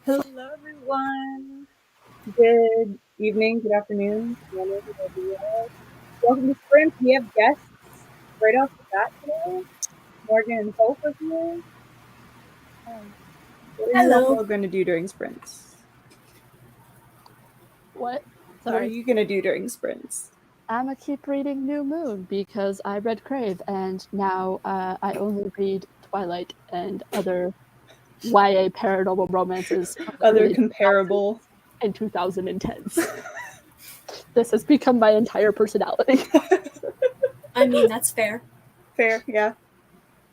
Hello, everyone. Good evening, good afternoon, good morning, wherever you are. Welcome to Sprint. We have guests right off the bat today. Morgan and Hope are here. What are you Hello. all going to do during sprints? What? What are Sorry. you going to do during sprints? I'm gonna keep reading New Moon because I read Crave and now I only read Twilight and other YA paranormal romances from the Other early comparable. 2000s and 2010s. This has become my entire personality. I mean, that's fair. Fair, yeah.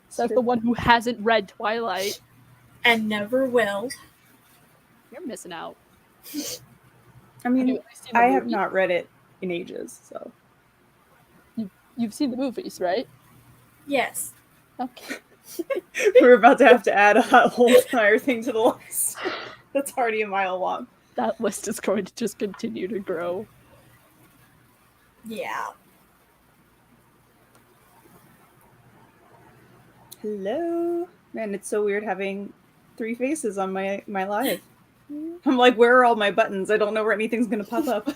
Says the one who hasn't read Twilight. And never will. You're missing out. I Have you mean, at least seen the I have movies? not read it in ages, so. You've seen the movies, right? Yes. Okay. We're about to have to add a whole entire thing to the list. That's already a mile long. That list is going to just continue to grow. Yeah. Hello. Man, it's so weird having three faces on my live. I'm like, where are all my buttons? I don't know where anything's gonna pop up.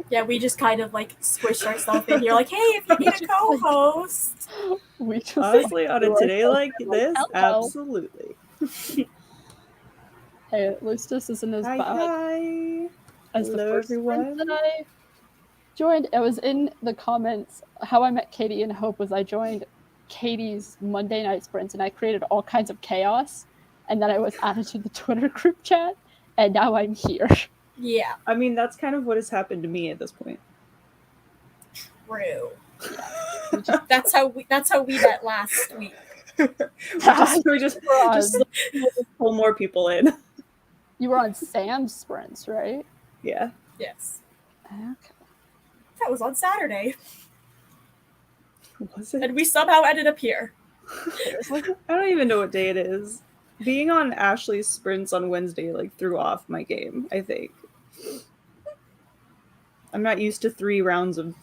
Yeah, we just kind of like squished ourselves in. You're like, hey, if you need a co-host. We just Honestly, on a today like this, hello. absolutely. Hey, at least this isn't as Hi, bad hi. as the Hello, first sprint everyone. that I joined. It was in the comments. How I met Katie and Hope was I joined Katie's Monday night sprints and I created all kinds of chaos. And then I was added to the Twitter group chat, and now I'm here. Yeah, I mean, that's kind of what has happened to me at this point. true. That's how we met last week. we just pull more people in. You were on Sam's sprints, right? Yeah. Yes. Okay. That was on Saturday. Was it? And we somehow ended up here. I don't even know what day it is. Being on Ashley's sprints on Wednesday like threw off my game, I think. I'm not used to 3 rounds of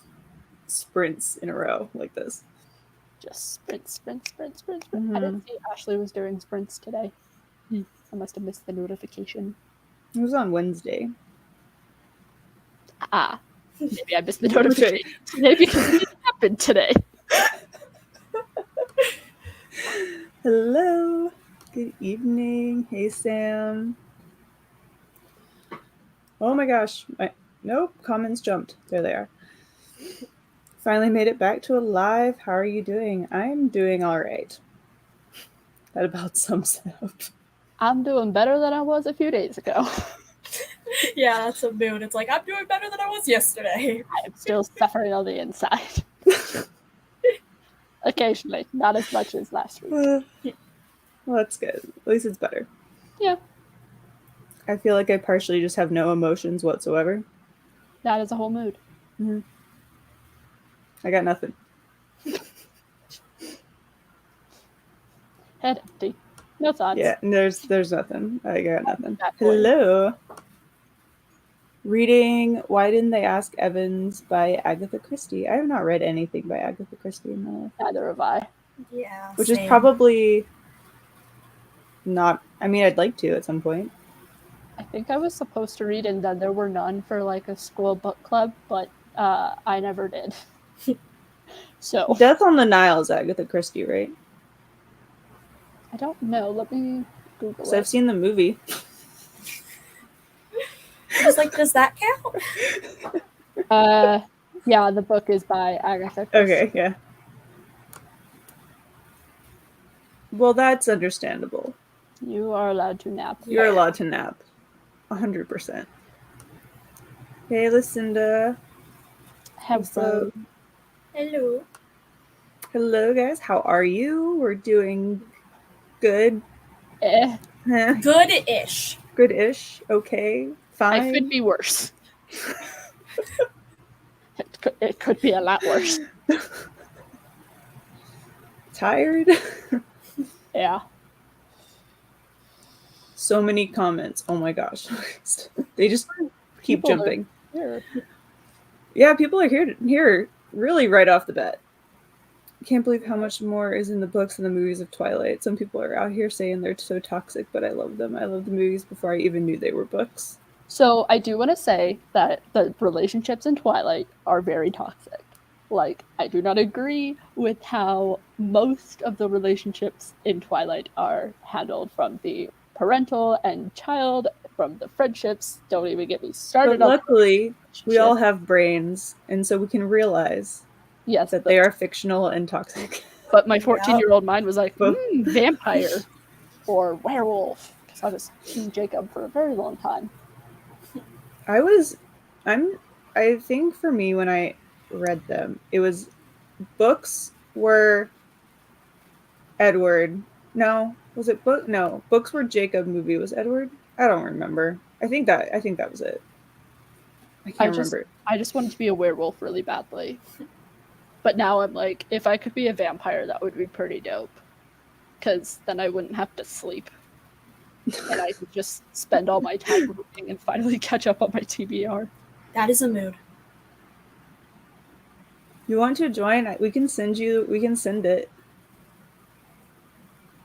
sprints in a row like this. Just sprint. Mm-hmm. I didn't see Ashley was doing sprints today. I must have missed the notification. It was on Wednesday. Maybe I missed the notification today because it didn't happen today. Hello. Good evening. Hey, Sam. Oh my gosh. Nope. Comments jumped. There they are. Finally made it back to a live. How are you doing? I'm doing all right. That about sums it up. I'm doing better than I was a few days ago. Yeah, that's a mood. It's like, I'm doing better than I was yesterday. I'm still suffering on the inside. Occasionally, not as much as last week. Well, that's good. At least it's better. Yeah. I feel like I partially just have no emotions whatsoever. That is a whole mood. Mm-hmm. I got nothing. Head empty. No thoughts. Yeah, there's nothing. I got nothing. Hello. Reading Why Didn't They Ask Evans by Agatha Christie. I have not read anything by Agatha Christie in my life. Neither have I. Yeah. Which is probably not. I mean, I'd like to at some point. I think I was supposed to read and then there were none for like a school book club, but I never did. So Death on the Nile is Agatha Christie, right? I don't know. Let me Google it. I've seen the movie. I was like, does that count? Yeah, the book is by Agatha Christie. Okay, yeah. Well, that's understandable. You are allowed to nap. You're allowed to nap. 100%. Hey, Lucinda. Hello. Hello. Hello, guys. How are you? We're doing good. Good-ish. Good-ish. Okay. Fine. I could be worse. It could be a lot worse. Tired? Yeah. So many comments. Oh my gosh. They just keep jumping. Yeah, people are here really right off the bat. can't believe how much more is in the books and the movies of Twilight. Some people are out here saying they're so toxic, but I love them. I love the movies before I even knew they were books. So I do want to say that the relationships in Twilight are very toxic. Like, I do not agree with how most of the relationships in Twilight are handled, from the parental and child, from the friendships. Don't even get me started But on luckily, we shit. all have brains, and so we can realize Yes, that they are fictional and toxic. But my 14-year-old mind was like, But- vampire or werewolf. Because I was Team Jacob for a very long time. I think for me when I read them, it was books were Edward. No, was it book? No, books were Jacob. Movie was Edward. I don't remember. I think that was it. I can't remember. I just wanted to be a werewolf really badly. But now I'm like, if I could be a vampire, that would be pretty dope. Because then I wouldn't have to sleep. And I could just spend all my time reading and finally catch up on my TBR. That is a mood. You want to join? We can send it.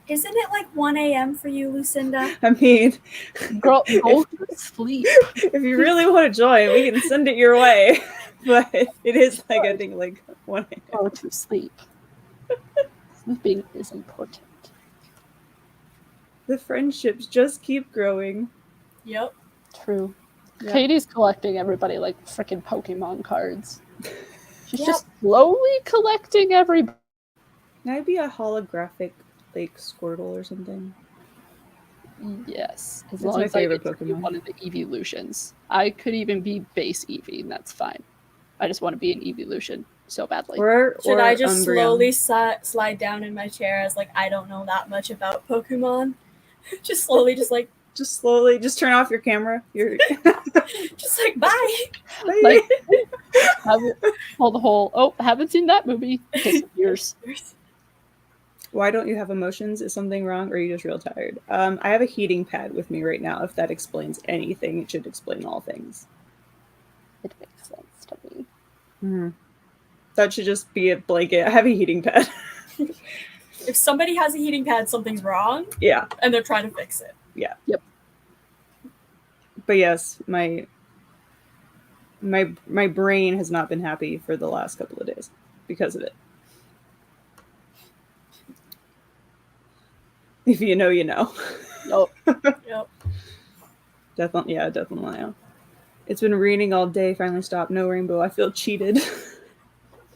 Isn't it like 1 a.m. for you, Lucinda? I mean, Girl, go to sleep. if you really want to join, we can send it your way. But it is like, I think, like 1 a.m. Go to sleep. Sleeping is important. The friendships just keep growing. Yep. True. Yeah. Katie's collecting everybody like freaking Pokemon cards. She's just slowly collecting everybody. Can I be a holographic, like, Squirtle or something? Yes, as That's long my as I favorite get to be Pokemon. one of the evolutions. I could even be base Eevee, and that's fine. I just want to be an evolution so badly. Should I just Umbreon. slowly slide down in my chair as like I don't know that much about Pokemon? Just slowly, just slowly, just turn off your camera. You're just like bye. Like, pull the whole, oh, haven't seen that movie. Disappears. Why don't you have emotions? Is something wrong, or are you just real tired? I have a heating pad with me right now. If that explains anything, it should explain all things. It makes sense to me. Mm-hmm. That should just be a blanket. I have a heating pad. If somebody has a heating pad, something's wrong. Yeah. And they're trying to fix it. Yeah. Yep. But yes, my brain has not been happy for the last couple of days because of it. If you know, you know. Nope. Yep. Definitely, yeah, definitely. Yeah. It's been raining all day. Finally stopped. No rainbow. I feel cheated.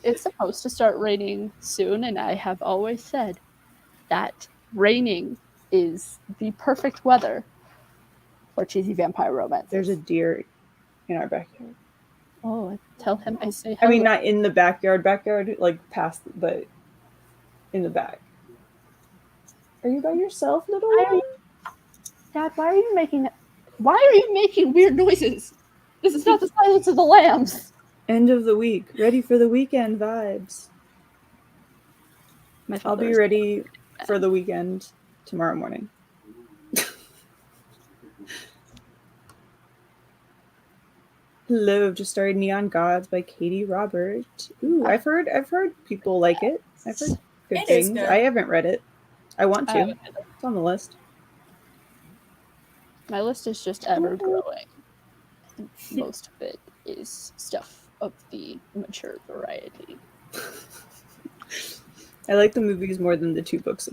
It's supposed to start raining soon, and I have always said that raining is the perfect weather for cheesy vampire romance. There's a deer in our backyard. Oh, tell him I say hello. I mean, not in the backyard, like past, but in the back. Are you by yourself, little one? Dad, why are you making weird noises? This is not the Silence of the Lambs. End of the week. Ready for the weekend vibes. I'll be ready for the weekend tomorrow morning. Hello, just started Neon Gods by Katie Robert. Ooh, I've heard people like it. I've heard good It is things. good. I haven't read it. I want I to. haven't either. It's on the list. My list is just ever growing. Most of it is stuff of the mature variety. I like the movies more than the 2 books.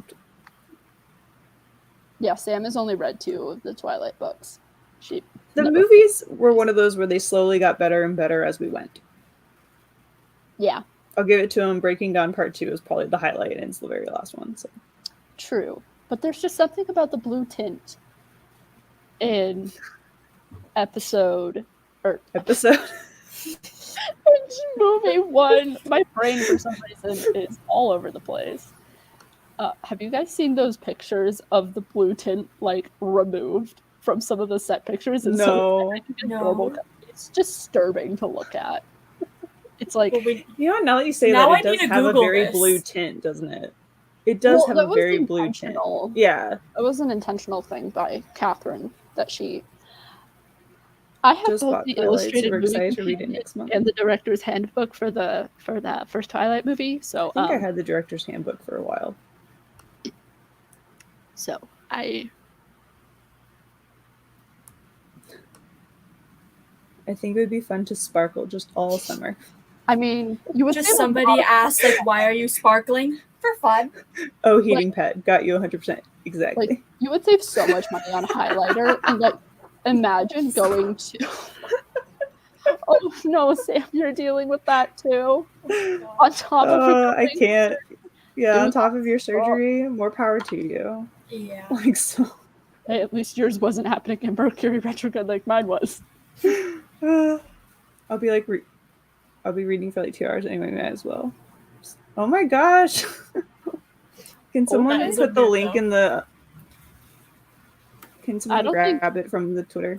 Yeah, Sam has only read 2 of the Twilight books. The movies were one of those where they slowly got better and better as we went. Yeah. I'll give it to him. Breaking Dawn Part 2 is probably the highlight, and it's the very last one. So. True. But there's just something about the blue tint in episode. Movie 1. My brain, for some reason, is all over the place. Have you guys seen those pictures of the blue tint, like, removed from some of the set pictures? It's No. It's disturbing to look at. It's like, now that you say Now that, I it does need to have a Google very this. blue tint, doesn't it? It does have that a was very blue tint. intentional. Yeah. It was an intentional thing by Catherine that she. I have Just both bought the Twilight, illustrated super movie excited to read it companion next month. and the director's handbook for that first Twilight movie. So I think I had the director's handbook for a while. so I think it would be fun to sparkle just all summer. mean, you would Just think somebody asked, like, why are you sparkling? For fun. Oh, heating pad got you 100%. Exactly. like you would save so much money on highlighter, and like imagine going to. Oh no, Sam, you're dealing with that too. On top of I can't. Yeah, It on was top of your surgery, more power to you. Yeah. Like so. Hey, at least yours wasn't happening in Mercury retrograde like mine was. I'll be like, I'll be reading for like 2 hours anyway. Might as well. Oh my gosh! Can someone that is put the weird, link though. in the? Can someone don't grab it from the Twitter?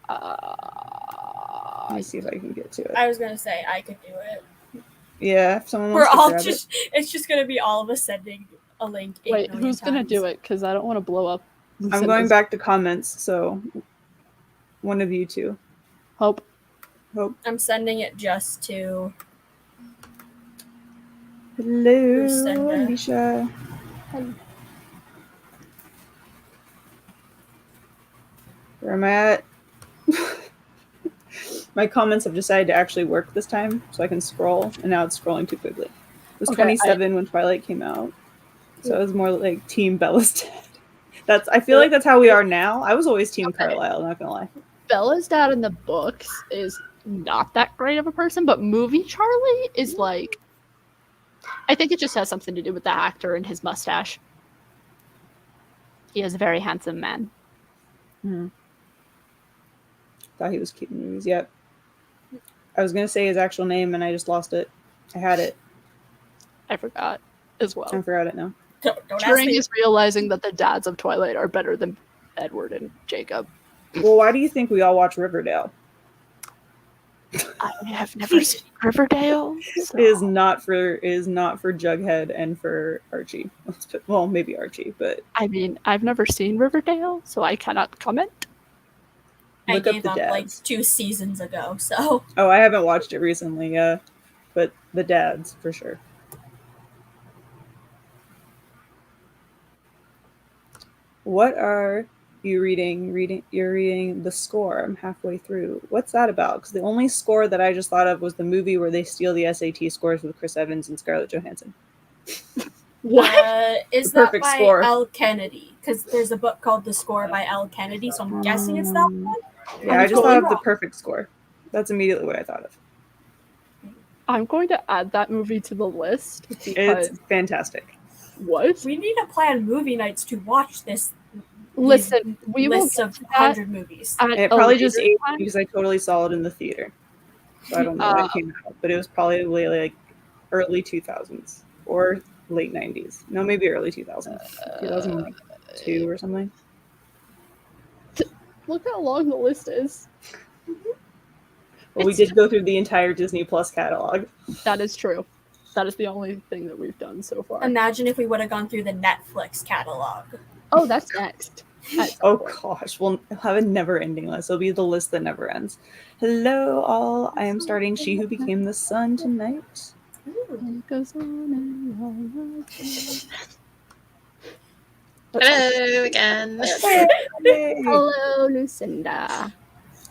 Uh, Let me see if I can get to it. I was gonna say I could do it. Yeah, if someone We're wants to all grab just it's just gonna be all of us sending a link. 8 wait, million who's gonna times. do it? Because I don't want to blow up. it. I'm going Lucinda's back to comments, so one of you two. Hope. Hope. I'm sending it just to Hello, Lucinda. Alicia. Where am I at? My comments have decided to actually work this time, so I can scroll, and now it's scrolling too quickly. It was Okay, 27 when Twilight came out, so it was more like Team Bella's dad. I feel like that's how we are now. I was always Team Okay. Carlisle, not gonna lie. Bella's dad in the books is not that great of a person, but movie Charlie is like. I think it just has something to do with the actor and his mustache. He is a very handsome man. Thought he was cute in movies. Yep. I was gonna say his actual name, and I just lost it. I had it. I forgot as well. I forgot it now. don't ask Turing me. is realizing that the dads of Twilight are better than Edward and Jacob. Well, why do you think we all watch Riverdale? I have never seen Riverdale. So. It is not for Jughead and for Archie. Well, maybe Archie, but I mean, I've never seen Riverdale, so I cannot comment. I look up gave the up like dads. 2 seasons ago, so Oh, I haven't watched it recently, but the dads for sure. What are you reading? You're reading The Score. I'm halfway through. What's that about? Because the only score that I just thought of was the movie where they steal the SAT scores with Chris Evans and Scarlett Johansson. is The that perfect by score. L. Kennedy? Because there's a book called The Score by L. Kennedy, so I'm guessing it's that one. Yeah, I just thought of The Perfect Score. That's immediately what I thought of. I'm going to add that movie to the list because It's fantastic. what? We need to plan movie nights to watch this Listen, we will list get of to that 100 movies. at It a probably just later aged time. because I totally saw it in the theater. So I don't know when it came out, but it was probably like early 2000s or late 90s. No, maybe early 2000s. 2002 or something. Look how long the list is. Well, we did go through the entire Disney Plus catalog. That is true. That is the only thing that we've done so far. Imagine if we would have gone through the Netflix catalog. Oh, that's next. Oh gosh, we'll have a never-ending list. It'll be the list that never ends. Hello, all. I am starting She Who Became the Sun tonight. It goes on and on. Hello again. Yay. Hello, Lucinda.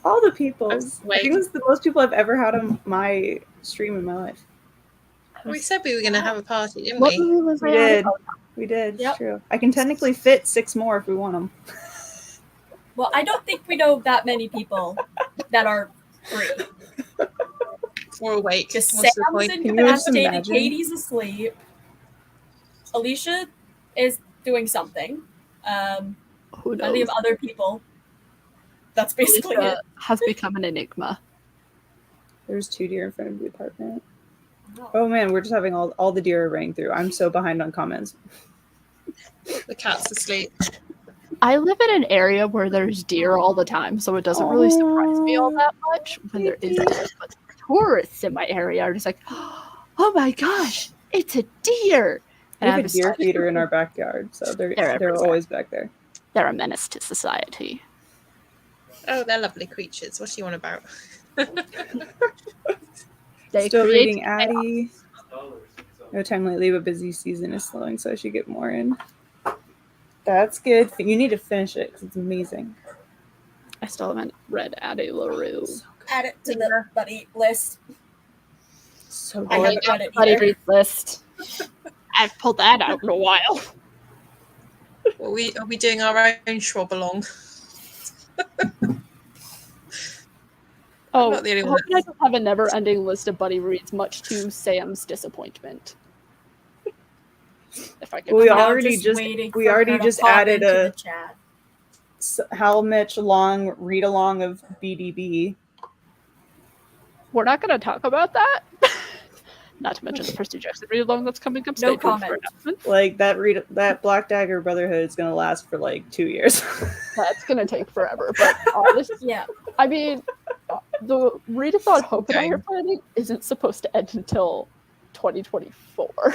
All the peoples. Wait. I think this is the most people I've ever had on my stream in my life. We said we were going to have a party, didn't What we? movie was We I on? did. We did. It's Yep. true. I can technically fit 6 more if we want them. Well, I don't think we know that many people that are free. We're awake. Just What's the Sam's point? Can you just incapacitated, imagine? Katie's asleep. Alicia is doing something. Who Plenty knows? of other people. That's basically Alicia has become an enigma. There's 2 deer in front of the apartment. Oh man, we're just having all the deer are running through. I'm so behind on comments. The cat's asleep. I live in an area where there's deer all the time, so it doesn't really surprise me all that much when there is deer. But tourists in my area are just like, oh my gosh, it's a deer. We have a I've deer decided feeder in our backyard, so they're everywhere. always back there. they're a menace to society. Oh, they're lovely creatures. What do you want about? They Still create reading Addie. No time lately, but busy season is slowing, so I should get more in. That's good. You need to finish it because it's amazing. I still haven't read Addie LaRue. Add it to the buddy list. So I good. haven't read it Buddy either. read list. I've pulled that out in a while. Are we doing our own shrub along? Oh, not the only I one hope I just have a never-ending list of buddy reads, much to Sam's disappointment. If I could, We I'm now already just- waiting we for already her to just pop added into a- the chat. How much long read along of BDB? we're not going to talk about that. Not to mention the Percy Jackson read along that's coming up. No Stay tuned for comment. announcements. Like that Black Dagger Brotherhood is gonna last for like 2 years. That's going to take forever. But honestly, Yeah, I mean, the readathon Hope and I Going. are planning isn't supposed to end until 2024.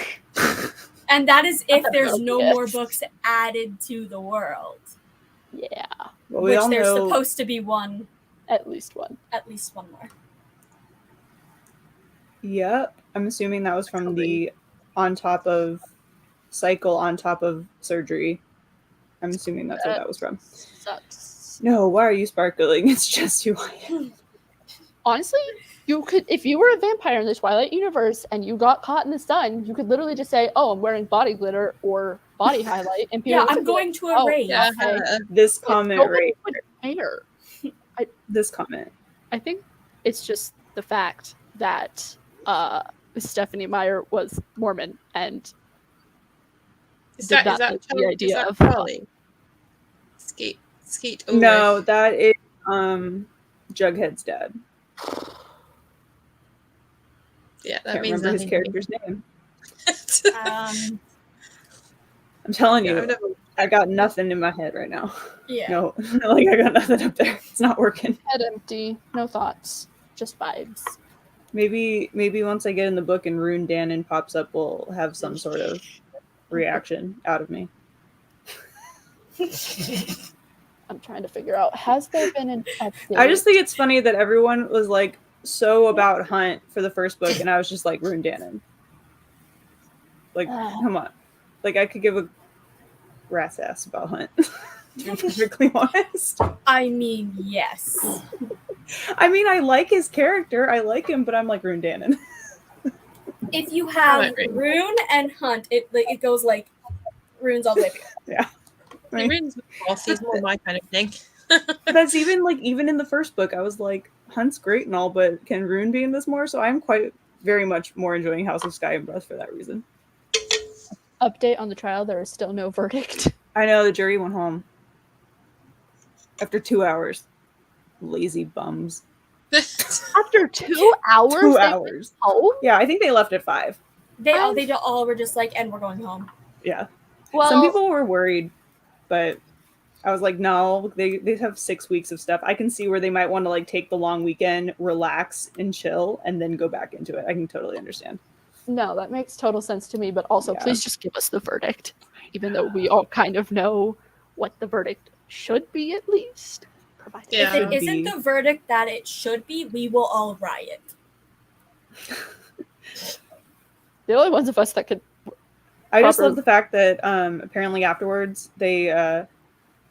and that is if That's there's okay. no more books added to the world, Yeah, Well, we which all there's know. supposed to be one, at least one. at least one more. Yep, I'm assuming that was from the on top of cycle on top of surgery. I'm assuming that's where that was from. Sucks. No, why are you sparkling? It's just who I am. Honestly, you could, if you were a vampire in the Twilight universe and you got caught in the sun, you could literally just say, "Oh, I'm wearing body glitter or body highlight," and people Yeah, would I'm be going to "Oh, a rave. Yeah. okay." This Like, comment nobody right. would care. This comment. I think it's just the fact that Stephanie Meyer was Mormon and Is did that not is that like the Charlie? idea Is that of Charlie? Skeet. Ulrich. No, that is Jughead's dad. Yeah, that Can't means remember his nothing. character's name. Um, I'm telling Yeah, you, I've never- I got nothing in my head right now. yeah. No, like I got nothing up there. It's not working. head empty, no thoughts, just vibes. Maybe once I get in the book and Rune Danon pops up, we'll have some sort of reaction out of me. I'm trying to figure out, has there been an update? I just think it's funny that everyone was like so about Hunt for the first book, and I was just like Rune Danon. Like, come on. Like, I could give a rat's ass about Hunt, to be perfectly honest. I mean, yes. I mean, I like his character. I like him, but I'm like Rune Danon. If you have Right, right. Rune and Hunt, it goes like Rune's all the way through. He ruins the boss. He's more my kind of thing. That's even in the first book, I was like, Hunt's great and all, but can Rune be in this more? So I'm quite very much more enjoying House of Sky and Breath for that reason. update on the trial. There is still no verdict. I know the jury went home after 2 hours. Lazy bums. After 2 hours? 2 they hours. went home? Yeah, I think they left at 5. They all were just like, and we're going home. Yeah. Well, Some people were worried, but I was like, no, they have 6 weeks of stuff. I can see where they might want to like take the long weekend, relax and chill, and then go back into it. I can totally understand. no, that makes total sense to me, but also Yeah. please just give us the verdict. Even though we all kind of know what the verdict should be, at least. Provided Yeah. If Should it isn't be. the verdict that it should be, we will all riot. the only ones of us that could I just Proper- love the fact that apparently afterwards they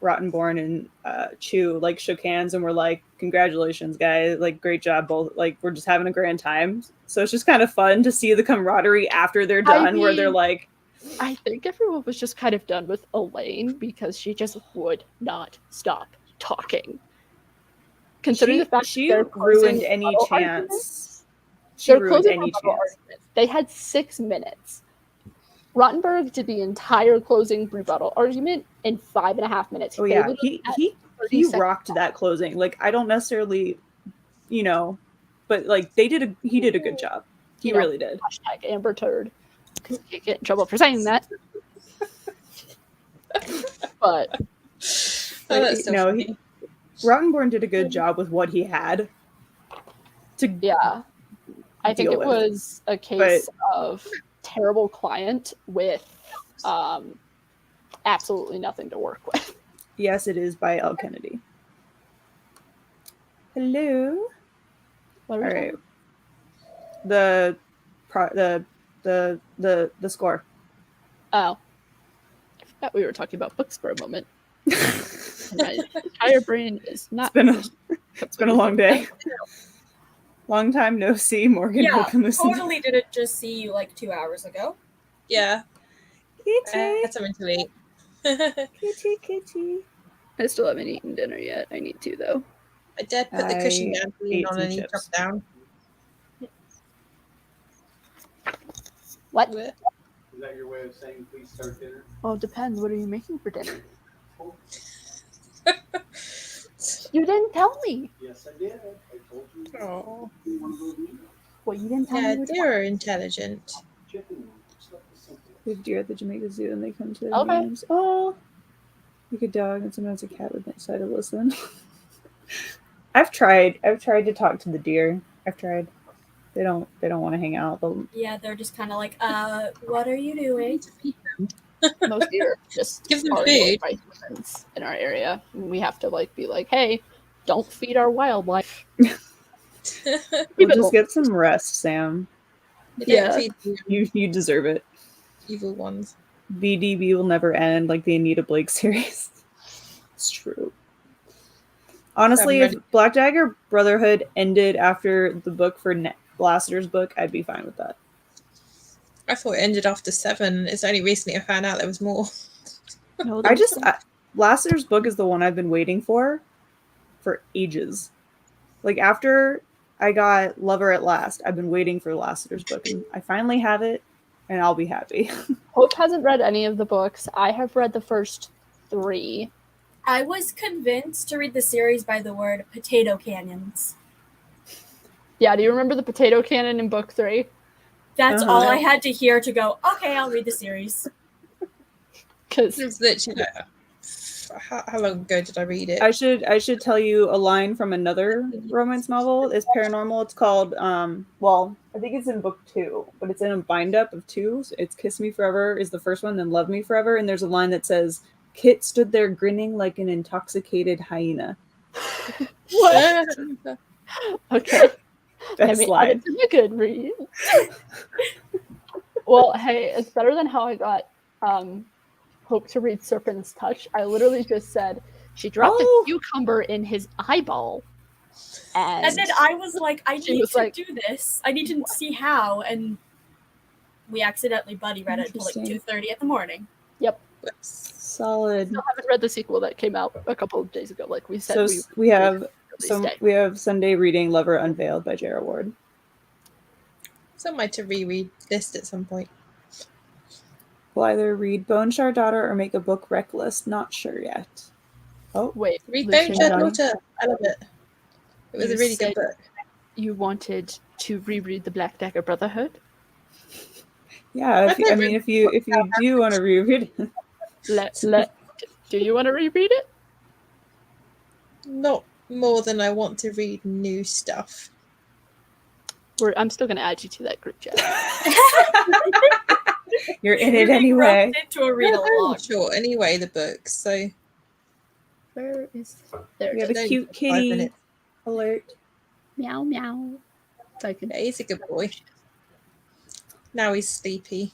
Rottenborn and Chew like shook hands and were like, congratulations guys, like great job both, like we're just having a grand time. So it's just kind of fun to see the camaraderie after they're I done, where they're mean- like, I think everyone was just kind of done with Elaine because she just would not stop talking. Considering the fact she that they're closing ruined any rebuttal chance. arguments, She they're ruined closing any rebuttal chance. arguments. They had 6 minutes. Rottenberg did the entire closing rebuttal argument in 5.5 minutes. Oh yeah, They he at he 30 he seconds. rocked that closing. Like I don't necessarily, but like he did a good job. He You know, really did. Hashtag Amber Turd. You get in trouble for saying that. But Oh, that's so no, funny. Rottenborn did a good job with what he had. yeah, I think Deal it with. was a case of terrible client with absolutely nothing to work with. Yes, it is by L. Kennedy. Hello. What are All we right. talking The the score. Oh. I forgot we were talking about books for a moment. My entire brain is not. It's been a long day. Long time no see, Morgan. Yeah, Hope and listen. totally didn't just see you like 2 hours ago. Yeah, I Kitty, had something to eat. kitty, kitty. I still haven't eaten dinner yet. I need to though. My dad put the cushion I down to lean ate on some and he chips. dropped down. What? Bleh. Is that your way of saying please start dinner? Well, it depends. What are you making for dinner? You didn't tell me. Yes, I did. I told you. Oh, One of those meals. Well, you didn't tell yeah, me. Which deer are intelligent. Chicken wings. Stuff is simple. We have deer at the Jamaica Zoo, and they come to their Okay. games. Oh, like a dog, and sometimes a cat would decide to listen. I've tried to talk to the deer. I've tried. They don't want to hang out. They'll- Yeah, they're just kind of like, what are you doing? Most deer just Give them are food. annoyed by humans in our area. We have to like be like, hey, don't feed our wildlife. We'll Even just get some rest, Sam. They Yeah. don't feed the You deserve it. evil ones. BDB will never end, like the Anita Blake series. It's true. Honestly, if Black Dagger Brotherhood ended after the book for Lassiter's book, I'd be fine with that. I thought it ended after 7. It's only recently I found out there was more. No, Lassiter's book is the one I've been waiting for ages. Like after I got Lover at Last, I've been waiting for Lassiter's book, and I finally have it, and I'll be happy. Hope hasn't read any of the books. I have read the first 3. I was convinced to read the series by the word potato cannons. Yeah, do you remember the potato cannon in book 3? That's Uh-huh. all I had to hear to go, okay, I'll read the series. Because It was literally like, how long ago did I read it? I should tell you a line from another romance novel. It's paranormal. It's called well, I think it's in book 2, but it's in a bind up of 2. So it's Kiss Me Forever is the first one, then Love Me Forever, and there's a line that says, Kit stood there grinning like an intoxicated hyena. what? Okay. Best I line. it's a good read. Well, hey, it's better than how I got Hope to read Serpent's Touch. I literally just said she dropped Oh. a cucumber in his eyeball, And then I was like, I She need was to like- do this. I need to see how. And we accidentally buddy read it until like Interesting. 2:30 in the morning. Solid. still haven't read the sequel that came out a couple of days ago. Like we said, So we have release day. we have Sunday reading Lover Unveiled by J.R. Ward. Somewhere to reread list at some point. We'll either read Bone Shard Daughter or make a book rec list. Not sure yet. Oh, Wait, Read Lucian, Bone Shard Done. Daughter. I love it. It was You a really good said- book. you wanted to reread the Black Dagger Brotherhood? yeah. If you do want to reread it, Do you want to reread it? Not more than I want to read new stuff. I'm still going to add you to that group chat. you're in You're it being anyway. roped into a read along. Sure, anyway, the books. So Where is there? We have It a is. cute 5 kitty minutes. alert. Meow meow. So I can. Yeah, he's a good boy. Now he's sleepy.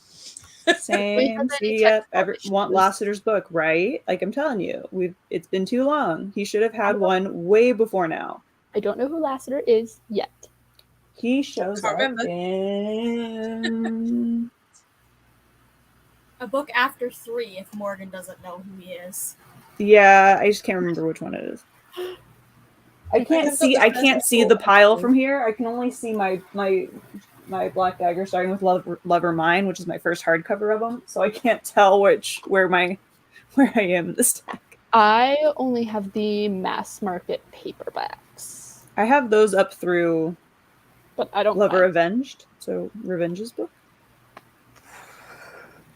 Same. any See, text yep. messages? Want Lassiter's book, right? Like I'm telling you, it's been too long. He should have had one way before now. I don't know who Lassiter is yet. He shows Can't up remember. in A book after 3 if Morgan doesn't know who he is. yeah. I just can't remember which one it is. I I've can't got see. the I first can't see four. the pile from here. I can only see my Black Dagger, starting with Lover Mine, which is my first hardcover of them. So I can't tell where I am in the stack. I only have the mass market paperbacks, I have those up through but I don't. Lover mind. Avenged, so Revenge's book.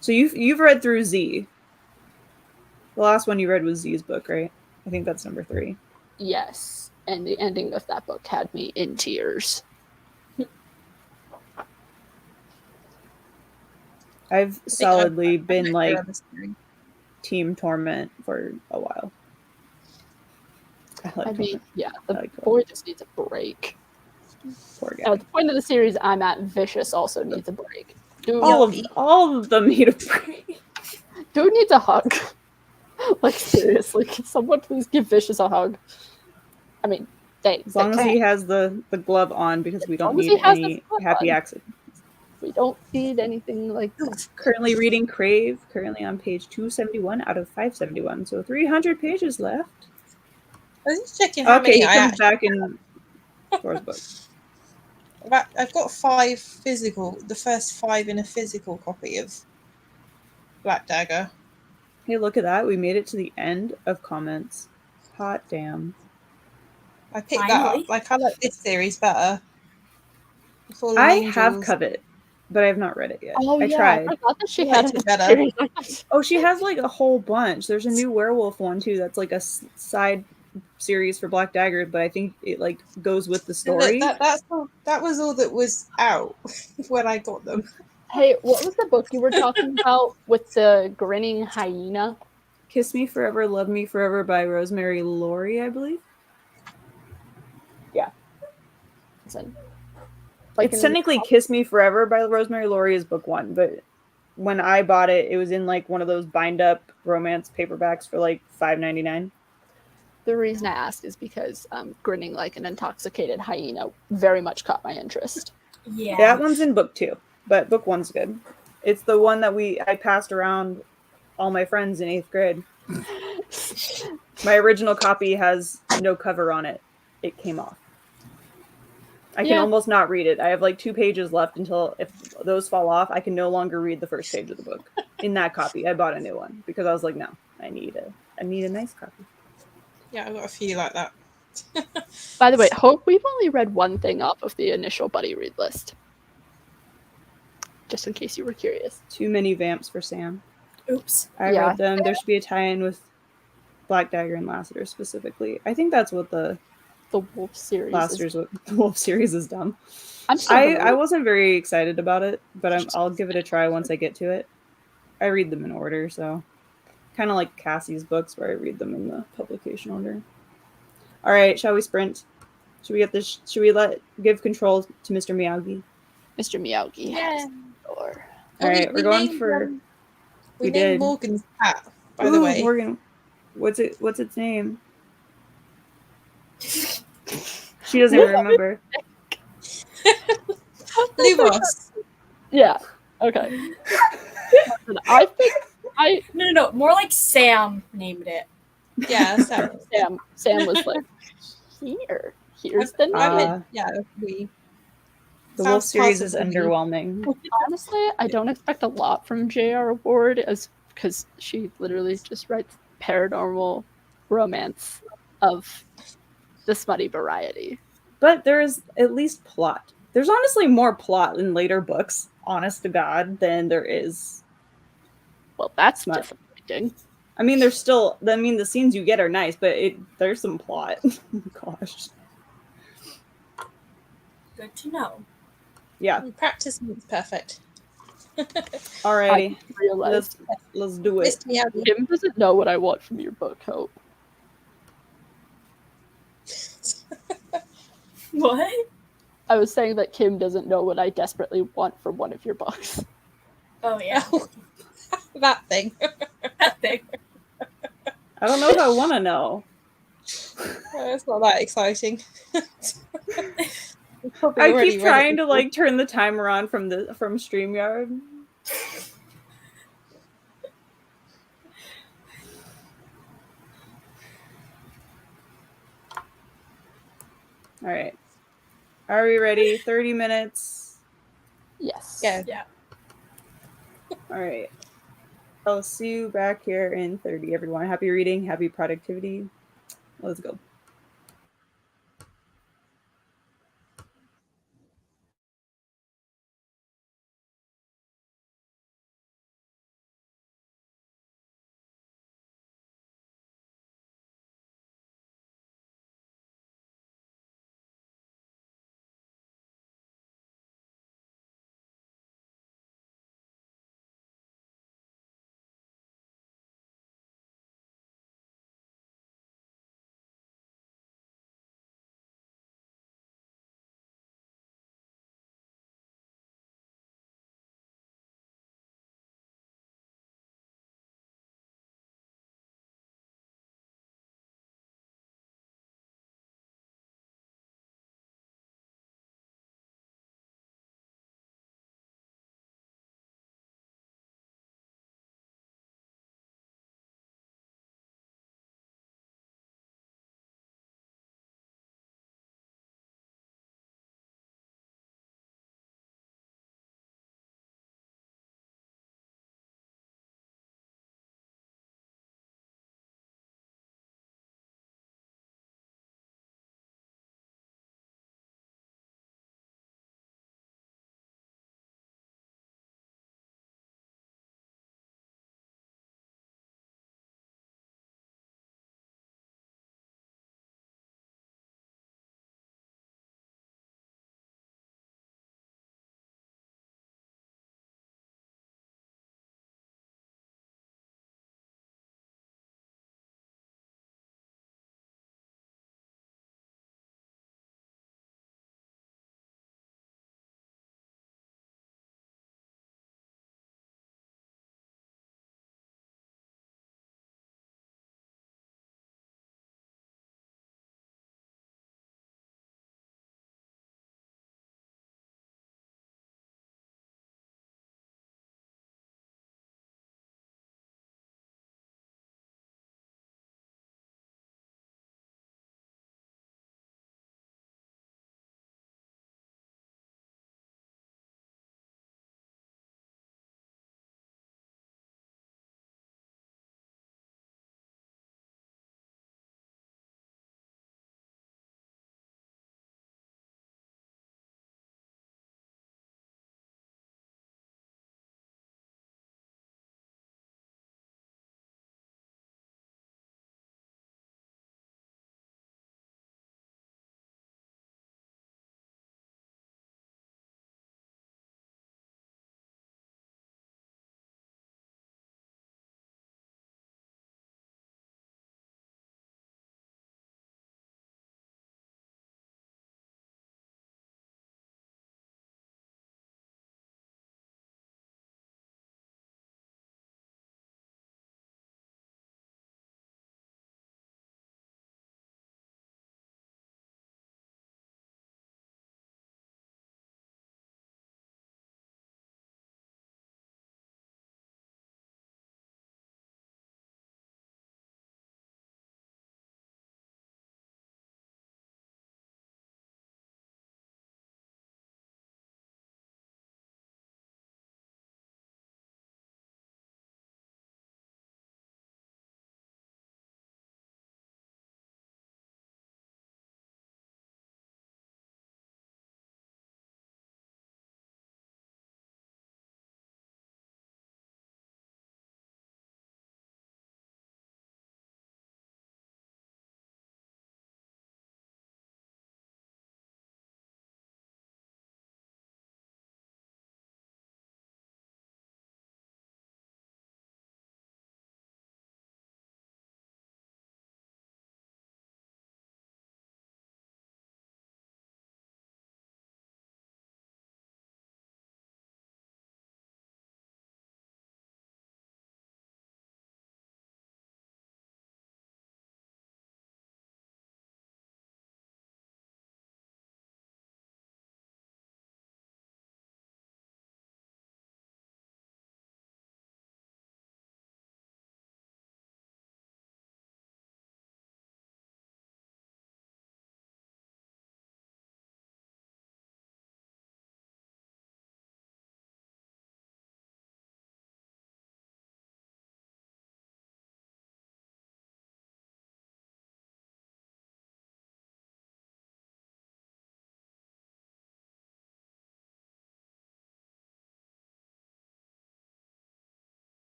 So you've read through Z. The last one you read was Z's book, right? I think that's number 3. Yes, and the ending of that book had me in tears. I've solidly been like Team. Team Torment for a while. I like I mean, Conan. yeah, I the like Conan. boy just needs a break. Poor guy. At the point of the series I'm at, Vicious also needs a break. Dude, All of them need a break. dude needs a hug. Like, seriously, can someone please give Vicious a hug? I mean, As long as he can't. has the glove on, because we don't long as need he has any the glove happy on. accidents. We don't need anything like this. Currently reading Crave, currently on page 271 out of 571. So 300 pages left. I was just checking how Okay, many he I comes actually. back in Thor's book. I've got 5 physical. The first 5 in a physical copy of Black Dagger. Hey, look at that. We made it to the end of comments. Hot damn. I picked that Finally. up. Like, I like this series better. The Fallen I Angels. have Covet, but I have not read it yet. Oh, I yeah, tried. I forgot that she I had liked a it better. series. Oh, she has like a whole bunch. There's a new werewolf one too that's like a side series for Black Dagger, but I think it like goes with the story. That was all that was out when I got them. Hey, what was the book you were talking about with the grinning hyena? Kiss Me Forever, Love Me Forever by Rosemary Laurie, I believe. Listen, It's technically Kiss Me Forever by Rosemary Laurie is book 1, but when I bought it, it was in like one of those bind up romance paperbacks for like $5.99. the reason I asked is because grinning like an intoxicated hyena very much caught my interest. Yeah. That one's in book 2, but book 1's good. It's the one that I passed around all my friends in 8th grade. My original copy has no cover on it. It came off. I can almost not read it. I have like 2 pages left until if those fall off, I can no longer read the first page of the book. In that copy, I bought a new one because I was like, no, I need a nice copy. Yeah, I've got a few like that. By the way, Hope, we've only read one thing off of the initial buddy read list. Just in case you were curious. Too many vamps for Sam. Oops. I read them. There should be a tie-in with Black Dagger and Lassiter specifically. I think that's what the Wolf series the Wolf series is done. I wasn't very excited about it, but I'll give it a try once I get to it. I read them in order, so kind of like Cassie's books where I read them in the publication order. All right, shall we sprint? Should we get this? Should we give control to Mr. Miyagi? Mr. Miyagi. Yeah. All right, we're going for. We named Morgan's cat, by the way. Morgan, what's its name? She doesn't even remember. Lumos. Yeah. Okay. I think No. More like Sam named it. Yeah, Sam was like, here's the name. The Wolf series is underwhelming. Honestly, I don't expect a lot from J.R. Ward because she literally just writes paranormal romance of the smutty variety. But there's at least plot. There's honestly more plot in later books, honest to God, than there is. Well, that's disappointing. I mean, the scenes you get are nice, but there's some plot. Gosh. Good to know. Yeah. Practice makes perfect. Alrighty. Realized let's do it. Kim doesn't know what I want from your book, Hope. What? I was saying that Kim doesn't know what I desperately want from one of your books. Oh yeah. That thing. That thing. I don't know if I want to know. It's not that exciting. I keep trying to like turn the timer on from StreamYard. All right. Are we ready? 30 minutes. Yes. Yeah. All right. I'll see you back here in 30, everyone. Happy reading, happy productivity. Let's go.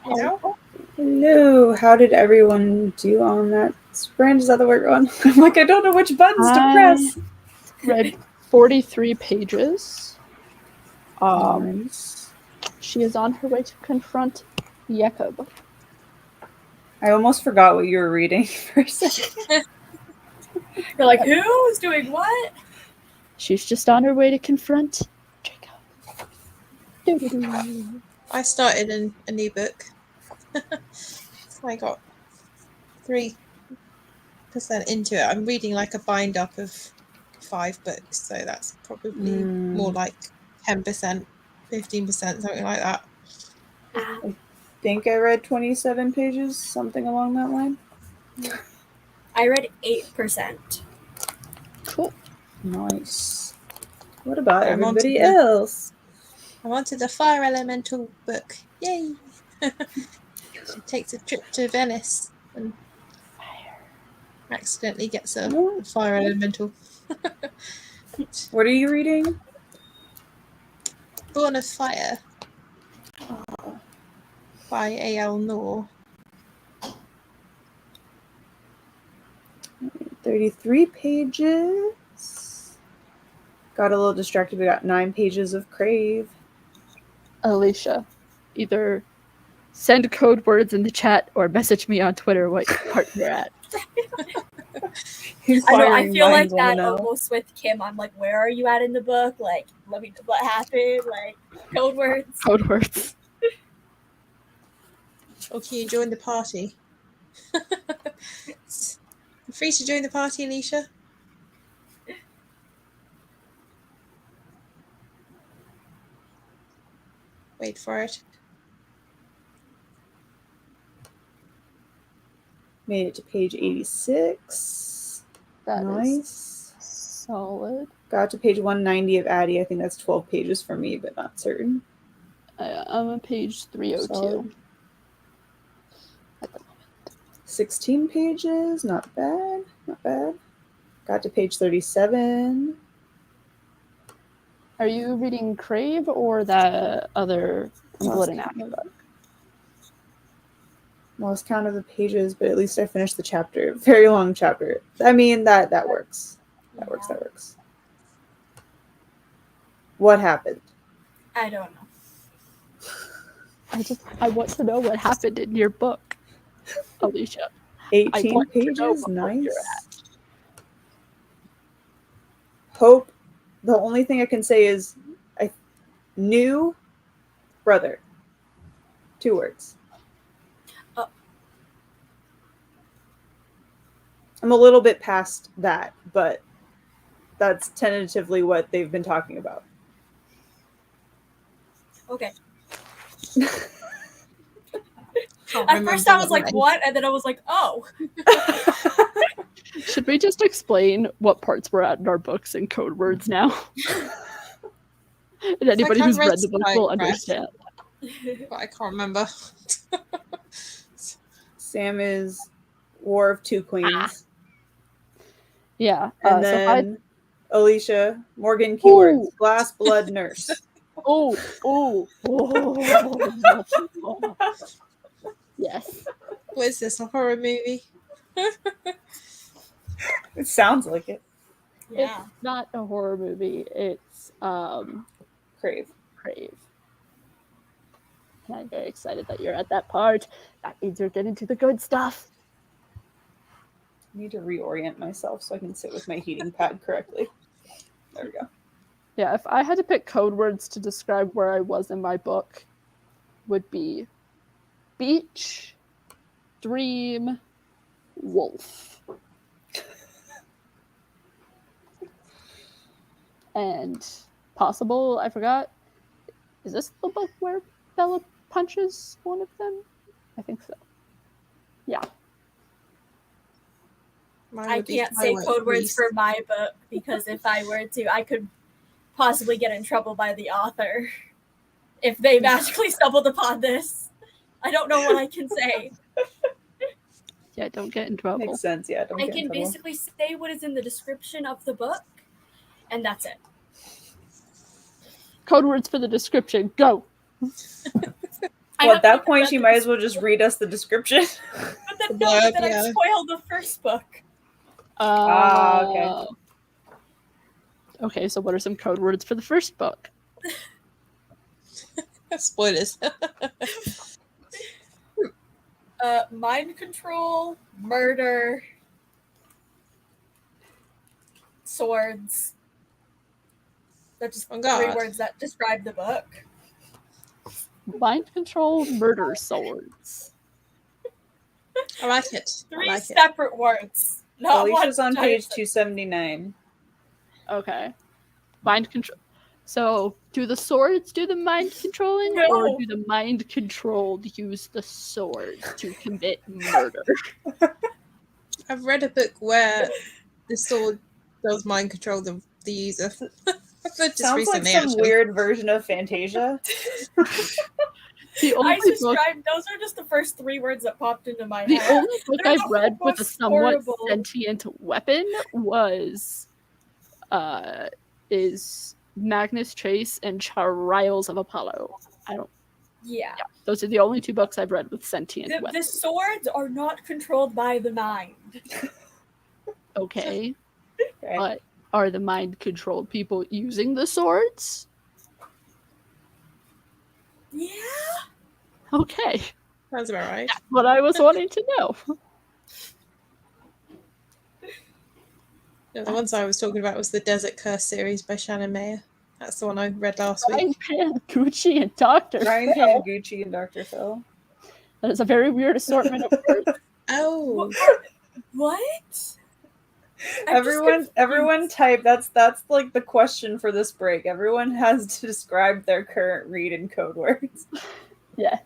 You know? Hello. How did everyone do on that sprint? Is that the word one? I'm like, I don't know which buttons to press. Read 43 pages. Nice. She is on her way to confront Jakob. I almost forgot what you were reading for a second. You're like, who's doing what? She's just on her way to confront Jacob. Doo-doo-doo. I started a new book. So I got 3% into it. I'm reading like a bind up of 5 books, so that's probably more like 10%, 15%, something like that. I think I read 27 pages, something along that line. I read 8%. Cool. Nice. What about I'm on to everybody the- else? I wanted the Fire Elemental book. Yay! She takes a trip to Venice and accidentally gets a fire elemental. What are you reading? Born of Fire by A.L. Noor. 33 pages. Got a little distracted. We got 9 pages of Crave. Alicia, either send code words in the chat or message me on Twitter what part you're at. I know. I Inquiring feel like minds wanna that know. almost with Kim. I'm like, where are you at in the book? Like, let me know what happened. Like, code words. Code words. Or can you join the party? You're free to join the party, Alicia. Wait for it. Made it to page 86. That is Nice. solid. Got to page 190 of Addie. I think that's 12 pages for me, but not certain. I'm on page 302. Solid. At the moment. 16 pages. Not bad. Not bad. Got to page 37. Are you reading Crave or the other Blood and Ash book? Lost count of the pages, but at least I finished the chapter. Very long chapter. I mean, that works. That works. That works. What happened? I don't know. I want to know what happened in your book, Alicia. 18 want to know pages. what book you're Nice. Hope. The only thing I can say is I knew brother. 2 words. Oh. I'm a little bit past that, but that's tentatively what they've been talking about. Okay. Can't At remember first I was like, what what? And then I was like, oh. Should we just explain what parts we're at in our books in code words now? And anybody I've who's read read the book will Skycraft. understand. but I can't remember. Sam is War of Two Queens. Yeah. And So then Alicia, Morgan keywords, Ooh. glass blood nurse. oh. Yes. What is this, a horror movie? It sounds like it. Yeah. It's not a horror movie. It's Crave. Crave. And I'm very excited that you're at that part. That means you're getting to the good stuff. I need to reorient myself so I can sit with my heating pad correctly. There we go. Yeah, if I had to pick code words to describe where I was in my book, would be beach, dream, wolf. And possible, I forgot. Is this the book where Bella punches one of them? I think so. Yeah. Mine I would be can't say Twilight code words Priest. for my book because if I were to, I could possibly get in trouble by the author if they magically stumbled upon this. I don't know what I can say. Yeah, don't get in trouble. Makes sense, yeah. Don't I get in can trouble. basically say what is in the description of the book, and that's it. Code words for the description. Go. Well, at haven't that even point, read you the might as well just read us the description. But then, The no, blurb, then yeah. I spoiled the first book. Okay. Okay, so what are some code words for the first book? Spoilers. Mind control, murder, swords. That's just Oh, 3 God. words that describe the book. Mind control, murder, swords. I like it. I 3 like it. separate words. Not Alicia's one on giant page sentence. 279. Okay. Mind control. So, do the swords do the mind controlling, No. or do the mind controlled use the sword to commit murder? I've read a book where the sword does mind control the user. Just Sounds like recently, some actually. weird version of Fantasia. The only I book, subscribed. Those are just the first 3 words that popped into my the head. only book They're I've the read with a most somewhat horrible. sentient weapon is Magnus Chase and Trials of Apollo. Yeah. Those are the only 2 books I've read with sentient The weapons. swords are not controlled by the mind. Okay, Okay. but are the mind controlled people using the swords? Yeah. Okay, Sounds about right. what I was wanting to know. Yeah, the ones I was talking about was the Desert Curse series by Shannon Mayer. That's the one I read last Brian week. Pan, Gucci, and Dr. Ryan Phil. Taniguchi and Dr. Phil. That is a very weird assortment of words. Oh, What? I'm just Everyone confused. type. That's like the question for this break. Everyone has to describe their current read in code words. Yeah.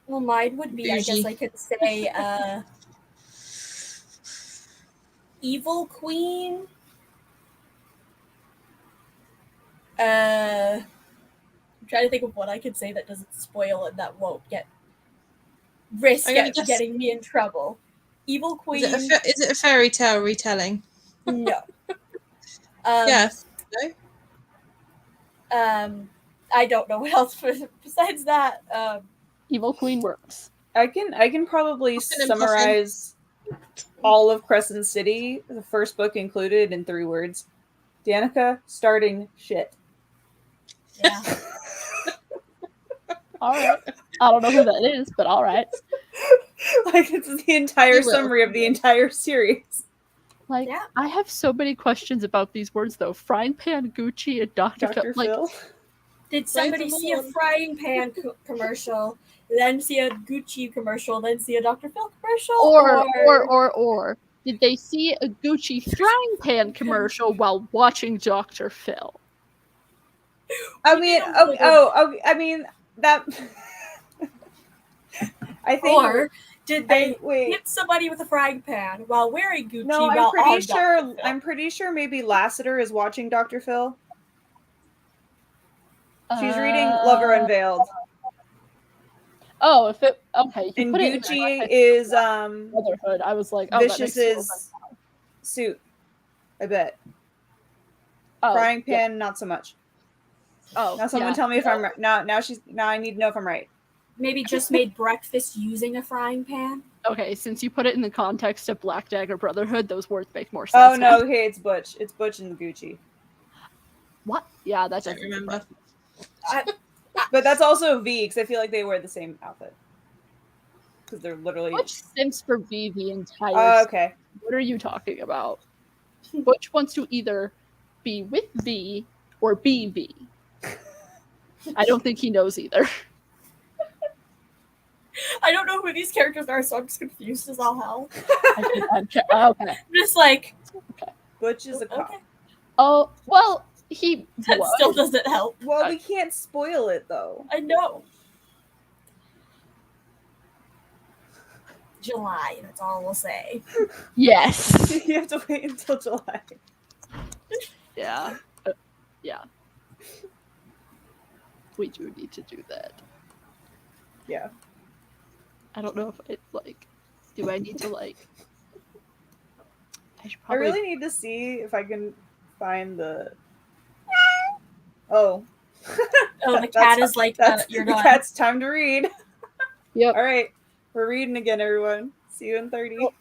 Well, mine would be, I guess Bougie. I could say, Evil Queen. I'm trying to think of what I could say that doesn't spoil and that won't risk I'm gonna guess- getting me in trouble. Evil Queen. is it a fairy tale retelling? No. Yes. No. I don't know what else besides that. Evil Queen works. I can probably Puffin and summarize all of Crescent City, the first book included, in 3 words. Danica starting shit. Yeah. All right. I don't know who that is, but all right. Like it's the entire You will. summary of the entire series. Like, Yeah. I have so many questions about these words, though. Frying Pan, Gucci, and Dr. Phil. Dr. Like, Phil. Did somebody see a frying pan commercial, then see a Gucci commercial, then see a Dr. Phil commercial? or did they see a Gucci frying pan commercial while watching Dr. Phil? I We mean, need a okay, I mean that. I think. Or did they wait. hit somebody with a frying pan while wearing Gucci? No, while on Dr. Phil? I'm pretty sure maybe Lassiter is watching Dr. Phil. She's reading Lover Unveiled. Oh, if it okay, you And put it in Gucci the is Brotherhood. I was like, oh, that makes total sense. Vicious's suit. I bet. Oh, Frying yeah. pan, not so much. Oh, Now someone yeah. tell me if I'm right. Now I need to know if I'm right. Maybe just made breakfast using a frying pan. Okay, since you put it in the context of Black Dagger Brotherhood, those words make more Oh sense. no, now. okay, it's Butch. It's Butch and Gucci. What? Yeah, that I doesn't don't remember. But that's also V because I feel like they wear the same outfit. Because they're literally. Butch simps for V the entire. Oh, okay. What are you talking about? Butch wants to either be with V or be V. I don't think he knows either. I don't know who these characters are, so I'm just confused as all hell. Okay. I'm just like, Butch is a cop. okay, Oh, well, he that was. still doesn't help. Well, we can't spoil it though. I know. July, that's all we'll say. Yes. You have to wait until July. Yeah. Yeah. We do need to do that. Yeah. I don't know if it do I need to I should I probably really need to see if I can find the. Oh. Oh, the cat is like, That's you're the done. cat's time to read. Yep. All right. We're reading again, everyone. See you in 30. Cool.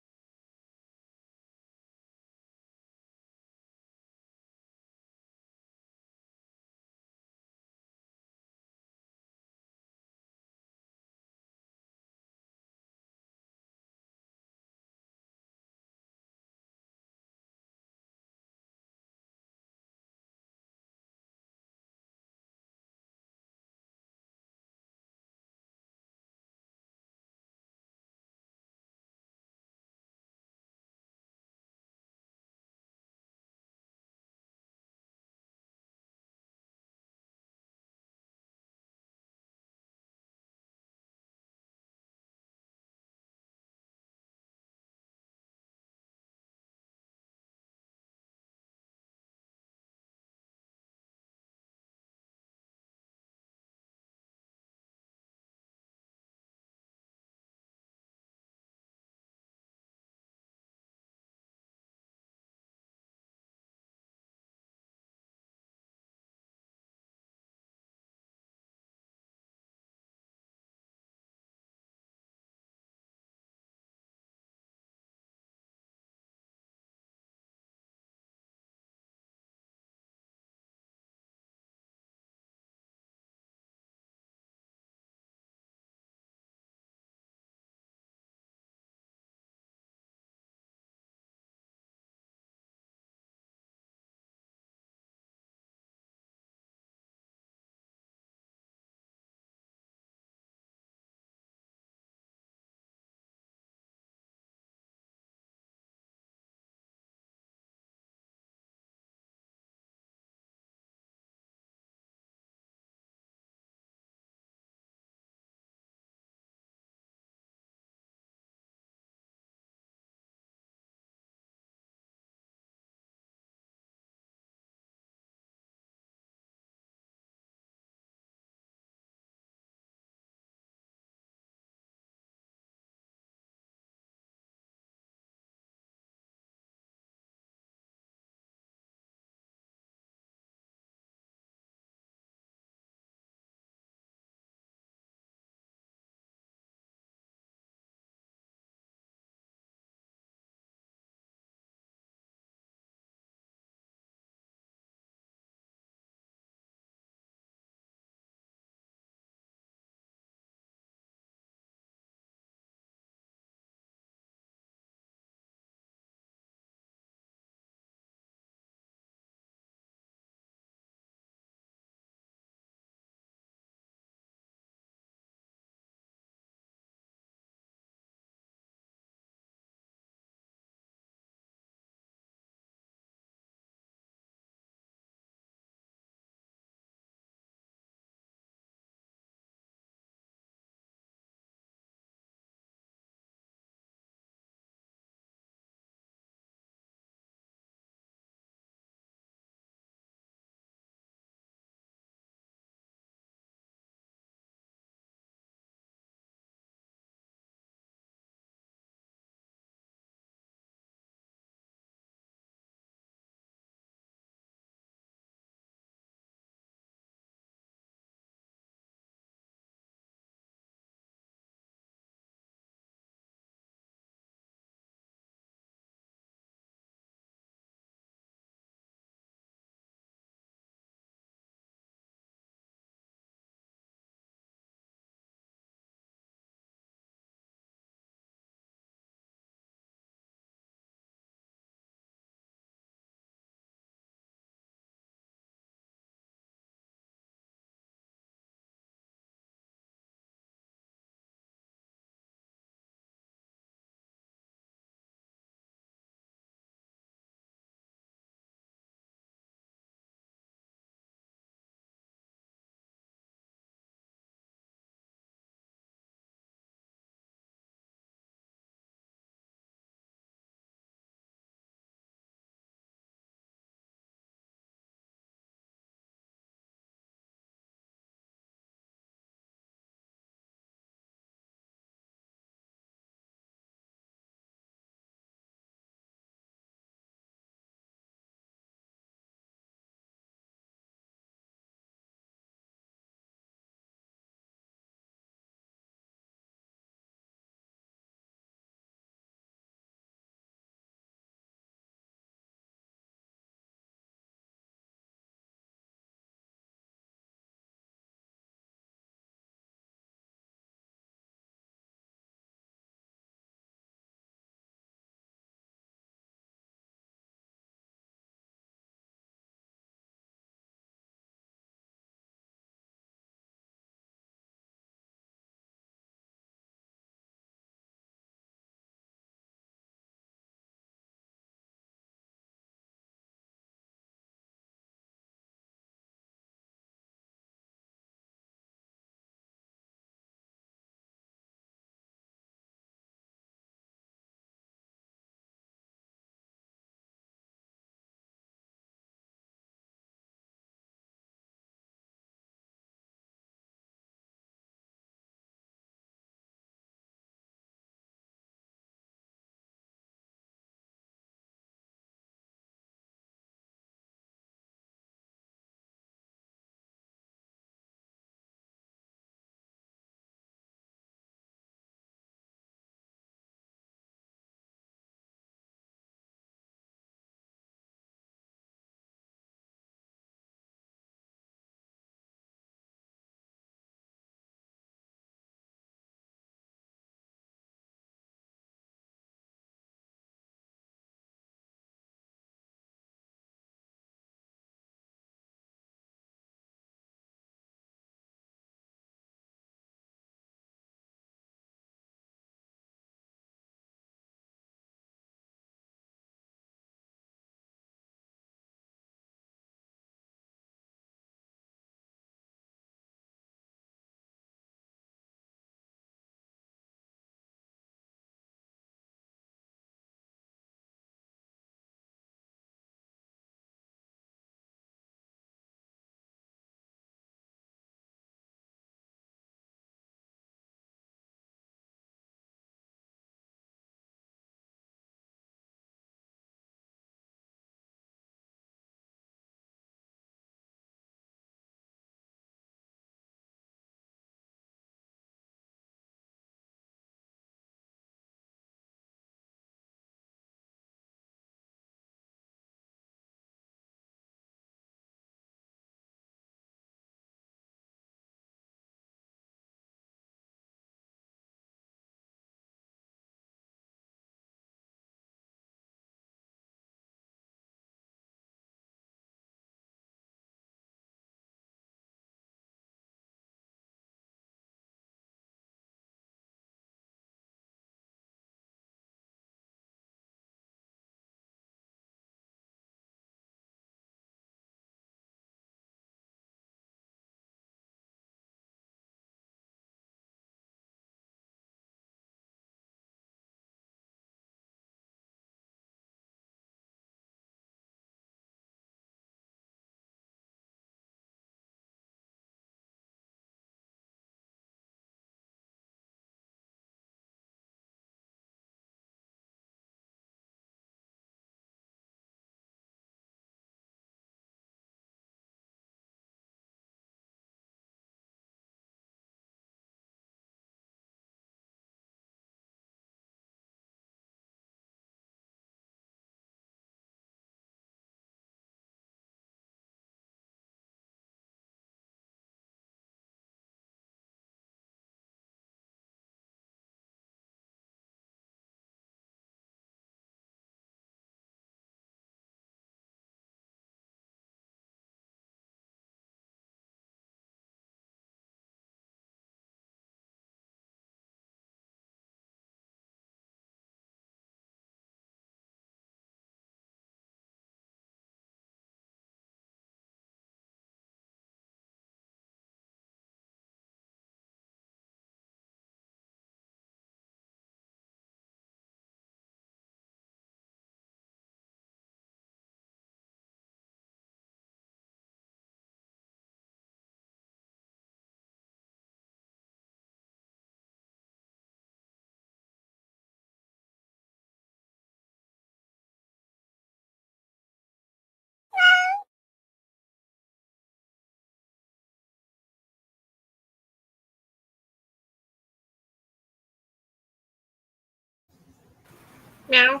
Meow.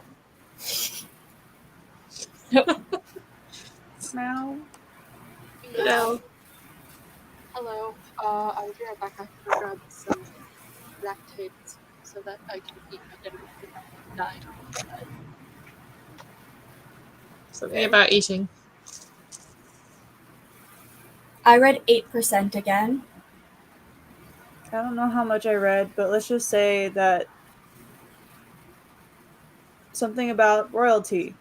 Meow. Hello. Hello. I'll be right back. I have to go grab some lactates so that I can eat my dinner without dying on the bed. Something about eating. I read 8% again. I don't know how much I read, but let's just say that something about royalty.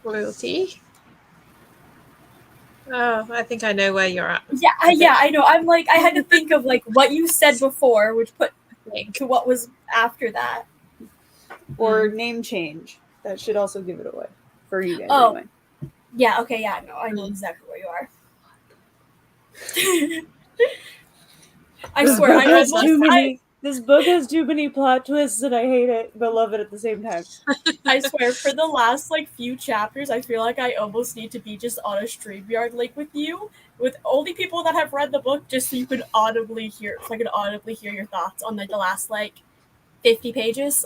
Royalty. Oh, I think I know where you're at. Yeah, I know. I'm like, I had to think of like what you said before, which put to what was after that. Or name change. That should also give it away. For you guys, Oh. anyway. Yeah, okay, yeah, no, I know exactly where you are. I This swear, book has I too many. This book has too many plot twists, and I hate it, but love it at the same time. I swear, for the last like few chapters, I feel like I almost need to be just on a StreamYard link with you, with only people that have read the book, just so you can audibly hear, so I can audibly hear your thoughts on like the last like 50 pages.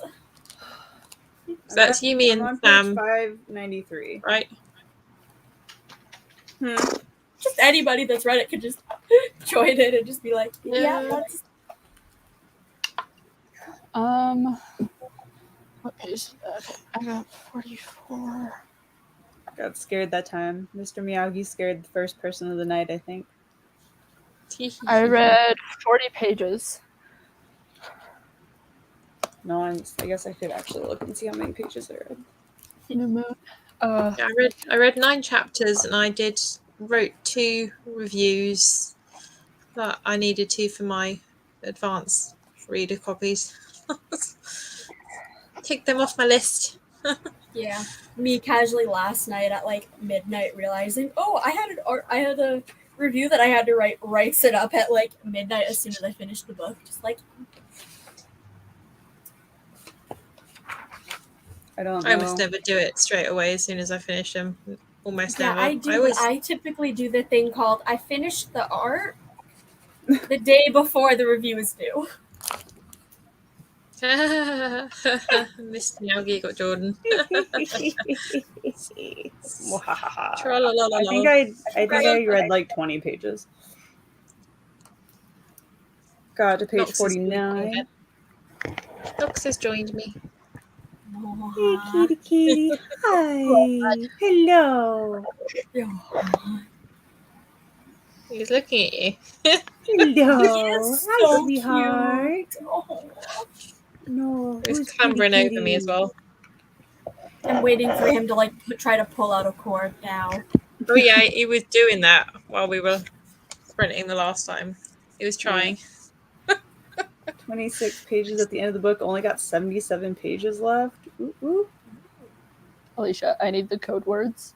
So that's Yumi I'm and on Sam, page 593. right? Just anybody that's read it could just join it and just be like, yeah, that's. What page is that? Okay, I got 44. Got scared that time. Mr. Miyagi scared the first person of the night, I think. I read 40 pages. No, I guess I could actually look and see how many pages I read. New Moon. Yeah, I read 9 chapters, and I wrote 2 reviews that I needed to for my advanced reader copies. Take them off my list. Yeah, me casually last night at like midnight realizing, oh, I had a review that I had to writes it up at like midnight as soon as I finished the book. Just like I don't know. I almost never do it straight away as soon as I finish them. Almost yeah, never. I do. always... I typically do the thing called I finished the art the day before the review is due. Mr. Miyagi got Jordan. I think I read like 20 pages. Got to page Nox 49. Nox has joined me. Hey, kitty, kitty. Hi. Hello. He's looking at you. Hello. is Hi, so sweetheart. Oh. No. He's who's clambering kitty, over me as well. I'm waiting for him to like try to pull out a cord now. Oh yeah, he was doing that while we were sprinting the last time. He was trying. 26 pages at the end of the book. Only got 77 pages left. Ooh, ooh. Alicia, I need the code words.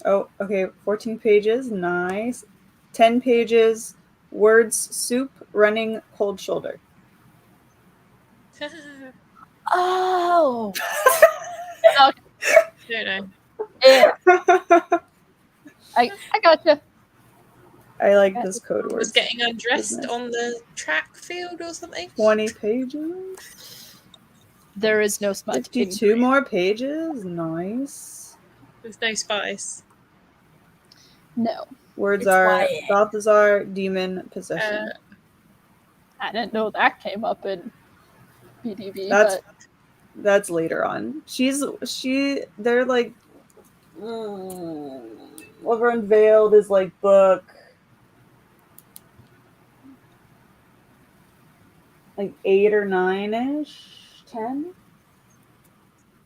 Oh, okay. 14 pages. Nice. 10 pages. Words soup running cold shoulder. Oh! Don't know. Yeah, I gotcha. I like this code Was word. getting undressed Business. on the track field or something. 20 pages. There is no smudge. 52 more pages. Nice. With no spice. No. Words It's are YA. Balthazar, demon, possession. I didn't know that came up in BDB, That's- but That's later on. They're like Lover Unveiled is like book like 8 or 9-ish, 10.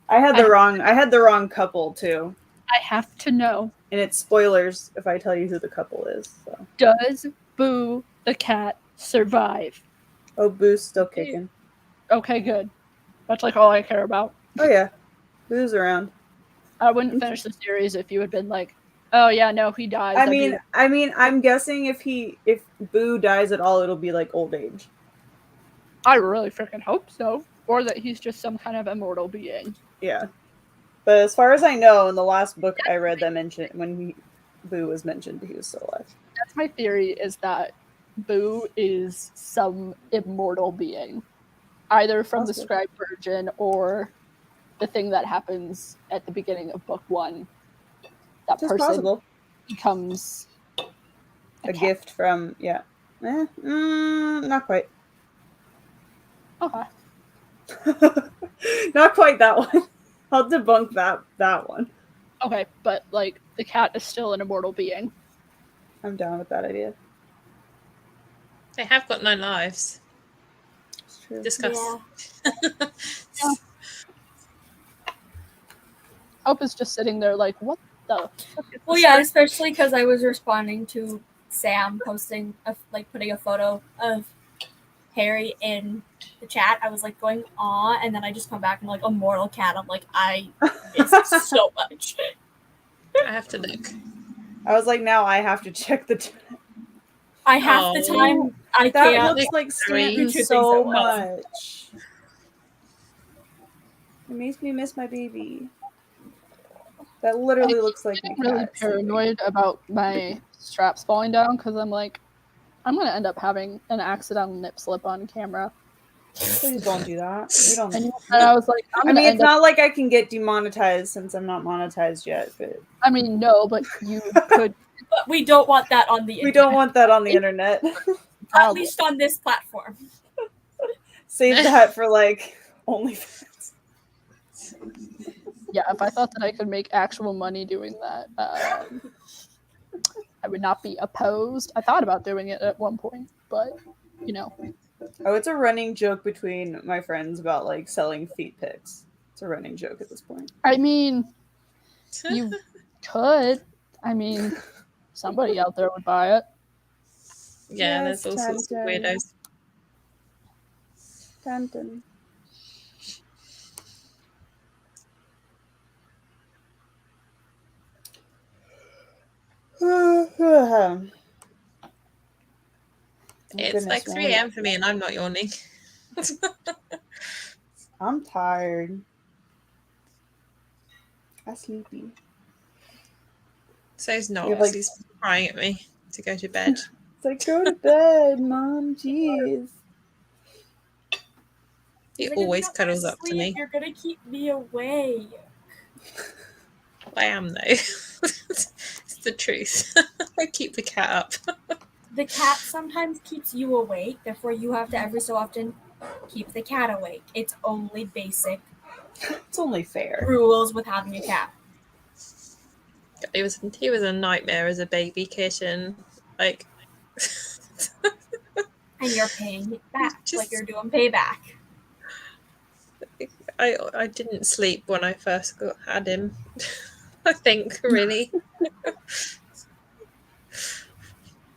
I had the wrong couple too. I have to know, And it's spoilers if I tell you who the couple is. So. does Boo the cat survive? Oh, Boo's still kicking. Okay, good. That's like all I care about. Oh yeah, Boo's around. I wouldn't finish the series if you had been like, oh yeah, no, he dies. I mean, I'm guessing if Boo dies at all, it'll be like old age. I really freaking hope so. Or that he's just some kind of immortal being. Yeah. But as far as I know, in the last book I read that mentioned when Boo was mentioned, he was still alive. That's my theory, is that Boo is some immortal being. either from the Awesome. scribe version or the thing that happens at the beginning of book 1. That Just person possible. becomes A cat. gift from not quite. Okay. Not quite that one. I'll debunk that one. Okay, but like the cat is still an immortal being. I'm down with that idea. They have got 9 lives. It's true. Discuss. Yeah. Hope is just sitting there like, what the fuck is Well, this yeah, story? especially because I was responding to Sam posting, putting a photo of Harry in the chat. I was like going, aw, and then I just come back and like, immortal cat. I'm like, I miss it so much. I have to look. I was like, now I have to check the. I half the Oh. time I That can't. looks like Stanton You two so things at once. much. It makes me miss my baby. That literally looks like my I'm really cat. sleeping. paranoid about my straps falling down because I'm like, I'm gonna end up having an accidental nip slip on camera. Please don't do that. We don't. And I was like, I'm I gonna mean, it's end up. not like I can get demonetized since I'm not monetized yet, but I mean, no, but you could But we don't want that on the we internet. don't want that on the internet. At probably. least on this platform. Save that for like OnlyFans. Yeah, if I thought that I could make actual money doing that, I would not be opposed. I thought about doing it at one point, but you know, Oh, it's a running joke between my friends about like selling feet pics. It's a running joke at this point. I mean, you could. I mean, somebody out there would buy it. Yeah, Yes, there's all sorts of Tantan. weirdos. Tantan. It's like 3 a.m. for me and I'm not yawning. I'm tired. I'm sleepy. So's not. You're like- He's crying at me to go to bed. It's like, go to bed, Mom. Jeez. He Like, if you always don't go to cuddles up to sleep, me. You're gonna keep me away. I am though. It's the truth. I keep the cat up. The cat sometimes keeps you awake, therefore you have to every so often keep the cat awake. It's only basic It's only fair. rules with having a cat. He was a nightmare as a baby kitten. Like And you're paying it back, Just- like you're doing payback. I didn't sleep when I first had him. I think really.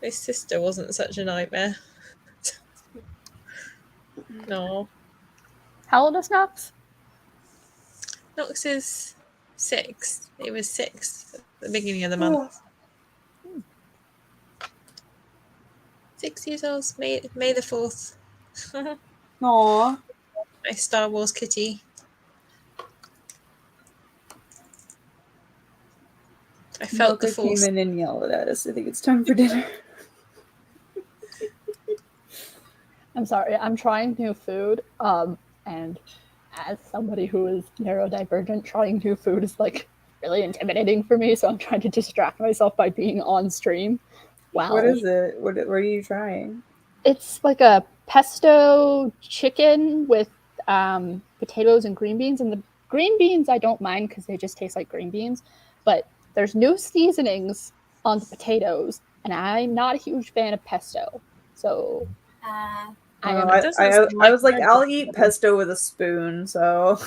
His sister wasn't such a nightmare. No. How old is Knox? Knox is 6. He was 6 at the beginning of the month. 6 years old. May the 4th. Aww. My Star Wars kitty. I felt the Milka force. came in and yelled at us. I think it's time for dinner. I'm sorry, I'm trying new food. And as somebody who is neurodivergent, trying new food is like really intimidating for me. So I'm trying to distract myself by being on stream. Wow. What is it? What are you trying? It's like a pesto chicken with potatoes and green beans. And the green beans I don't mind because they just taste like green beans. But there's new seasonings on the potatoes, and I'm not a huge fan of pesto. So Uh, I Oh, am. I was like, I'll eat pesto with a spoon, so.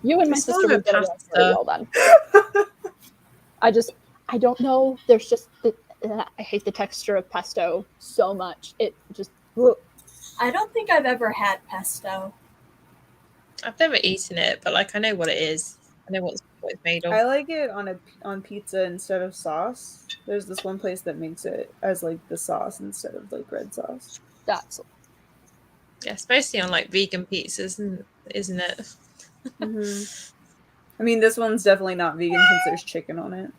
You and my It's sister not would get along very well pasta. then. I don't know. There's just I hate the texture of pesto so much. It just I don't think I've ever had pesto. I've never eaten it, but like I know what it is. I know what it's made of. I like it on pizza instead of sauce. There's this one place that makes it as like the sauce instead of like red sauce. that's Yeah, it's mostly on like vegan pizzas, isn't it? I mean, this one's definitely not vegan since there's chicken on it.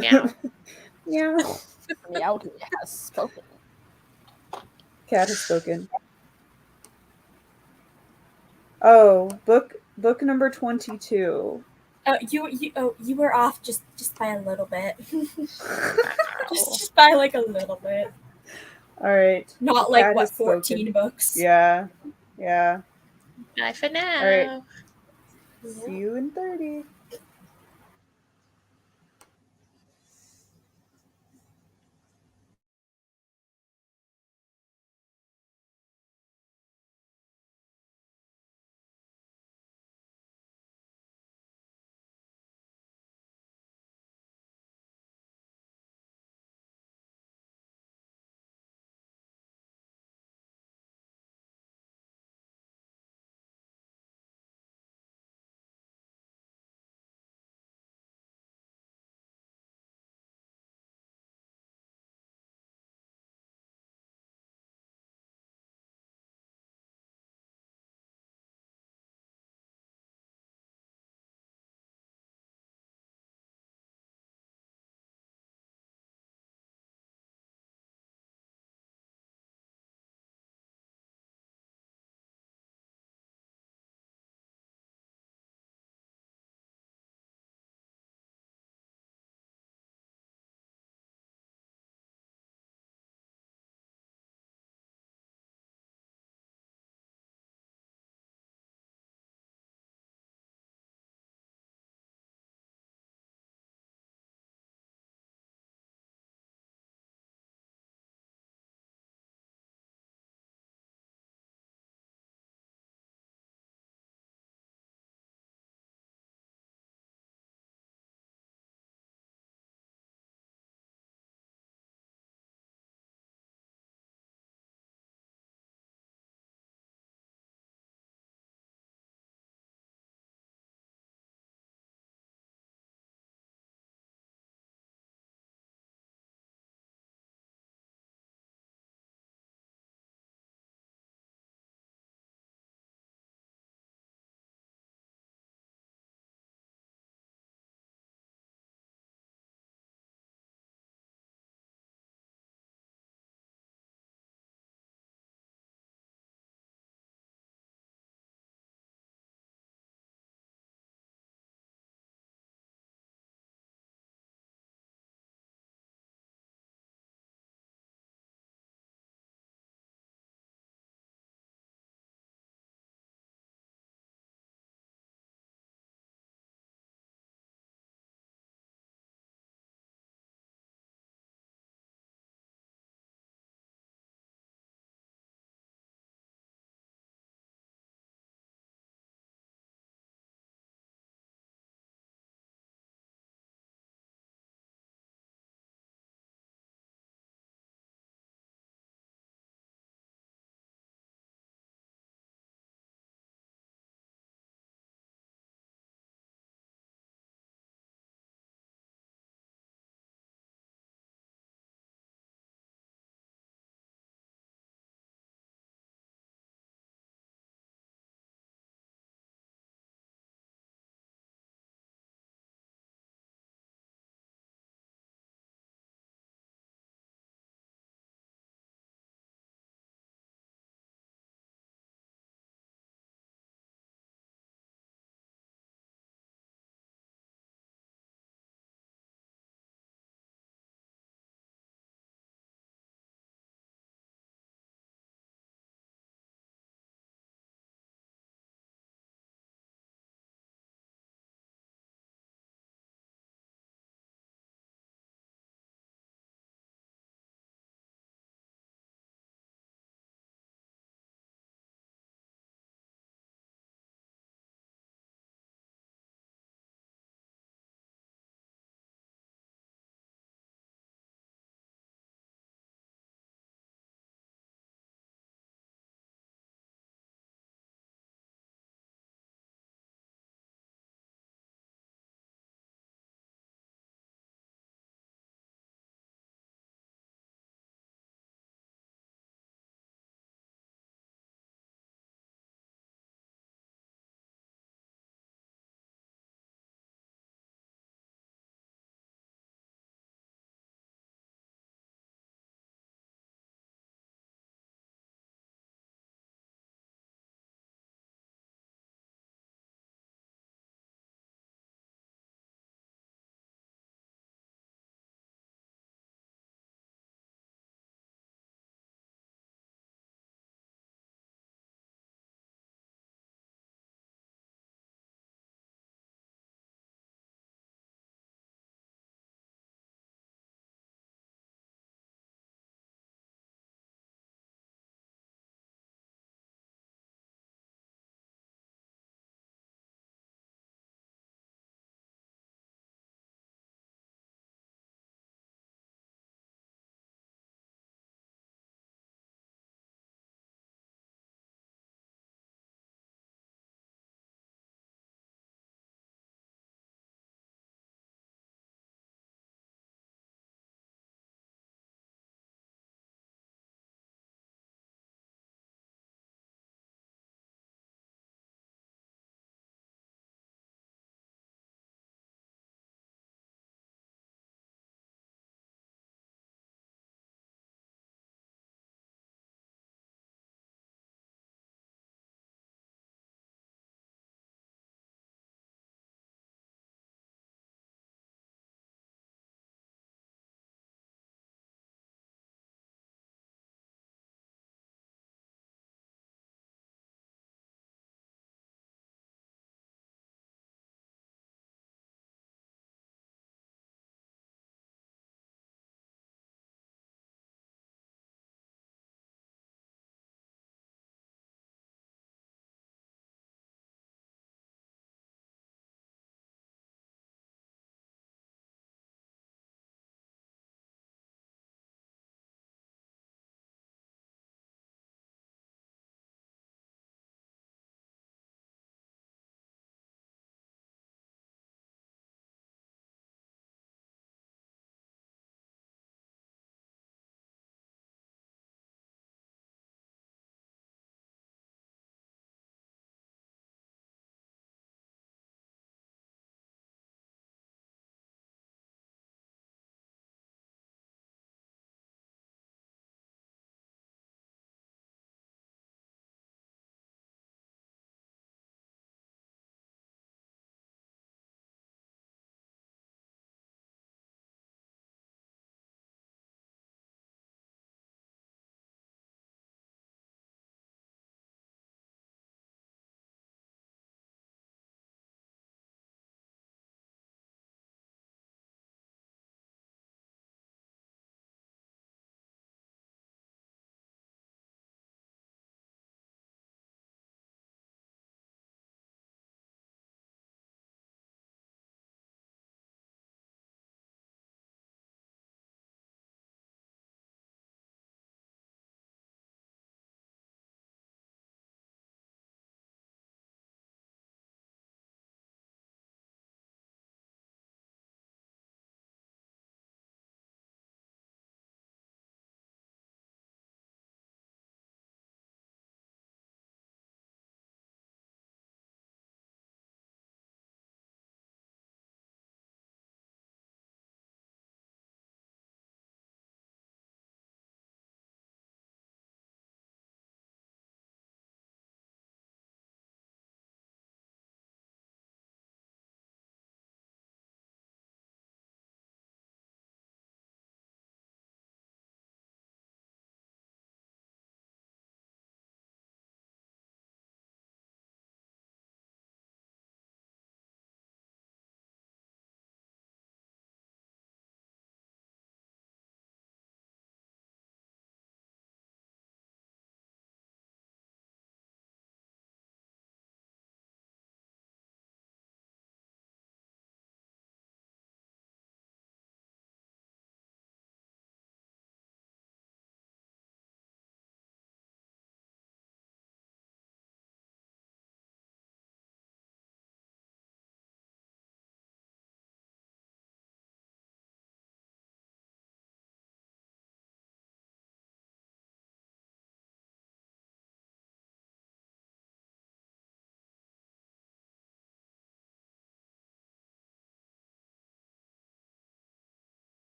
Yeah. Yeah. Meowdy has spoken. Cat has spoken. Oh, book number 22. You were off just by a little bit. Wow. just by like a little bit. All right. Not the like cat what has 14 spoken. books. Yeah. Yeah. Bye for now. All right. See you in 30.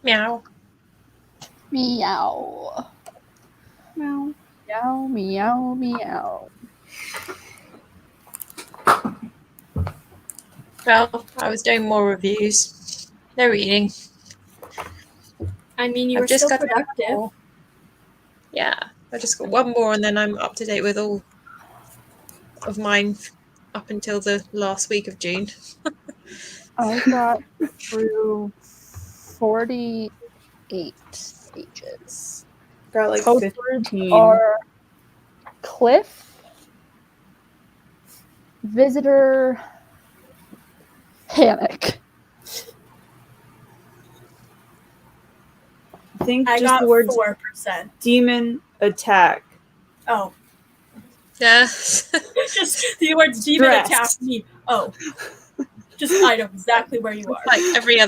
Meow. Meow. Meow. Meow, meow, meow. Well, I was doing more reviews. No reading. I mean, you I've were just still got productive. Yeah, I just got one more, and then I'm up to date with all of mine up until the last week of June. I got through 48 pages. Got like Code words 15. are cliff, visitor, panic. I think I just got the words 4%. demon attack. Oh, Yeah. just the words demon Stress. attack me. Oh, just I know exactly where you are. Like every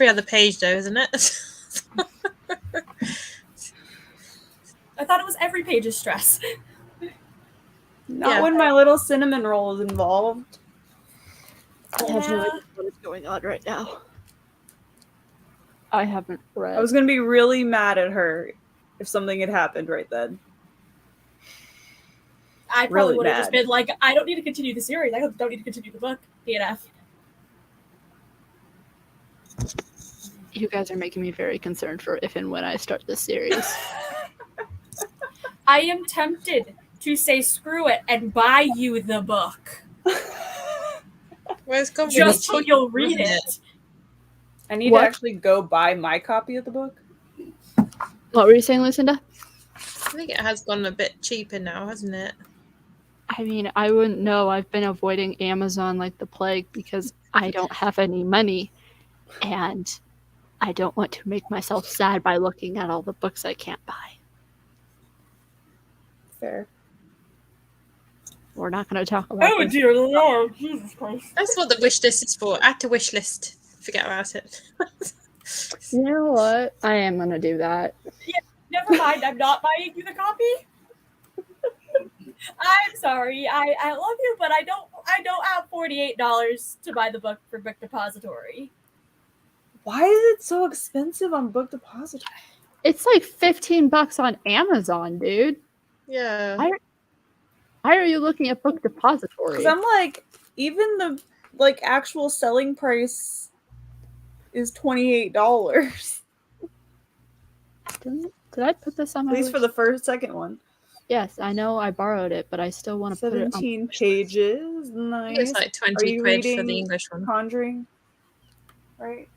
other page, though, isn't it? I thought it was every page is stress. Not Yeah. when my little cinnamon roll is involved. I have no Yeah. idea what is going on right now. I haven't read. I was gonna be really mad at her if something had happened right then. I probably Really would have just bad. been like, I don't need to continue the series. I don't need to continue the book. DNF. You guys are making me very concerned for if and when I start this series. I am tempted to say screw it and buy you the book Well, it's gone really just so cheap, you'll read wasn't it. I need What? to actually go buy my copy of the book. What were you saying, Lucinda? I think it has gone a bit cheaper now, hasn't it? I mean, I wouldn't know. I've been avoiding Amazon like the plague because I don't have any money. And I don't want to make myself sad by looking at all the books I can't buy. Fair. We're not going to talk about Oh this. dear Lord, Jesus Christ. That's what the wish list is for. Add to wish list. Forget about it. You know what? I am going to do that. Never mind, I'm not buying you the copy. I'm sorry. I love you, but I don't have $48 to buy the book for Book Depository. Why is it so expensive on Book Depository? It's like $15 on Amazon, dude. Yeah. Why are you looking at Book Depository? Because I'm like, even the like actual selling price is $28. Did I put this on At my least for list? the second one. Yes, I know I borrowed it, but I still want to put it on. 17 pages. I think Nice. it's like Are 20 you quid for reading the English one. Conjuring? Right?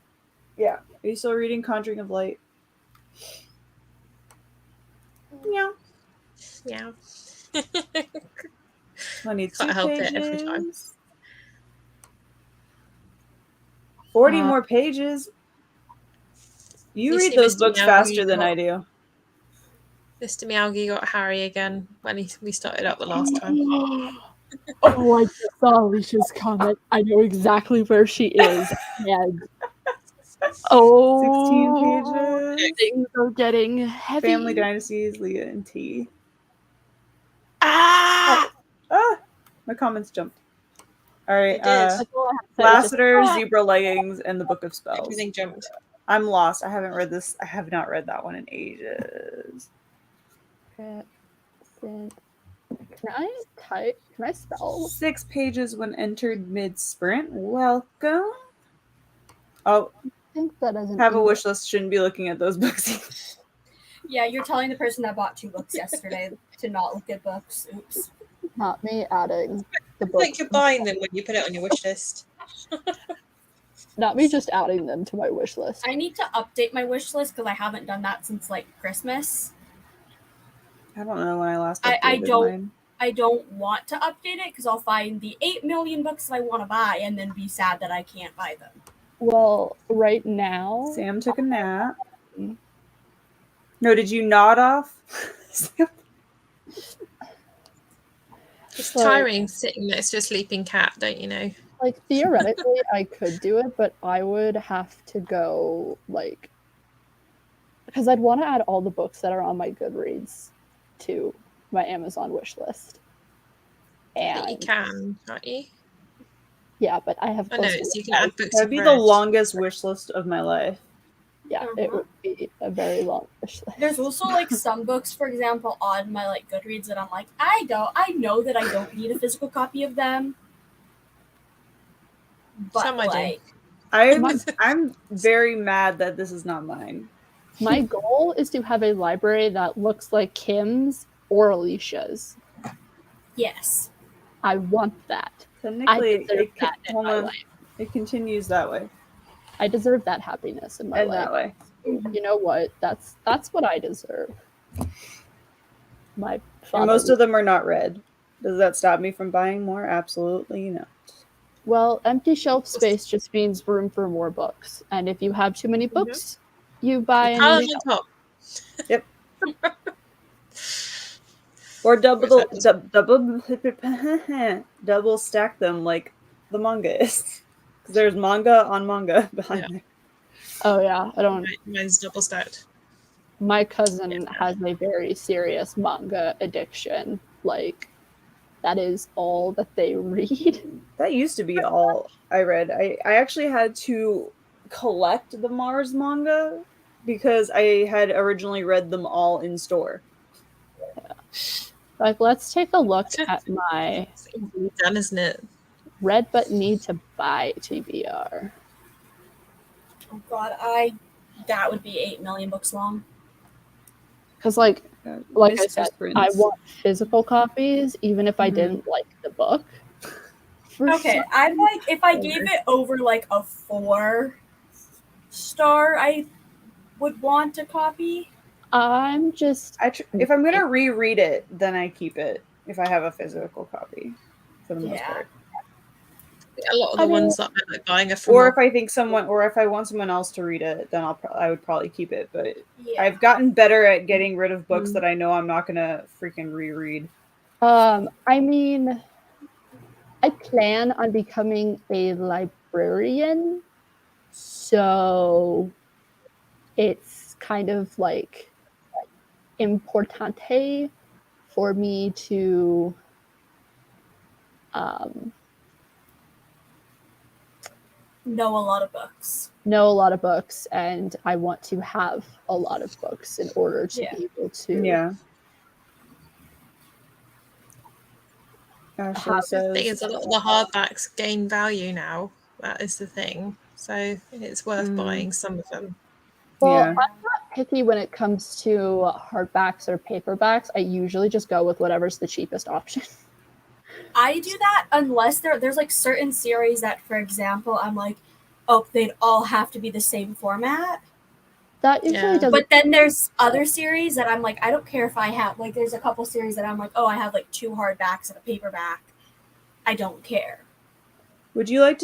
Yeah. Are you still reading Conjuring of Light? Yeah. Yeah. 22 Can't help pages. it every time. 40 more pages. You You read see those Mr. books Miyagi faster than got- I do. Mr. Miyagi got Harry again when we started up the last time. Oh, I just saw Alicia's comment. I know exactly where she is. And 16 pages. things are getting heavy. Family Dynasties, Leah and T. Ah! Ah! My comments jumped. Alright, It did. That's all I have to say. It's just, Lassiter, ah! Zebra Leggings, and the Book of Spells. Everything jumped. I'm lost. I haven't read this. I have not read that one in ages. Can I type? Can I spell? 6 pages when entered mid-sprint. Welcome. Oh, I think that doesn't have a wish list. Shouldn't be looking at those books. Yeah, you're telling the person that bought 2 books yesterday to not look at books. Oops. Not me adding the It's book. like you're buying them when you put it on your wish list. Not me just adding them to my wish list. I need to update my wish list because I haven't done that since like Christmas. I don't know when I last I updated don't- mine. I don't want to update it because I'll find the 8 million books that I want to buy and then be sad that I can't buy them. Well, right now, Sam took a nap. No, did you nod off? It's Like- tiring sitting next to a sleeping cat, don't you know? like theoretically, I could do it, but I would have to go like because I'd want to add all the books that are on my Goodreads to my Amazon wish list. But you And can, can't you? yeah, but I have I know, close to so you can add books That'd you've be read. the longest wish list of my life. Yeah, it would be a very long wish list. There's also like some books, for example, on my like Goodreads that I'm like, I know that I don't need a physical copy of them. But Some I do. like, I'm very mad that this is not mine. My goal is to have a library that looks like Kim's or Alicia's. yes. I want that. I Technically, deserve that in hold my on. life. It continues that way I deserve that happiness in my and life. that way. You know what? That's what I deserve. My father. And most of them are not red. Does that stop me from buying more? Absolutely not. Well, empty shelf space just means room for more books. And if you have too many books, you buy a Pile new them shelf. on top. Or double stack them like the manga is. Because there's manga on manga behind there. Oh yeah, I don't. Mine's double stacked. My cousin has a very serious manga addiction. Like, that is all that they read. That used to be all I read. I actually had to collect the Mars manga because I had originally read them all in store. Like, let's take a look at my It's easily done, isn't it? read but need to buy TBR. Oh god, that would be 8 million books long. Because, like I Mistress said, Prince. I want physical copies, even if I Mhm. didn't like the book. For Okay, I'm like, if I gave it over like a 4-star, I would want a copy. I'm just If I'm gonna reread it, then I keep it. If I have a physical copy, for the most Yeah. part. A lot of the I mean- ones that I like buying are from. Or if I think someone, or if I want someone else to read it, then I would probably keep it. But Yeah. I've gotten better at getting rid of books Mm. that I know I'm not gonna freaking reread. I mean, I plan on becoming a librarian, so it's kind of like importante for me to Know a lot of books. know a lot of books, and I want to have a lot of books in order to Yeah. be able to Yeah. Ashley How- The thing says, is, a lot of the hardbacks gain value now. That is the thing. So it's worth buying some of them. Well, Yeah. I'm not picky when it comes to hardbacks or paperbacks. I usually just go with whatever's the cheapest option. I do that unless there's like certain series that, for example, I'm like, oh, they'd all have to be the same format. That usually Yeah. doesn't. But then there's other series that I'm like, I don't care if I have, like, there's a couple series that I'm like, oh, I have like 2 hardbacks and a paperback. I don't care. would you like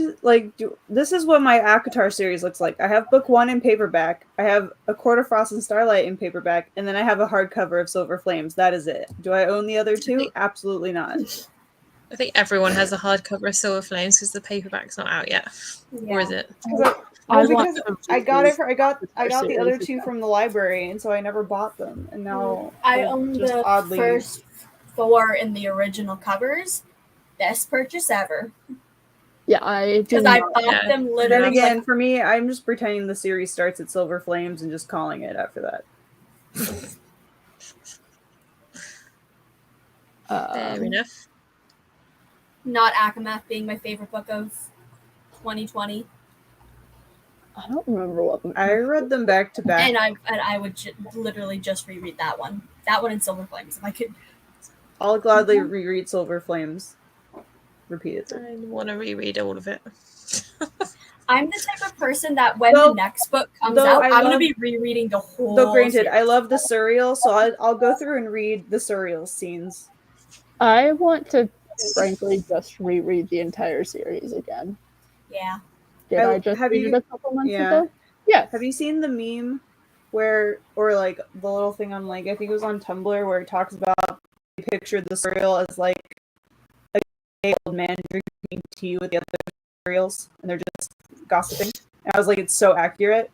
to this is what my Akatar series looks like. I have book 1 in paperback. I have A Court of Frost and Starlight in paperback, and then I have a hardcover of Silver Flames. That is it. Do I own the other two? Absolutely not. I think everyone has a hardcover of Silver Flames because the paperback's not out yet. Or is it? I Well, want because to I got it. read I got the series other 2 again. from the library, and so I never bought them. And now I they're own just the oddly. first 4 in the original covers. Best purchase ever. Yeah, I do. Because I not- bought Yeah. them Then literally again, like, for me, I'm just pretending the series starts at Silver Flames and just calling it after that. Fair enough. not Akamath being my favorite book of 2020. I don't remember what. I read them back to back. And I would literally just reread that one. That one in Silver Flames. If I could. I'll gladly reread Silver Flames repeatedly. I want to reread all of it. I'm the type of person that when Though- the next book comes though out, I I'm going to love- be rereading the whole Though granted, I series. love the surreal, so I'll go through and read the surreal scenes. I want to, frankly, just reread the entire series again. Yeah. Did I just have read you- it a couple months yeah. ago? Yes. Have you seen the meme where, or like the little thing on like, I think it was on Tumblr where it talks about, they pictured the surreal as like a gay old man drinking tea with the other surreals, and they're just gossiping. And I was like, it's so accurate.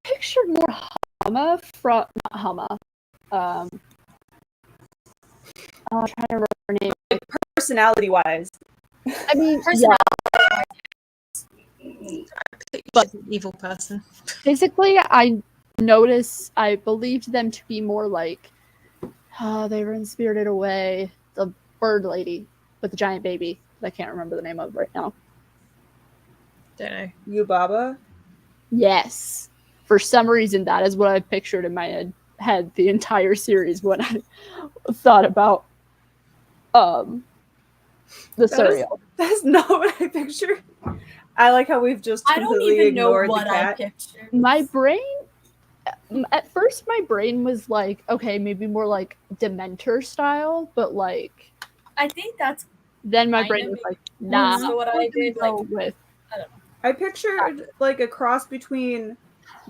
Pictured more Hama from not Hama. I'm trying to remember her name. Personality wise. I mean, Personality. I put But- She's an evil person. Physically, I believed them to be more like, they were in Spirited Away, the bird lady with the giant baby that I can't remember the name of right now. Don't know. Yubaba? Yes. For some reason, that is what I pictured in my head the entire series when I thought about the cereal. That's not what I pictured. I like how we've just I don't completely even know ignored what the I cat. pictured. My brain, at first, my brain was like, okay, maybe more like Dementor style, but like, I think that's then my Kind brain of was like, nah. so what I we're gonna did, go like, with I pictured like a cross between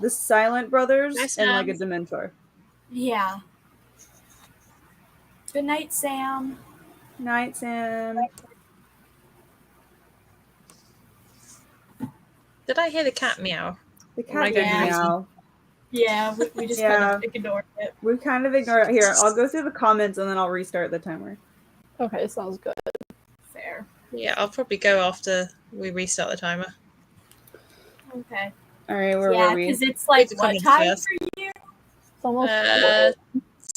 the Silent Brothers Nice and like a hands. Dementor. yeah. Good night, Sam. Night, Sam. Did I hear the cat meow? The Oh my cat did God. meow. Yeah, we just Yeah. kind of ignored it. We've kind of ignored it. Here, I'll go through the comments and then I'll restart the timer. okay, sounds good. Fair. Yeah, I'll probably go after we restart the timer. Okay. All right, where Yeah, were we? because it's like the what comments time first. for you? It's almost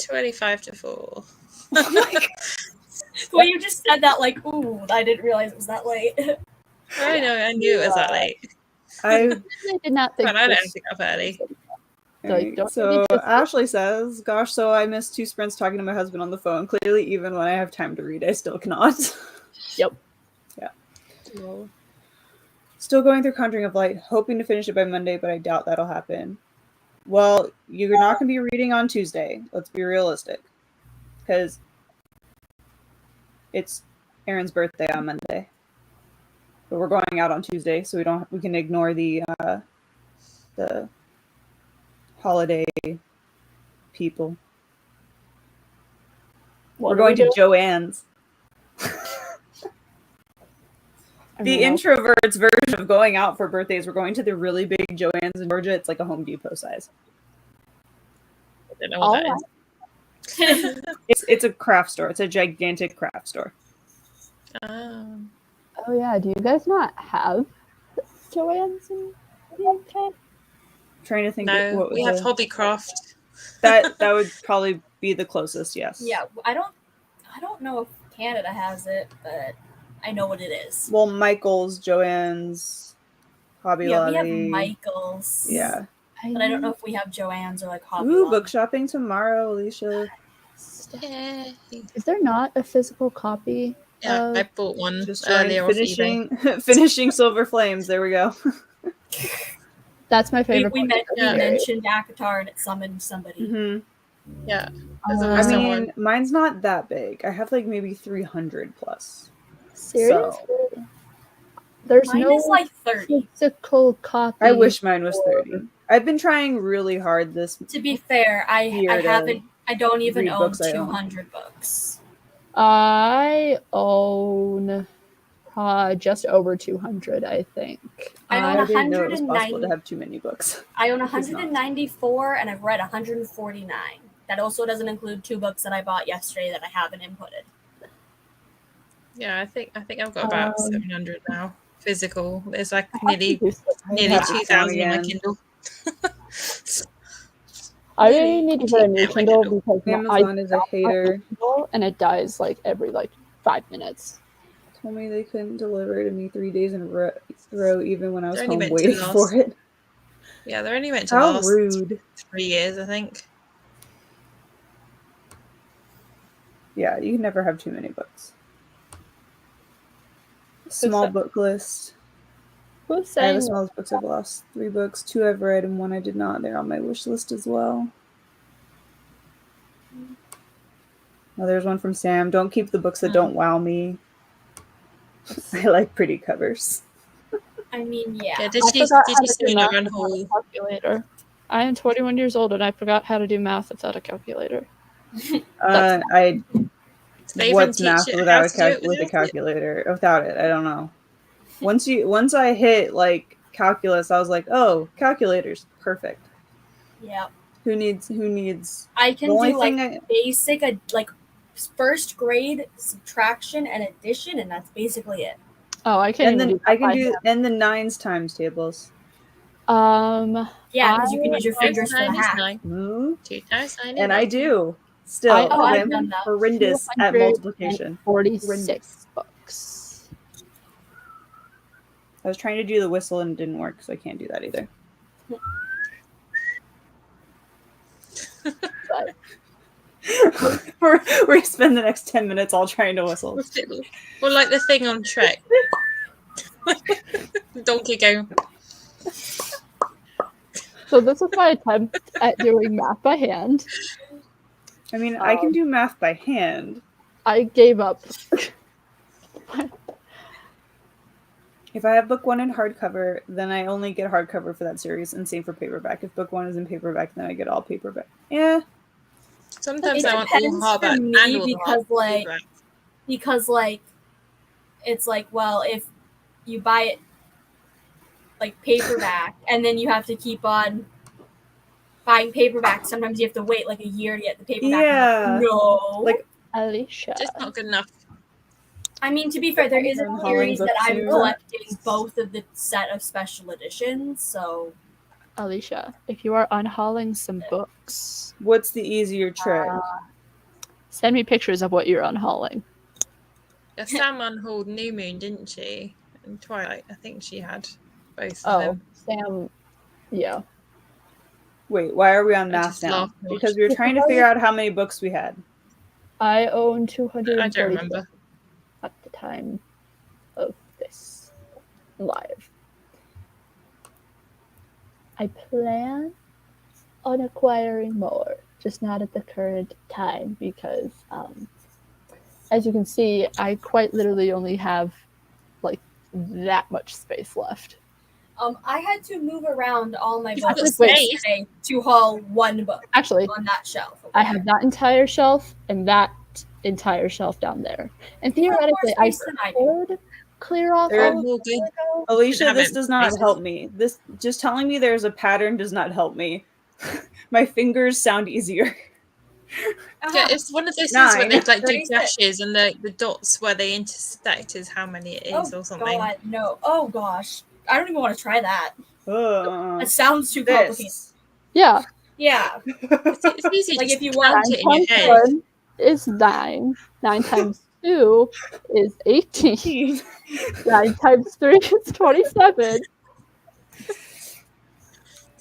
25 to 4. Well, you just said that like, ooh, I didn't realize it was that late. I know, I knew it was that late. I I did not think But I don't this- think up early. Alright, don't so you just- Ashley says, "Gosh, so I missed 2 sprints talking to my husband on the phone. Clearly, even when I have time to read, I still cannot." Yep. Yeah. Still going through Conjuring of Light, hoping to finish it by Monday, but I doubt that'll happen. Well, you're not going to be reading on Tuesday. Let's be realistic, because it's Aaron's birthday on Monday, but we're going out on Tuesday, so we can ignore the holiday people. What We're are going we to doing? Joanne's. I The mean, introverts version of going out for birthdays. We're going to the really big Joanne's in Georgia. It's like a Home Depot size. I don't know what that is. It's a craft store. It's a gigantic craft store. Oh. Oh yeah, do you guys not have Joanne's in the UK? Trying to think of No, what we was have Hobbycraft. that would probably be the closest, yes. Yeah, I don't know if Canada has it, but I know what it is. Well, Michael's, Joanne's, Hobby Yeah, Lobby. we have Michael's. Yeah. But I don't know if we have Joanne's or like Hobby Ooh, Lobby. book shopping tomorrow, Alicia. Yay. Is there not a physical copy? Yeah, of- I bought one Just earlier off eBay. finishing Silver Flames. There we go. That's my We, favorite. we, part men- of we the series. mentioned ACOTAR and it summoned somebody. hmm Yeah. There's Uh, always I someone. mean, mine's not that big. I have like maybe 300 plus. Seriously? There's Mine no is like 30. physical copy. I wish mine was 30. I've been trying really hard this. To be fair, I Year to haven't. I don't even read own books I own. 200 books. I own just over 200, I think. I own I didn't know it was possible 190 to have too many books. I own It's not. 194 and I've read 149. That also doesn't include 2 books that I bought yesterday that I haven't inputted. Yeah, I think I've got about Um, 700 now. Physical. There's like I have to nearly do something. nearly have to count 2,000 on my again. Kindle. I really need to get a new Yeah, my Kindle Kindle. because Amazon is a hater. Kindle and it dies like every 5 minutes. Told me they couldn't deliver to me 3 days in a row, even when I was They're only home meant to waiting last. for it. Yeah, they're only meant to How last rude. 3 years, I think. Yeah, you can never have too many books. Small Except- book list. Who's I have saying the smallest books I've lost. 3 books. 2 I've read and 1 I did not. They're on my wish list as well. Oh, there's one from Sam. Don't keep the books that don't wow me. I like pretty covers. I mean, Yeah, yeah. did I you forgot how to see do in a math run without a haul? calculator. I am 21 years old and I forgot how to do math without a calculator. I They even what's teach math it without how a to do it with a without it? calculator? Without it, I don't know. Once I hit like calculus, I was like, oh, calculators, perfect. Yeah. Who needs? I The can only do like thing basic, like first grade subtraction and addition, and that's basically it. Oh, I can't and even then do that I can by do hand. and the nines times tables. Yeah, because you can use your 2 fingers for the times hack. 9. Hmm? 2 times 9. And I do. Still, I Oh, I've I'm done that. horrendous at multiplication. 46 books. I was trying to do the whistle and it didn't work, so I can't do that either. But We're gonna spend the next 10 minutes all trying to whistle. Well, like the thing on Shrek. Donkey going. so this is my attempt at doing math by hand. I mean, I can do math by hand. I gave up. If I have book one in hardcover, then I only get hardcover for that series, and same for paperback. If book one is in paperback, then I get all paperback. Yeah. Sometimes It I want all depends hardback for and me all the because, like, paperback. because like it's like, well, if you buy it like paperback and then you have to keep on buying paperback, sometimes you have to wait like a year to get the paperback. Yeah. No. Like, Alicia. Just not good enough. I mean, to be fair, there is a Hauling series that books I'm too. collecting both of the set of special editions, so Alicia, if you are unhauling some books, what's the easier trick? send me pictures of what you're unhauling. Yeah, Sam unhauled New Moon, didn't she? And Twilight, I think she had both of Oh, them. Sam. Yeah. Wait, why are we on I math just now? laughed. Because we were trying to figure out how many books we had. I own I 240 don't remember. at the time of this live. I plan on acquiring more, just not at the current time because, as you can see, I quite literally only have like that much space left. I had to move around all my You've books got space. yesterday to haul one book Actually, on that shelf. I have that entire shelf and that entire shelf down there. And You have more theoretically, I space than I do. could clear off There- all of All good. Alicia, have this it. does not Places. help me. This just telling me there's a pattern does not help me. My fingers sound easier. Yeah, it's one of those things where 9. they like do 36. dashes and the dots where they intersect is how many it is or something. God, no. Oh gosh. I don't even want to try that. Ugh. That sounds too complicated. This. Yeah. Yeah. It's easy Like, just if you to want- count 9 it in your times head. 1 is 9. 9 times 2 is 18. 9 times 3 is 27.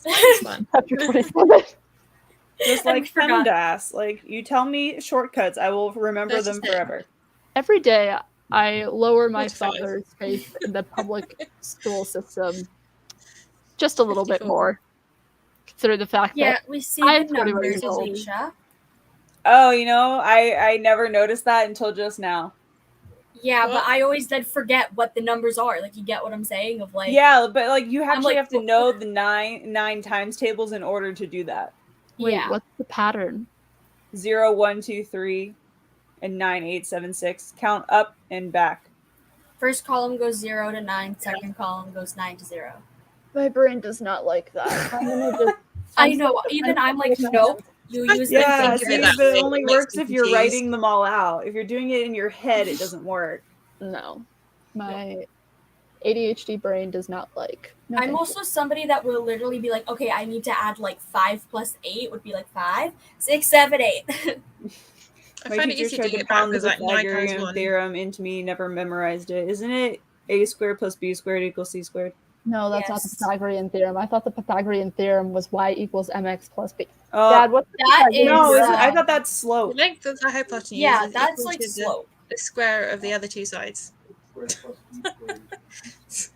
It's fun. After 27. Just I like forgot. PEMDAS. Like, you tell me shortcuts, I will remember That's them just it. forever. Every day, I lower my 45. father's faith in the public school system just a little bit 54. more. Consider the fact Yeah, that we see I'm the 21 numbers, years old. Alicia. Oh, you know, I never noticed that until just now. Yeah, What? but I always then forget what the numbers are. Like, you get what I'm saying? Of like, Yeah, but like you actually like, have to know the nine times tables in order to do that. wait, yeah. what's the pattern? 0, 1, 2, 3, and 9, 8, 7, 6. Count up and back. First column goes 0 to 9. Second column goes 9 to 0. My brain does not like that. I'm gonna just. I know. Even I'm like, nope. You use them Yeah, think of fingers. it that but it way, only it makes works me if you're confused. writing them all out. If you're doing it in your head, it doesn't work. No. My ADHD brain does not like. No, I'm thank also somebody that will literally be like, okay, I need to add like 5 plus 8 would be like 5, 6, 7, 8. I My find it teacher easy to tried to get pound the backwards like 9 times Pythagorean 1. theorem into me, never memorized it. Isn't it a squared plus b squared equals c squared? No, that's not the Yes. Pythagorean theorem. I thought the Pythagorean theorem was y equals mx plus b. Oh, Dad, what's the that Pythagorean no, is, isn't, I theorem? thought that's The slope. length of the hypotenuse Yeah, is that's equal like to slope. the square of the other two sides.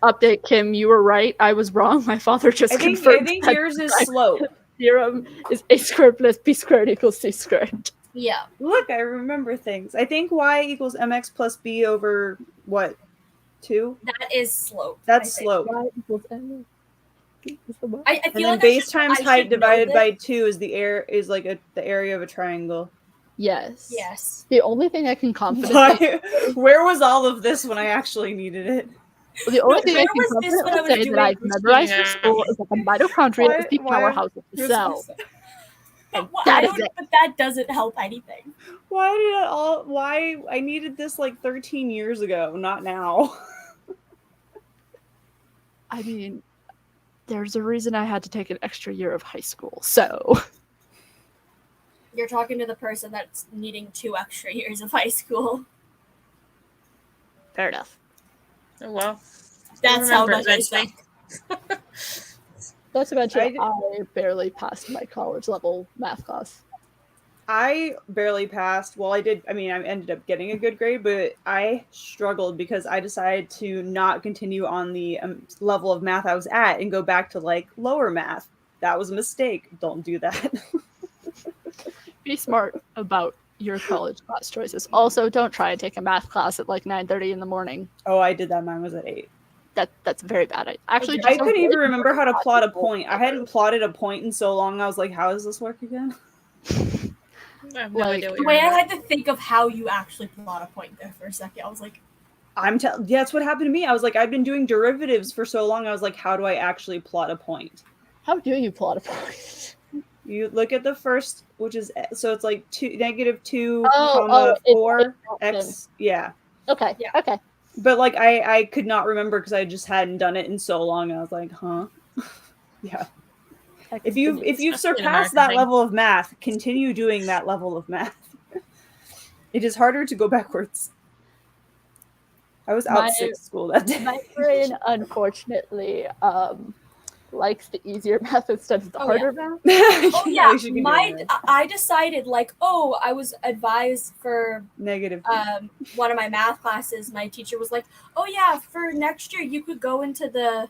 Update, Kim, you were right. I was wrong. My father just I confirmed think that yours is the slope. theorem is a squared plus b squared equals c squared. Yeah. Look, I remember things. I think y equals mx plus b over what? 2? That is slope. That's I think. slope. Y equals m. Is the what? I And feel then like base I times should height know divided this. by 2 is the the area of a triangle. Yes. Yes. The only thing I can confidently Why? Where was all of this when I actually needed it? the only thing I Where can was this when I confidently was say that doing I've memorized in Yeah. school is that the mitochondria is the Why- powerhouse of the Chris- cell. But, that is it. but that doesn't help anything. Why I needed this like 13 years ago, not now. I mean, There's a reason I had to take an extra year of high school, so You're talking to the person that's needing 2 extra years of high school. fair enough. Oh well. That's how Remember much I eventually. suck. Not to mention, I I barely passed my college level math class. I barely passed. Well, I did. I mean, I ended up getting a good grade, but I struggled because I decided to not continue on the level of math I was at and go back to like lower math. That was a mistake. Don't do that. Be smart about your college class choices. Also, don't try and take a math class at like 9:30 in the morning. Oh, I did that. Mine was at 8. That's very bad. I actually I just couldn't even avoid remember how to classes plot a altogether. point. I hadn't plotted a point in so long. I was like, how does this work again? I have no Like, idea what The you're way I on had to think of how you actually plot a point there for a second, I was like, Yeah, that's what happened to me. I was like, I've been doing derivatives for so long. I was like, how do I actually plot a point? How do you plot a point? You look at the first, which is so it's like -2, Oh, it's 4 fraction. x. Yeah, Okay. Yeah. Okay. but like I could not remember because I just hadn't done it in so long. And I was like, huh? Yeah. If you've That's an surpassed American that thing. level of math, continue doing that level of math. It is harder to go backwards. I was out My- sick school that day. My brain, unfortunately, likes the easier math instead of the Oh, harder math. oh yeah, we should be doing that. I decided like, oh, I was advised for Negative. one of my math classes. My teacher was like, oh yeah, for next year you could go into the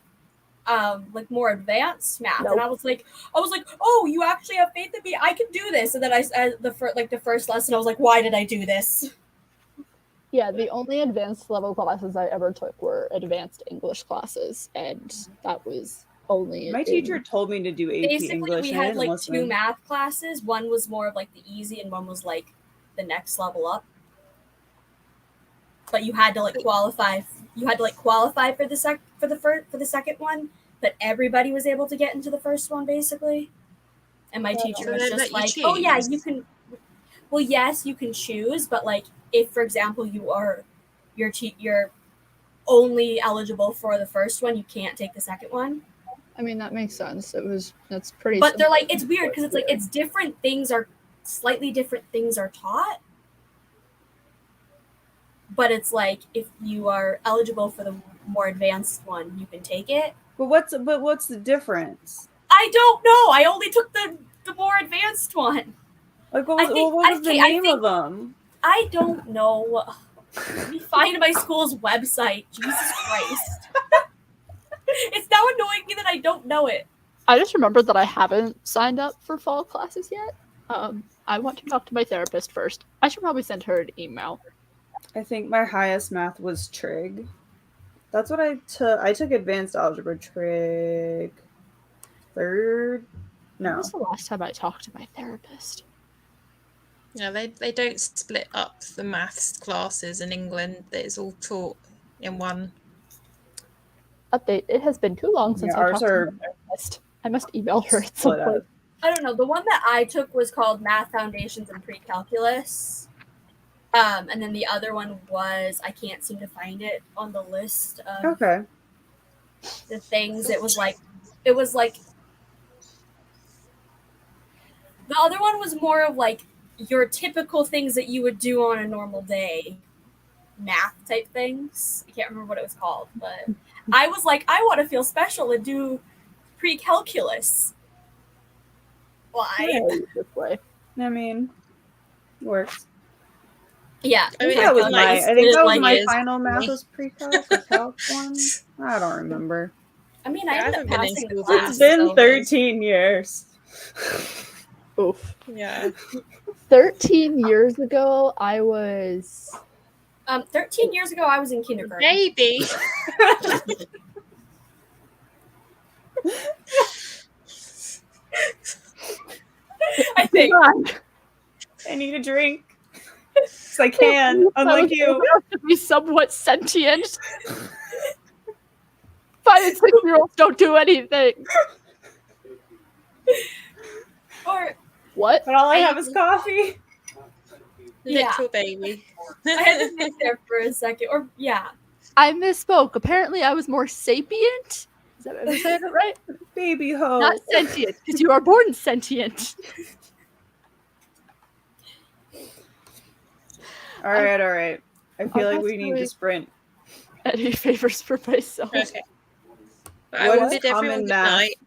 like more advanced math. Nope. And I was like, oh, you actually have faith in me, I can do this. And then the first lesson I was like, why did I do this? Yeah, the only advanced level classes I ever took were advanced English classes, and that was only My in- teacher told me to do AP Basically English. we and I had didn't like listen. 2 math classes. One was more of like the easy and one was like the next level up. But you had to like qualify for the second one, but everybody was able to get into the first one basically. And my teacher So was they just let you like, "Oh yeah, choose? you can." Well, yes, you can choose, but like if, for example, you're only eligible for the first one, you can't take the second one. I mean, that makes sense. That's pretty. But they're simple. like, it's weird because it's like it's different things are slightly different things are taught. But it's like if you are eligible for the more advanced one, you can take it. But what's the difference? I don't know. I only took the more advanced one. Like what I was, think- what I was the think- I name think- of them? I don't know. Let me find my school's website. Jesus Christ. It's now annoying me that I don't know it. I just remembered that I haven't signed up for fall classes yet. I want to talk to my therapist first. I should probably send her an email. I think my highest math was trig. That's what I took. I took advanced algebra trig. Third? When No. was the last time I talked to my therapist? Yeah, they don't split up the maths classes in England. It's all taught in one. Update. It has been too long since Yeah, I ours talked to are my therapist. I must email her at some split point. up. I don't know. The one that I took was called Math Foundations and Pre-Calculus. And then the other one was, I can't seem to find it on the list of Okay. the things. It was like the other one was more of like your typical things that you would do on a normal day, math type things. I can't remember what it was called, but I was like, I want to feel special and do pre-calculus. Why? Yeah, this way. I mean, works. Yeah, I mean, That was like, my. it's I think still that was like my is final math me. was pre-calc or calc one. I don't remember. I mean, I Yeah, I ended up haven't been in passing school class. It's been so- 13 years. Oof. Yeah. 13 years ago, I was 13 years ago, I was in kindergarten. Maybe. I think. I need a drink. 'Cause I can, unlike you. We have to be somewhat sentient. 5 and 6-year-olds don't do anything. Or What? But all I have is coffee. Yeah. Little baby. I had to think there for a second. Or yeah, I misspoke. Apparently, I was more sapient Is that, am I saying it right? Baby Hope. Not sentient, because you are born sentient. All right. I feel like we need to really- sprint. Any favors for myself? Okay. I What will is bid everyone common good math? night.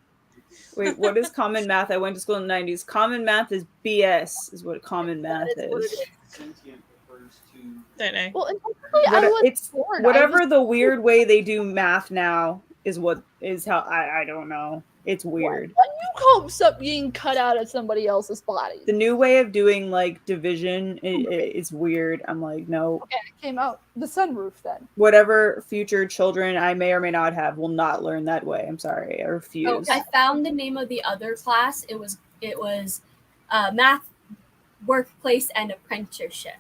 Wait, what is common math? I went to school in the 90s. Common math is BS, is what common math is what it is. is. Sentient refers to Don't know. Well, and technically, I was It's born. whatever the weird way they do math now is what is how I don't know. It's weird. When you call something being cut out of somebody else's body, The new way of doing like division is weird. I'm like, no. okay, it came out the sunroof. Then Whatever future children I may or may not have will not learn that way. I'm sorry. I Oh, refuse. I found the name of the other class. It was math, workplace, and apprenticeship.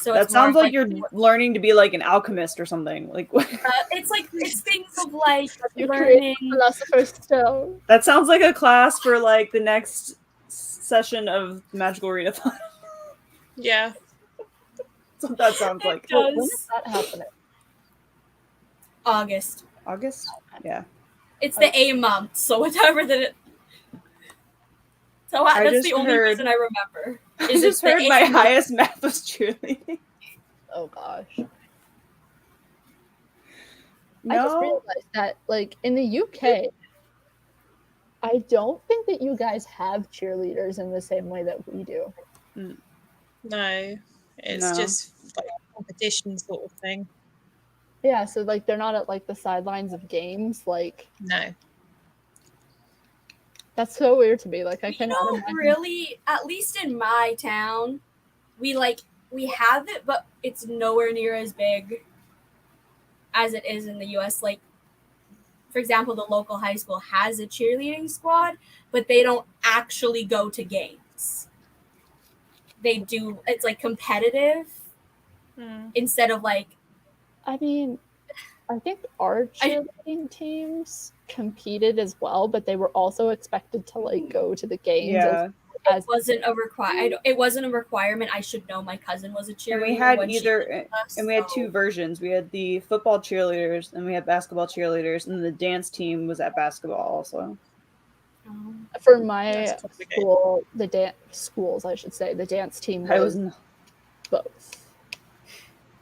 So That it's more sounds of like you're learning to be like an alchemist or something. Like it's things of like you create learning. philosopher's stone. that sounds like a class for like the next session of Magical Readathon. Yeah. That's what that sounds like. It does. When is that happening? August. August? Yeah. It's the A month, so whatever that. So I that's just the only heard- reason I remember. I Is just it's the heard A my month. highest math was cheerleading. Oh gosh. No. I just realized that, like, in the UK, I don't think that you guys have cheerleaders in the same way that we do. No. It's No. just like a competition sort of thing. Yeah, so like they're not at like the sidelines of games. Like No. that's so weird to me. Like I You cannot know, imagine. really, at least in my town, we have it, but it's nowhere near as big as it is in the US. Like, for example, the local high school has a cheerleading squad, but they don't actually go to games. They do, it's like competitive instead of like, I mean, I think our cheerleading teams competed as well, but they were also expected to like go to the games. Yeah. As it wasn't a requirement. I should know. My cousin was a cheerleader. And we had when she either was with us, and we had so- two versions. We had the football cheerleaders and we had basketball cheerleaders, and the dance team was at basketball also. for my That's complicated. school, the dance schools, I should say, the dance team I was was both.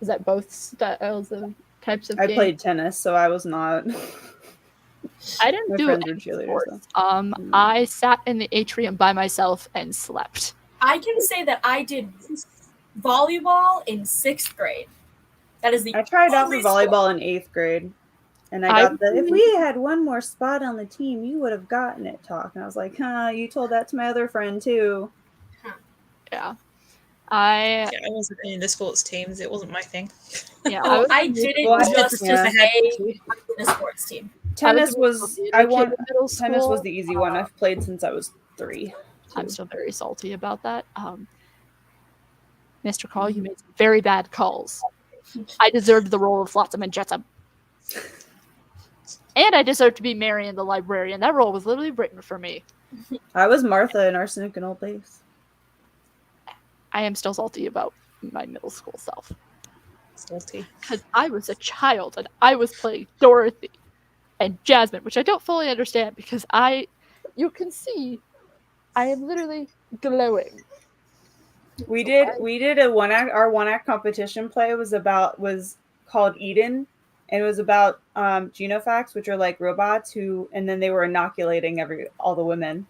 Is that both styles of types of I games? played tennis, so I was not. I didn't My do friends were any cheerleaders, sports. I sat in the atrium by myself and slept. I can say that I did volleyball in 6th grade. That is the I tried out for only sport- volleyball in 8th grade, and I got the if we had one more spot on the team, you would have gotten it talk. And I was like, huh, you told that to my other friend too. Yeah. Yeah, I wasn't in the sports teams. It wasn't my thing. Oh, I didn't Well, I just yeah. to say I was in a sports team. Tennis was I won. Middle Tennis school. was the easy one. I've played since I was 3. I'm still very salty about that. Mr. Call, you made some very bad calls. I deserved the role of Flotsam and Jetsam. And I deserved to be Marion the librarian. That role was literally written for me. I was Martha in Arsenic and Old Lace. I am still salty about my middle school self. Salty. Because I was a child and I was playing Dorothy and Jasmine, which I don't fully understand because you can see, I am literally glowing. We did a our one act competition play was called Eden, and it was about genofacts, which are like robots and then they were inoculating all the women.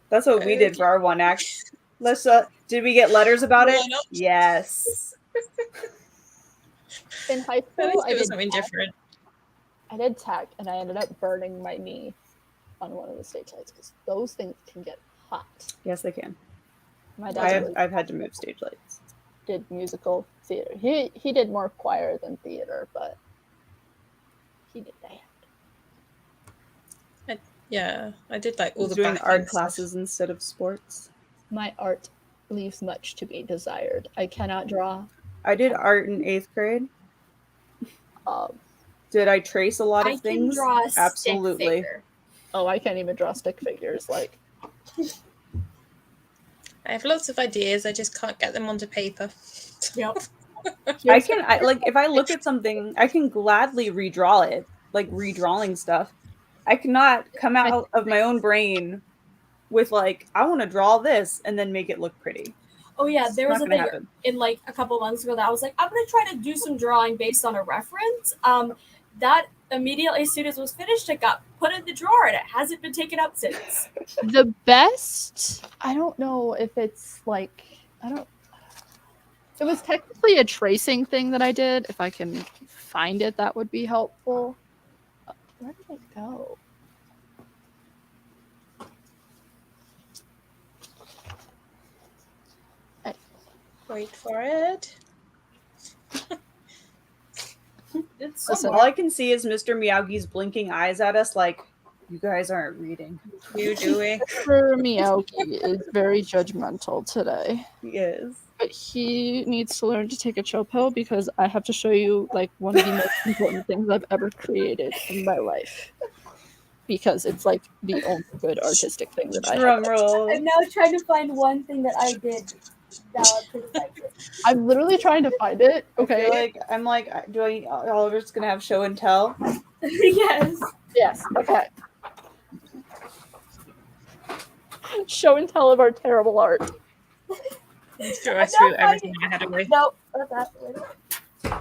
That's what we did for our one act. Did we get letters about it? Yes. In high At school, least I it was did something different. I did tech, and I ended up burning my knee on one of the stage lights because those things can get hot. Yes, they can. My dad I've had to move stage lights. did musical theater. He did more choir than theater, but he did that. Yeah, I did like all Was the doing backing art stuff. classes instead of sports. My art leaves much to be desired. I cannot draw. I did art in 8th grade. Um, Did I trace a lot I of can things? draw a stick Absolutely. figure. I can't even draw stick figures. Like, I have lots of ideas. I just can't get them onto paper. Yep. I can like if I look at something, I can gladly redraw it, like redrawing stuff. I cannot come out of my own brain with like I want to draw this and then make it look pretty. Oh yeah, It's there was not a gonna thing happen. in like a couple months ago that I was like, I'm gonna try to do some drawing based on a reference. That immediately as soon as it was finished, it got put in the drawer and it hasn't been taken out since. The best, I don't know if it's like, it was technically a tracing thing that I did. If I can find it, that would be helpful. Where did it go? Wait for it. It's Listen, All I can see is Mr. Miyagi's blinking eyes at us like, you guys aren't reading. You do it. Mr. Miyagi is very judgmental today. He is. But he needs to learn to take a chill pill because I have to show you like one of the most important things I've ever created in my life. Because it's like the only good artistic thing that I have. Drum roll. I'm now trying to find one thing that I did that I criticized it. I'm literally trying to find it. I Okay. feel like I'm like, do I Oliver's gonna have show and tell? Yes. Yes. Okay. Show and tell of our terrible art. I'm sure I threw everything I had away. No, that's not it.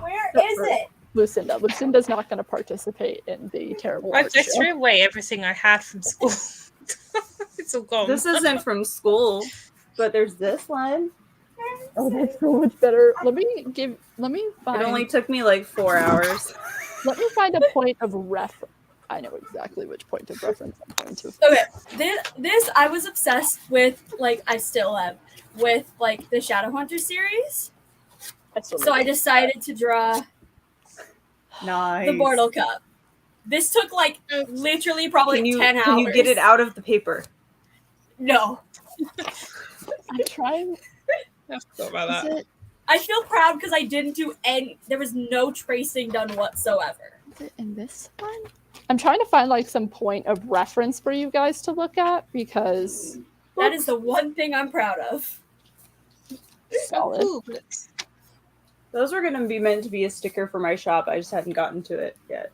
Where is it? Lucinda. Lucinda's not going to participate in the terrible I art show. threw away everything I had from school. It's all gone. This isn't from school, but there's this one. Oh, that's so much better. Let me It find. only took me like 4 hours. Let me find a point of ref. I know exactly which point of reference I'm going to. Okay, this I was obsessed with, like I still am, with like the Shadowhunter series. So I decided to draw Nice. the Mortal Cup. This took like literally probably 10 hours. Can you get it out of the paper? No. I'm trying. I forgot about Is that. it, I feel proud because I didn't do any, there was no tracing done whatsoever. is it in this one? I'm trying to find like some point of reference for you guys to look at because That is the one thing I'm proud of. solid. Ooh, Those were gonna be meant to be a sticker for my shop. I just hadn't gotten to it yet.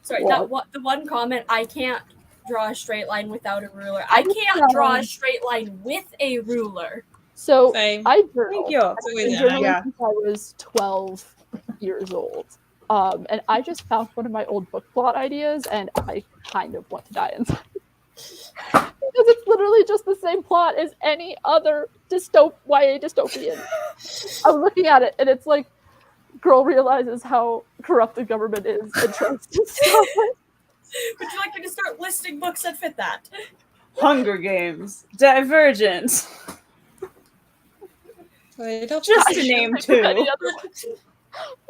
Sorry, the one comment, I can't draw a straight line without a ruler. I I just, can't draw a straight line with a ruler. So same. I Thank journaled. you. I've been Yeah. journaling Yeah. since I was 12 years old. And I just found one of my old book plot ideas and I kind of want to die inside. Because it's literally just the same plot as any other YA dystopian. I was looking at it and it's like, girl realizes how corrupt the government is and tries to stop it. Would you like me to start listing books that fit that? Hunger Games, Divergent. Just to name Think of any two. other ones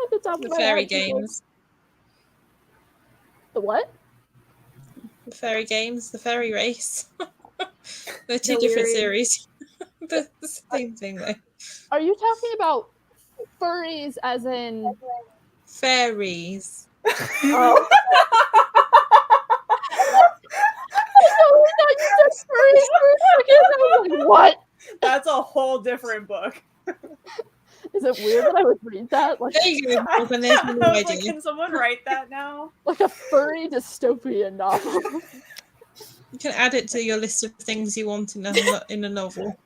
at the top of The my fairy head. games. The what? The fairy games. The fairy race. They're two The different weird- series. They're the same thing though. Are you talking about furries as in Fairies. oh. I thought you said furries for a second. I was like, what? That's a whole different book. Is it weird that I would read that? Like, There you go. Morgan, there's I no was like, idea. can someone write that now? like a furry dystopian novel. You can add it to your list of things you want in a novel.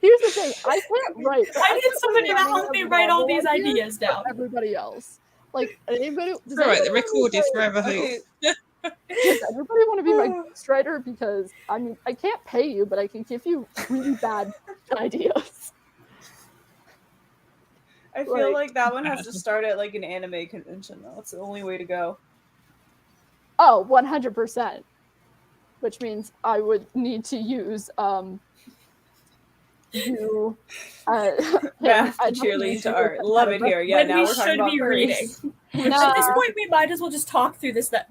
Here's the thing, I can't write. I need somebody to help me write all these ideas down. for everybody else. Like anybody. Does All right, anybody recorded wanna forever. Okay. Does everybody want to be my ghostwriter? Because I mean, I can't pay you, but I can give you really bad ideas. I feel Like- like that one has to start at like an anime convention though. It's the only way to go. Oh, 100%. Which means I would need to use you Math I'd to have to cheerleading use to you art. as Love a it here. Yeah, When now we we're talking should about be furries. reading. Nah. At this point, we might as well just talk through this the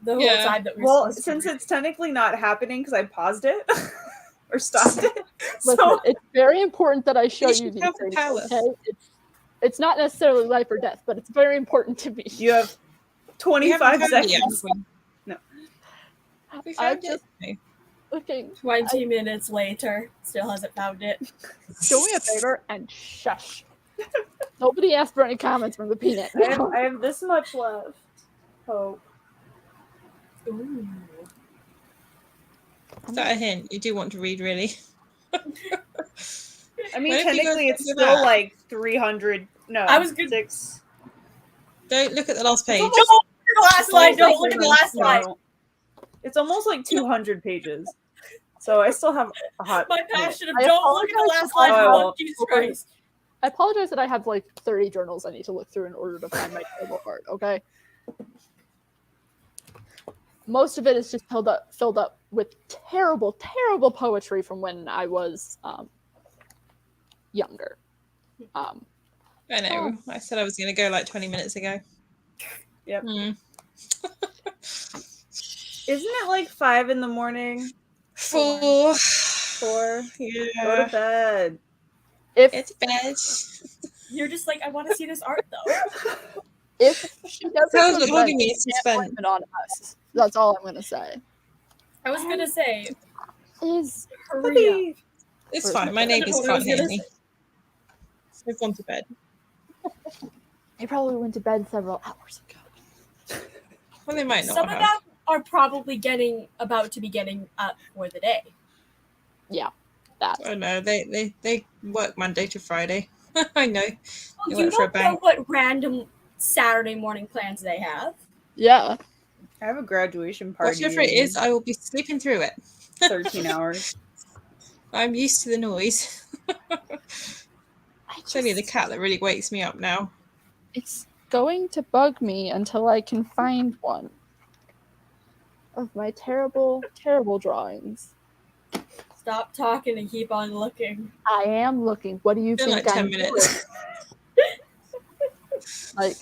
whole Yeah. time that we're Well, supposed to since read. it's technically not happening because I paused it or stopped it, Listen, so it's very important that I show You you should these have the things. power. Okay, it's not necessarily life or death, but it's very important to me. you have We haven't 25 found it yet, seconds. have we? No. We I found just it. looking. 20 minutes later, still hasn't found it. Do me a favor and shush. Nobody asked for any comments from the peanut. I have this much left. Hope. Ooh. Is that a hint? You do want to read, really? I mean, What if you go technically, it's through still that? like 300. No, I was good- 6. Don't look at the last page. Don't look at the last line. Don't look at the last No, line. it's almost like 200 pages. So I still have a hot. My passion of I don't look at the last apologize line. for Oh, all- Jesus Christ. I apologize that I have like 30 journals I need to look through in order to find my terrible art, okay? Most of it is just filled up with terrible, terrible poetry from when I was younger. I know. I said I was going to go like 20 minutes ago. Yep. Hmm. Isn't it like 5 in the morning? 4. 4? Go to Yeah. bed. If It's bed. You're just like, I want to see this art though. if she doesn't How's go to it bed, holding me in she can't suspense? blame it on us. That's all I'm gonna say. I was gonna say, Is hurry up. It's fine. My neighbours I can't was hear gonna me. So I've gone to bed. they probably went to bed several hours ago. Well, they might not Some of have. them are probably about to be getting up for the day. That Oh no, they work Monday to Friday. I know. Well, You you work for a don't know bank. what random Saturday morning plans they have. yeah. I have a graduation party. Whatever it in is, I will be sleeping through it. 13 hours. I'm used to the noise. I It's only the just- cat that really wakes me up now. It's going to bug me until I can find one of my terrible, terrible drawings. Stop talking and keep on looking. I am looking. What do you Been think like 10 I'm minutes. doing? Like,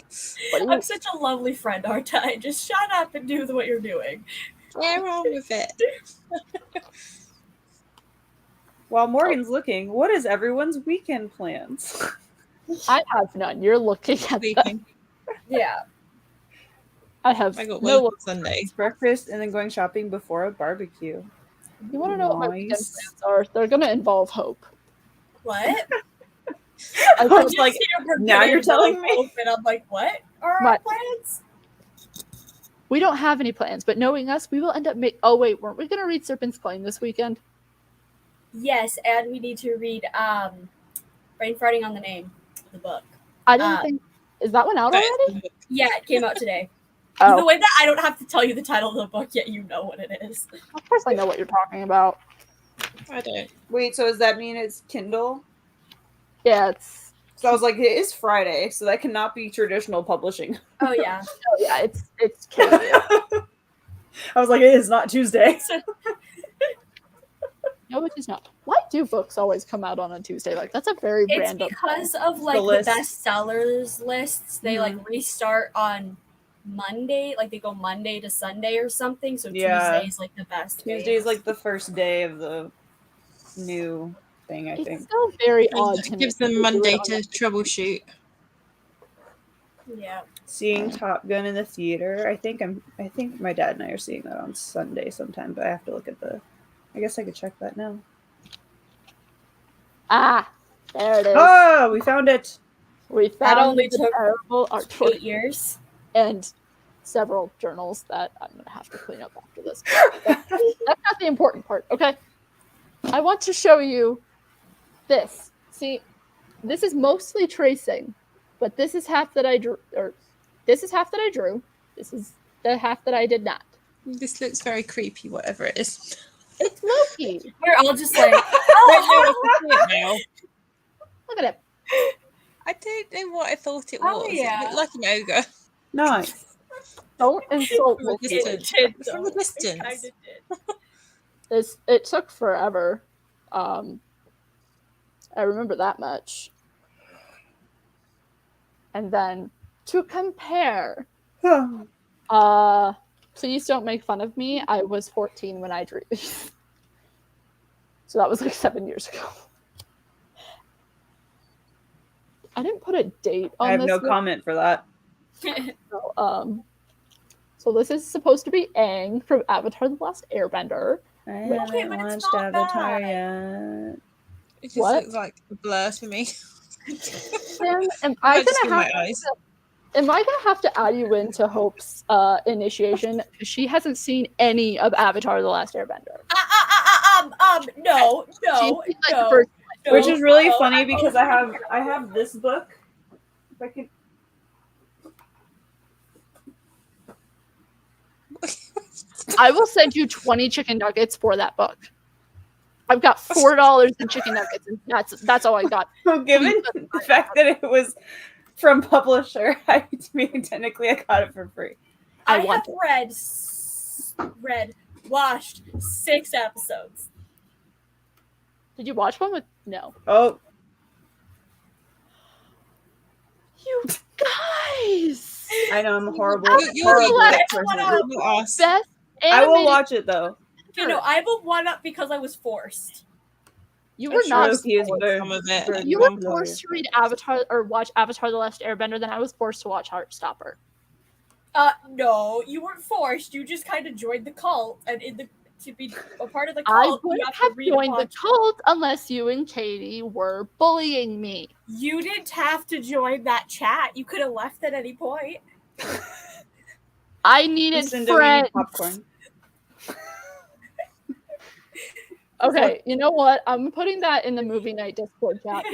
what do you I'm such a lovely friend, aren't I? Just shut up and do what you're doing. Get on with it. While Morgan's looking, what is everyone's weekend plans? I have none. You're looking at them. Sleeping. Yeah. I have I got no. work on Sunday. Breakfast and then going shopping before a barbecue. You want to know what my weekend Nice. plans are? They're going to involve Hope. What? I I'm was just like, here now you're prepared telling to me? open. I'm like, what are our What? plans? We don't have any plans, but knowing us, we will end up Oh wait, weren't we going to read Serpent's Claim this weekend? Yes, and we need to read Brain Farting on the Name of the book. I didn't think. Is that one out That already? is the book. Yeah, it came out today. Oh, The way that I don't have to tell you the title of the book yet, you know what it is. of course I know what you're talking about. I don't. Wait, so does that mean it's Kindle? Yeah, it's. So I was like, it is Friday, so that cannot be traditional publishing. Oh yeah. Oh yeah, it's. Kindle. I was like, it is not Tuesday. No, it is not. Why do books always come out on a Tuesday? Like that's a very It's random. because of like the list. bestsellers lists. They like restart on Monday, like they go Monday to Sunday or something. So Yeah. Tuesday is like the best. Tuesday is days. like the first day of the new thing, I It's think. still very odd to It me. gives that them they do Monday it on to a- troubleshoot. Yeah. Seeing Top Gun in the theater. I think my dad and I are seeing that on Sunday sometime, but I have to look at the. I guess I could check that now. Ah, there it is. Oh, we found it. We found only the took terrible artwork 8 years. and several journals that I'm gonna have to clean up after this. That's not the important part, okay? I want to show you this. See, this is mostly tracing, but this is half that I drew, or this is half that I drew. This is the half that I did not. This looks very creepy, whatever it is. It's Loki. We're all just like, I don't know what to see it now. Look at it. I don't know what I thought it Oh, was. yeah. It looked like an ogre. Nice. Don't insult From a Loki. distance. did, From though. a distance. It kinda did. It took forever. I remember that much. And then to compare, please don't make fun of me. I was 14 when I drew these. So that was like 7 years ago. I didn't put a date on I have this. no yet, comment for that. so, so this is supposed to be Aang from Avatar: The Last Airbender. I Okay, haven't but it's watched not Avatar bad. yet. It just What? looks like a blur to me. Sam, am I I just gonna with have my eyes. am I gonna have to add you into Hope's initiation? She hasn't seen any of Avatar: The Last Airbender. No, She's no, seen, like, the no. first no, Which is really no, funny I'm because over I have this book. If I can. I will send you 20 chicken nuggets for that book. I've got $4 in chicken nuggets, and that's all I got. Well, given the fact that it was from publisher, technically I got it for free. I want have watched 6 episodes. Did you watch one with no? Oh, You guys, I know I'm a horrible, You- horrible you- person. Not us. best I will animated. watch it though. You know, I have a 1-up because I was forced. You I'm were sure not. Loki is spoiled very- some of it. very You were glorious. forced to read Avatar or watch Avatar: The Last Airbender. Then I was forced to watch Heartstopper. No, you weren't forced. You just kind of joined the cult, and to be a part of the I cult, you wouldn't have have to read joined and the watch. cult unless you and Katie were bullying me. You didn't have to join that chat. You could have left at any point. I needed Lucinda, we need friends. popcorn. Okay, you know what? I'm putting that in the movie night Discord chat.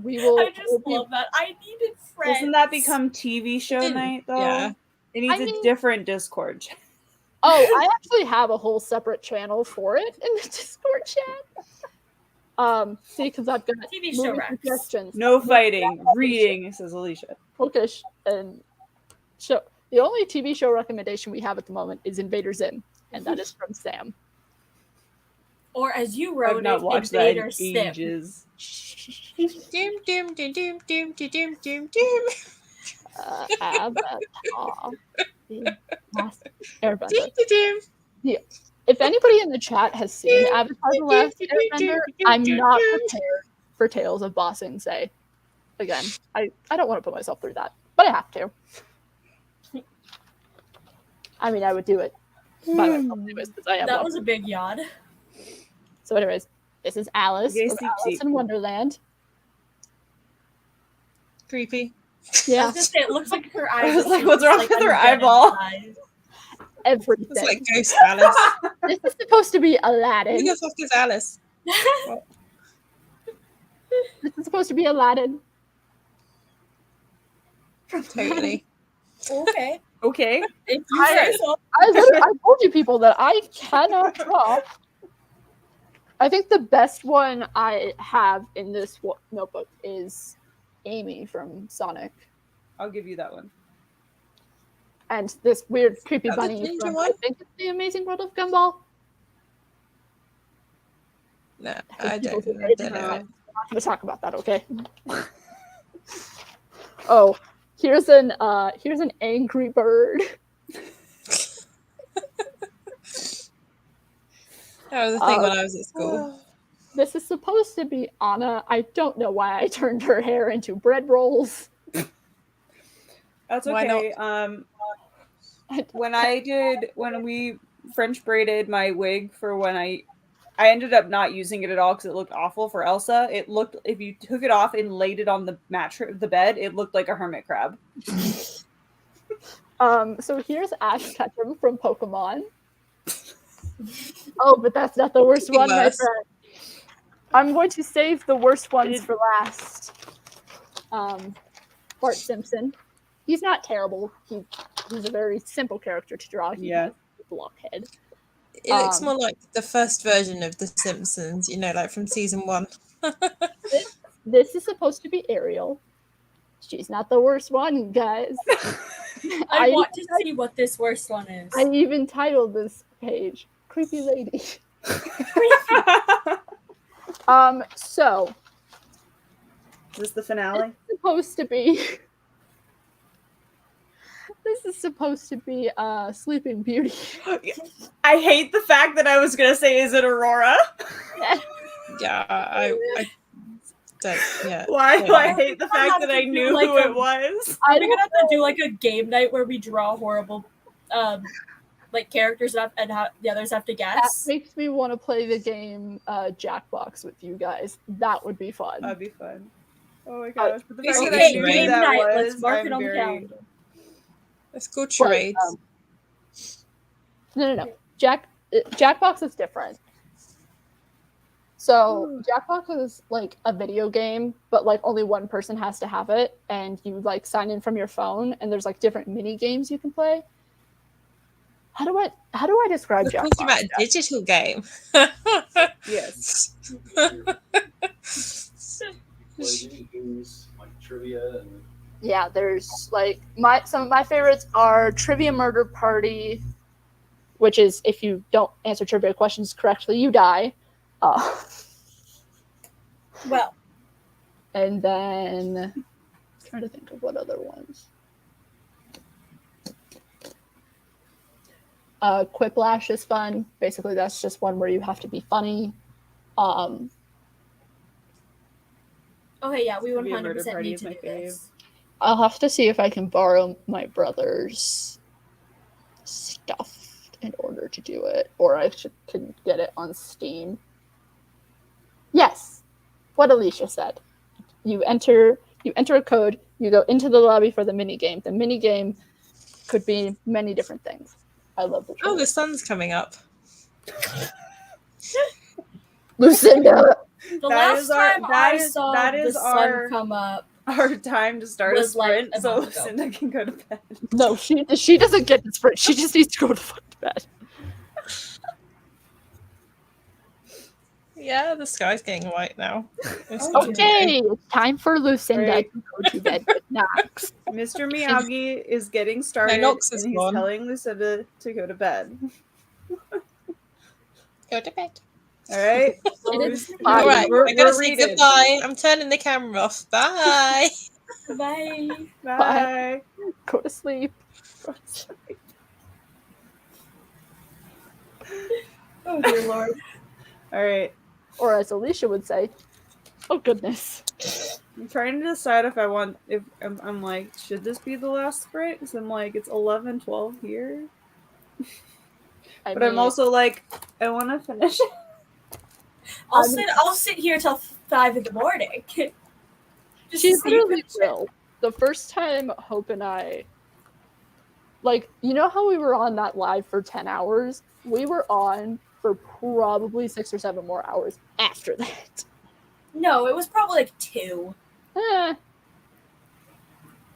We will. I just love that. I needed friends. Doesn't that become TV show Didn't- night though? yeah. It needs I a mean- different Discord chat. Oh, I actually have a whole separate channel for it in the Discord chat. See, because I've got TV show movie Rex. suggestions, No fighting, reading, says Alicia. bookish, and show. The only TV show recommendation we have at the moment is Invader Zim, and that is from Sam. Or as you wrote I've not it, watched that in Invader Sim. ages. Doom, doom, doom, doom, doom, doom, doom, doom. Avatar: The Last Airbender. Doom, doom, doom. If anybody in the chat has seen Avatar: The Last Airbender, I'm not prepared for Tales of Ba Sing Se. Again, I don't want to put myself through that, but I have to. I mean, I would do it by myself anyways, because I am That one. was a big yawn. So anyways, this is Alice Okay, from seep, Alice seep. in Wonderland. Creepy. I Yeah, was gonna say, it looks like her eyes. I was are like, what's just, wrong like, with her undead eyeball? inside. everything. It's like Ghost Alice. This is supposed to be Aladdin. Who the fuck is Alice? This is supposed to be Aladdin. Totally. Okay. Okay. If you say so. I told you people that I cannot drop. I think the best one I have in this notebook is Amy from Sonic, I'll give you that one. and this weird creepy Is that the bunny ginger from one? I think it's The Amazing World of Gumball. No, I I think don't people know. say Don't know. I'm not going to talk about that, okay? Oh, here's an angry bird. That was a thing when I was at school. This is supposed to be Anna. I don't know why I turned her hair into bread rolls. That's Why not? okay. When we French braided my wig for when I ended up not using it at all because it looked awful for Elsa. It looked, if you took it off and laid it on the the bed, it looked like a hermit crab. So here's Ash Ketchum from Pokemon. Oh, but that's not the worst Could be one, my worse. friend. I'm going to save the worst ones for last. Bart Simpson. He's not terrible. He's a very simple character to draw. He Yeah. has a blockhead. It looks Um, more like the first version of The Simpsons, you know, like from season 1. This is supposed to be Ariel. She's not the worst one, guys. I want to see what this worst one is. I even titled this page "Creepy Lady." So Is this the finale? supposed to be. This is supposed to be Sleeping Beauty. I hate the fact that I was gonna say, is it Aurora? Yeah, I don't, yeah. Why do Yeah. I hate the fact have that to I do knew like who a- it was? I We're don't gonna have to do like a game night where we draw horrible like characters and how the others have to That guess. makes me want to play the game Jackbox with you guys. That would be fun. That'd be fun. Oh my gosh! But the fact Okay, that I knew game who that night. was, Let's mark it I'm on the very. calendar. Let's go But, charades. no. Jackbox is different. So Jackbox is like a video game, but like only one person has to have it, and you like sign in from your phone, and there's like different mini games you can play. How do I describe We're Jackbox? talking about a digital game. Yes. Play mini games like trivia and Yeah, there's like some of my favorites are Trivia Murder Party, which is if you don't answer trivia questions correctly, you die. Well, And then I'm trying to think of what other ones. Quiplash is fun. Basically, that's just one where you have to be funny. okay, yeah, we Trivia 100% Murder Party need is to my do fave. this. I'll have to see if I can borrow my brother's stuff in order to do it, or can get it on Steam. Yes, what Alicia said. You enter a code. You go into the lobby for the mini game. The mini game could be many different things. I love the Oh, the sun's coming up. Lucinda. The That last is our- time that I is- saw that the is sun our- come up, Our time to start a Was, like, sprint, a so month ago. Lucinda can go to bed. No, she doesn't get the sprint. She just needs to go to fuck to bed. Yeah, the sky's getting white now. It's Oh, time to go. Okay, it's time for Lucinda Right. to go to bed with Knox. Mr. Miyagi is getting started, Nox is and he's gone. telling Lucinda to go to bed. Go to bed. All right. It is We're- All right, we're I'm gonna say reading. goodbye. I'm turning the camera off. Bye. bye. Bye. Go to sleep. Oh dear lord. All right. Or as Alicia would say, oh goodness. I'm trying to decide if I want, if I'm like, should this be the last sprint? Because I'm like, it's 11, 12 here. But I'm also like, I want to finish it. I'll sit here till 5 in the morning. Just She to see literally if it- will. The first time Hope and I, like, you know how we were on that live for 10 hours? We were on for probably 6 or 7 more hours after that. No, it was probably like 2. Eh,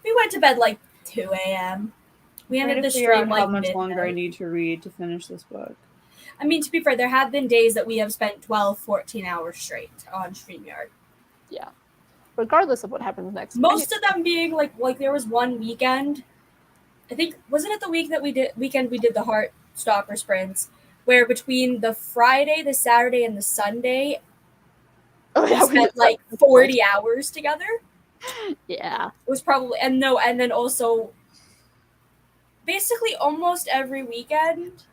We went to bed like 2 a.m. We Trying ended to the figure out stream like how much longer I midnight. need to read to finish this book. I mean, to be fair, there have been days that we have spent 12, 14 hours straight on StreamYard. regardless of what happens next. Most of them being like there was one weekend. I think wasn't it the weekend we did the Heartstopper sprints, where between the Friday, the Saturday, and the Sunday, Oh, we yeah, we spent like 40 hours together. Yeah. It was probably and then also basically almost every weekend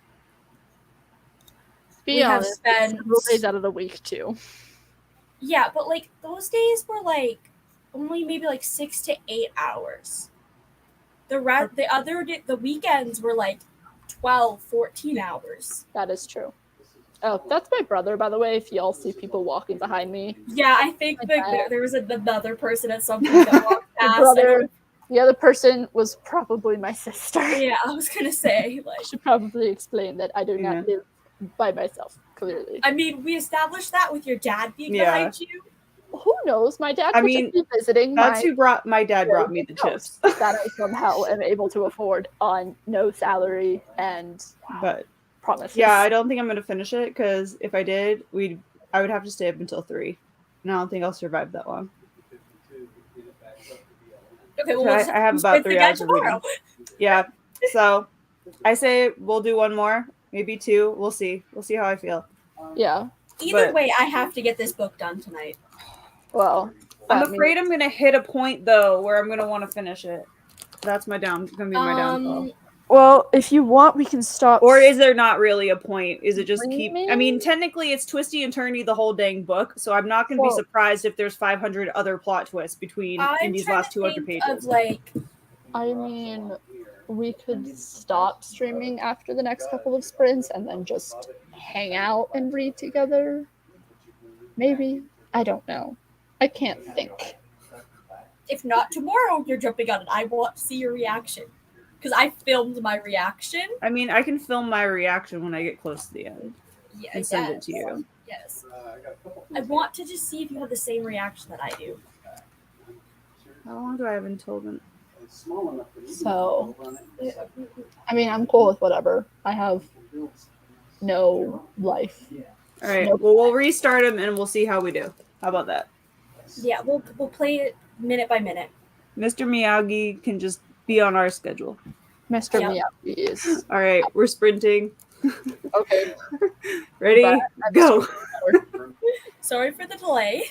Be we have honest, spent several days out of the week too. yeah, but like those days were like only maybe like 6 to 8 hours. The weekends were like 12, 14 hours. That is true. Oh, that's my brother, by the way. If y'all see people walking behind me, Yeah, I think My that dad. there was another person at some point that walked my past. brother, the other person was probably my sister. Yeah, I was gonna say, I like, should probably explain that I do Yeah. not live by myself. Clearly, I mean, we established that with your dad being Yeah. behind you. who knows? My dad I could mean, just be visiting. That's my who my dad brought me the chips. that I somehow am able to afford on no salary and But promises. yeah, I don't think I'm gonna finish it because if I did, I would have to stay up until 3. And I don't think I'll survive that long. 52 to get it back up to the element. Okay, well, I- we'll I have just about sprint 3 again hours of reading. tomorrow. Yeah. So I say we'll do one more, maybe 2. We'll see. We'll see how I feel. Yeah. Either But- way, I have to get this book done tonight. Well, I'm that means- afraid I'm gonna hit a point though where I'm gonna want to finish it. That's gonna be my downfall. Well, if you want, we can stop. Or is there not really a point? Is it just keep? I mean, Streaming? technically, it's twisty and turny the whole dang book, so I'm not going to be Well- surprised if there's 500 other plot twists between in I'm these trying last to 200 think pages. of like I mean, we could stop streaming after the next couple of sprints and then just hang out and read together. Maybe. I don't know. I can't think. If not tomorrow, you're jumping on it. I want to see your reaction. Because I filmed my reaction. I mean, I can film my reaction when I get close to the end Yeah, and send it to you. Yes. I want to just see if you have the same reaction that I do. How long do I have until then? So, I mean, I'm cool with whatever. I have no life. All right. Nope. Well, we'll restart them and we'll see how we do. How about that? Yeah, we'll play it minute by minute. Mr. Miyagi can just be on our schedule. Mr. Yeah. Miyagi is All right. We're sprinting. okay. Ready? Bye. Go. Sorry for the delay.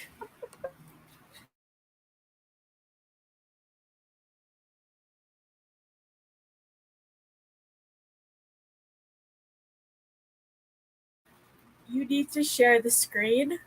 You need to share the screen.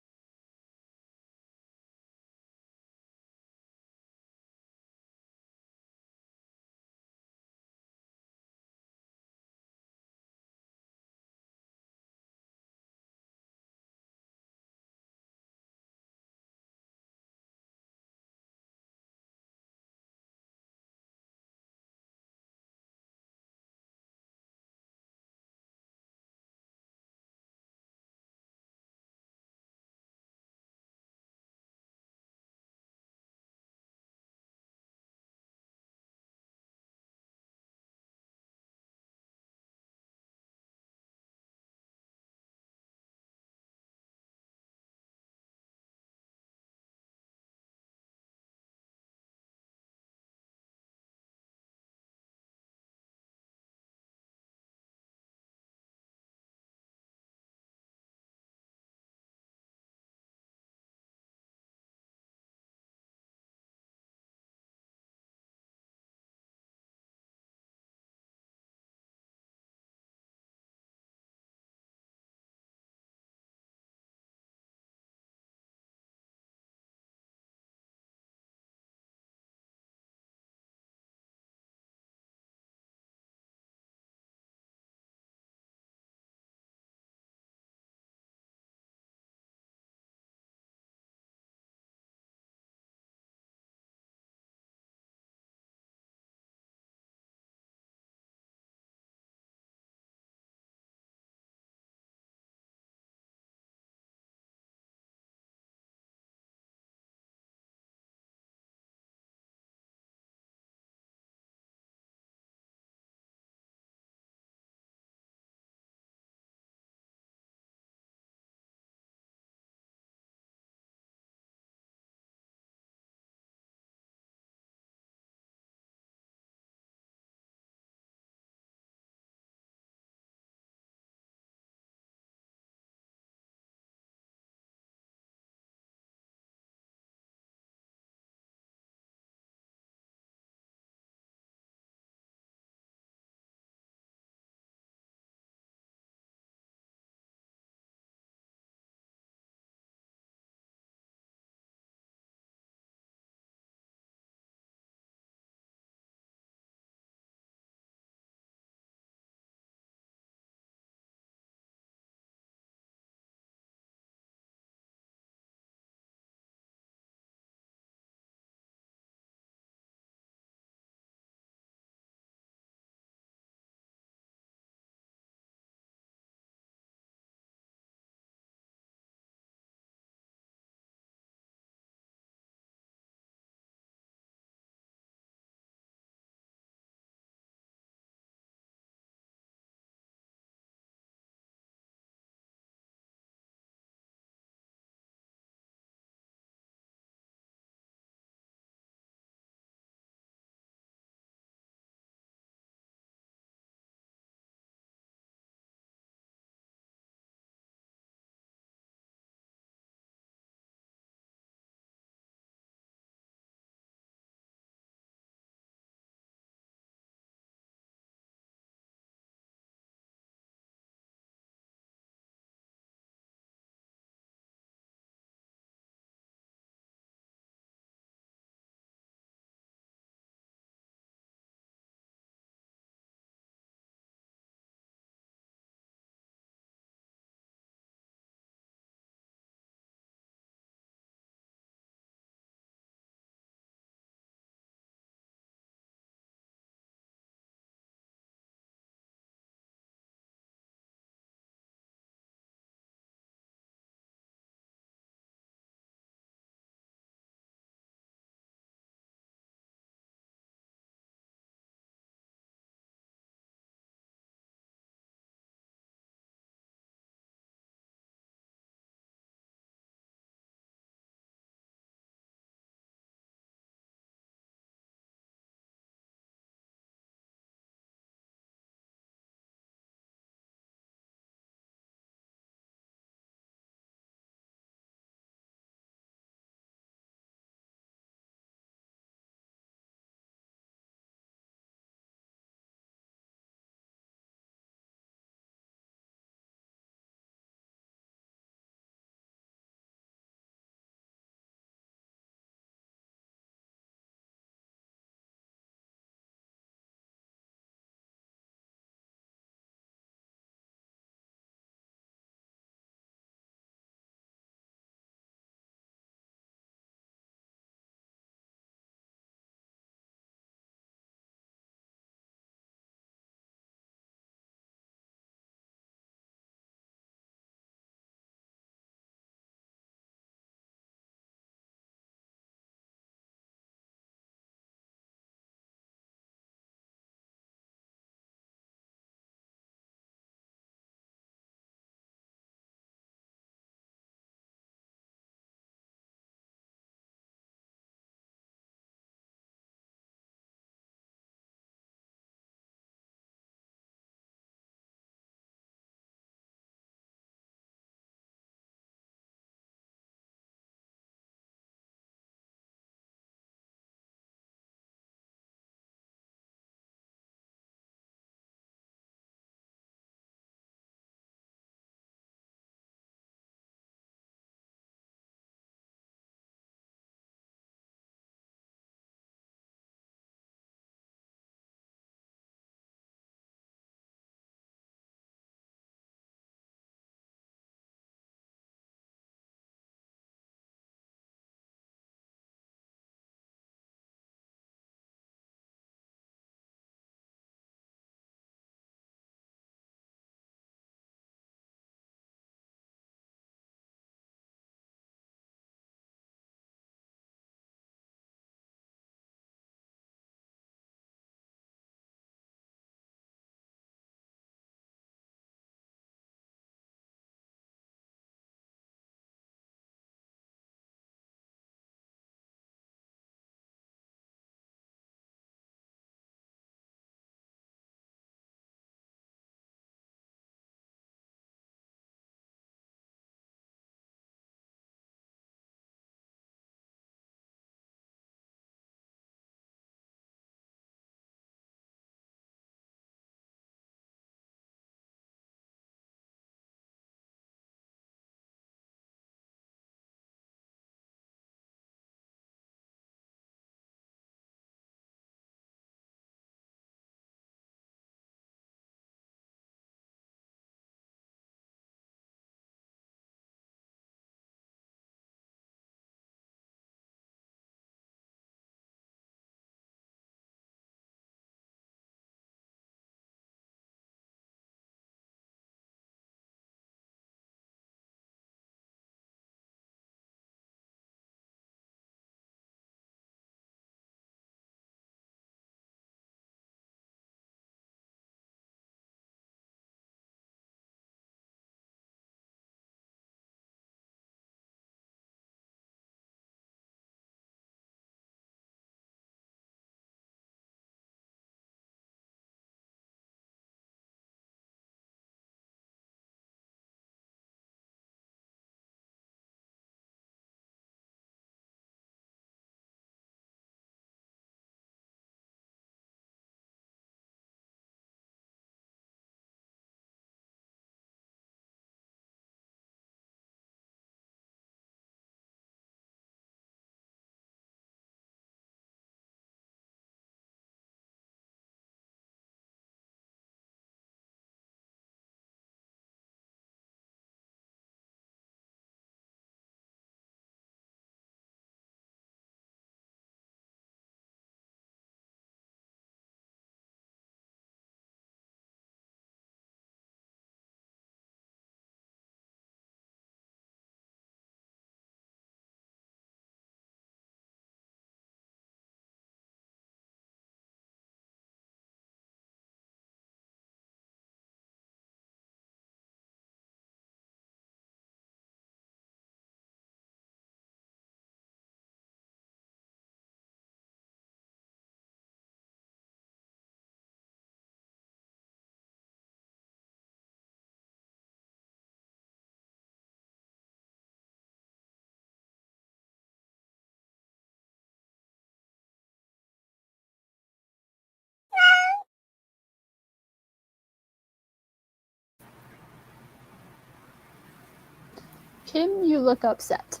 Kim, you look upset.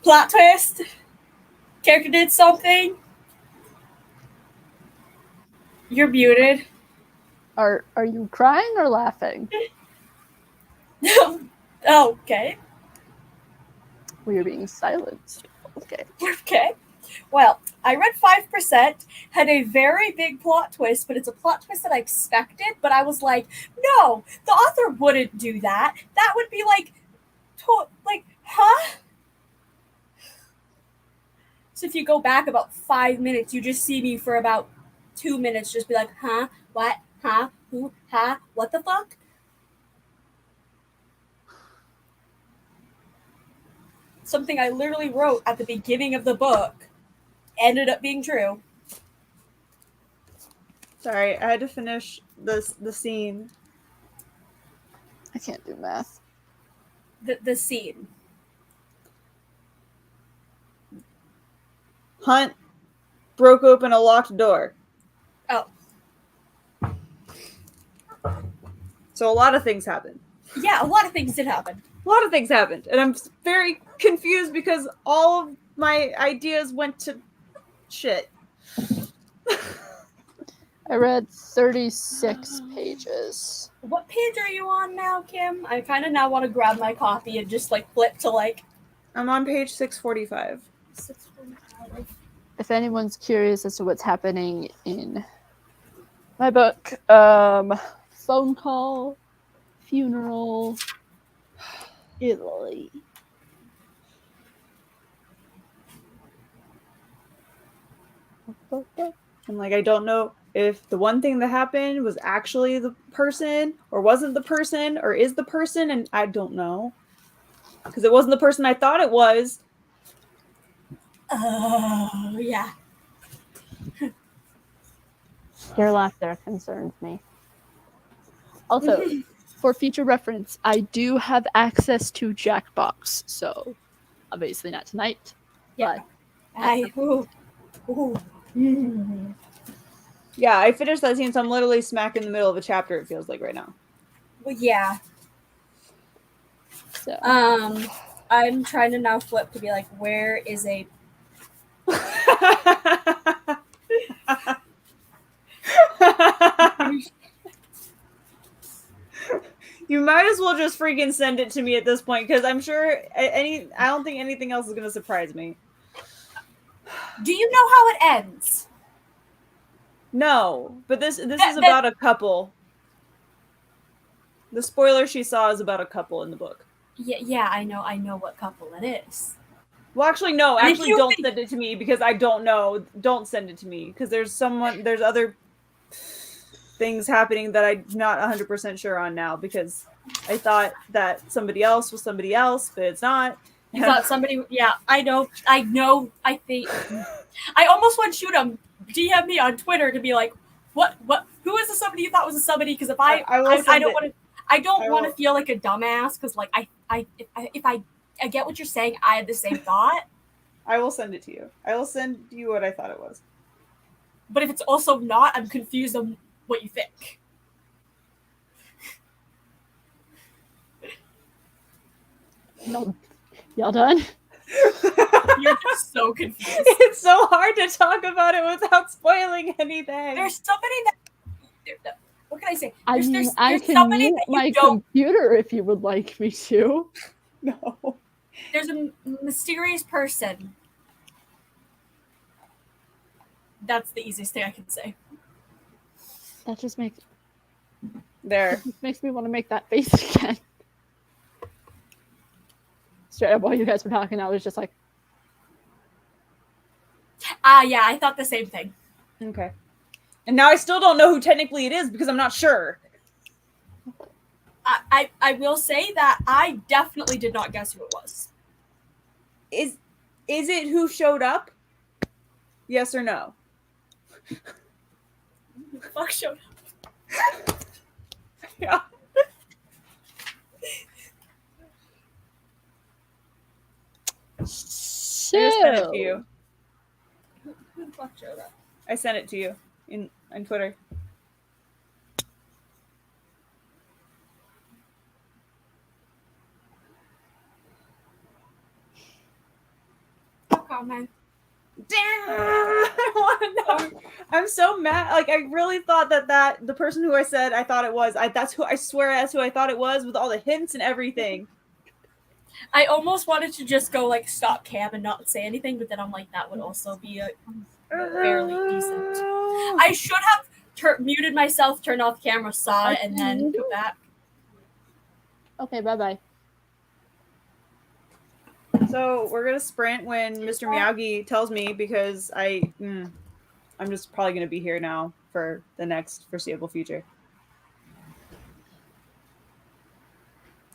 Plot twist. Character did something. You're muted. Are you crying or laughing? Oh, okay. We are being silenced. Okay. Okay. Well, I read 5%, had a very big plot twist, but it's a plot twist that I expected, but I was like, no, the author wouldn't do that. That would be like, huh? So if you go back about 5 minutes, you just see me for about 2 minutes just be like, huh? What? Huh? Who? Huh? What the fuck? Something I literally wrote at the beginning of the book ended up being true. Sorry, I had to finish the scene. I can't do math. The scene. Hunt broke open a locked door. Oh. So a lot of things happened. Yeah, a lot of things did happen. A lot of things happened. And I'm very confused because all of my ideas went to shit. I read 36 pages. What page are you on now, Kim? I kind of now want to grab my copy and just like flip to like. I'm on page 645. 645. If anyone's curious as to what's happening in my book, phone call, funeral, Italy. And like, I don't know if the one thing that happened was actually the person or wasn't the person or is the person, and I don't know. Because it wasn't the person I thought it was. Oh, yeah. Your laughter concerns me. Also, for future reference, I do have access to Jackbox, so obviously not tonight. Yeah. Ooh. Yeah, I finished that scene, so I'm literally smack in the middle of a chapter, it feels like right now. Well, yeah. So I'm trying to now flip to be like, where is a You might as well just freaking send it to me at this point, because I'm sure I don't think anything else is going to surprise me. Do you know how it ends? No, but this is about a couple. The spoiler she saw is about a couple in the book. Yeah, I know what couple it is. Well, actually, no. And if Actually, you don't think- send it to me because I don't know. Don't send it to me because there's other things happening that I'm not 100% sure on now because I thought that somebody else was somebody else, but it's not. You thought somebody, yeah, I know, I think, I almost want you to DM me on Twitter to be like, who is the somebody you thought was a somebody? Because if I don't want to feel like a dumbass because like if I get what you're saying, I had the same thought. I will send it to you. I will send you what I thought it was. But if it's also not, I'm confused on what you think. y'all done? You're just so confused. It's so hard to talk about it without spoiling anything. There's somebody that. What can I say? I There's, mean, there's, I there's can somebody mute that you my don't. computer if you would like me to. No. There's a mysterious person. That's the easiest thing I can say. That just makes me want to make that face again. Straight up while you guys were talking, I was just like, Yeah, I thought the same thing. Okay. And now I still don't know who technically it is because I'm not sure. I will say that I definitely did not guess who it was. Is it who showed up? Yes or no? Who the fuck showed up? Yeah. so. I just sent it to you. Who the fuck showed up? I sent it to you on Twitter. comment. Damn! I want to know. I'm so mad. Like, I really thought that the person who I said I thought it was, that's who I swear that's who I thought it was with all the hints and everything. I almost wanted to just go like stop cam and not say anything, but then I'm like that would also be a fairly decent. I should have muted myself, turned off the camera, saw it, and then go back. Okay, bye-bye. So we're gonna sprint when Mr. Miyagi tells me, because I'm just probably gonna be here now for the next foreseeable future.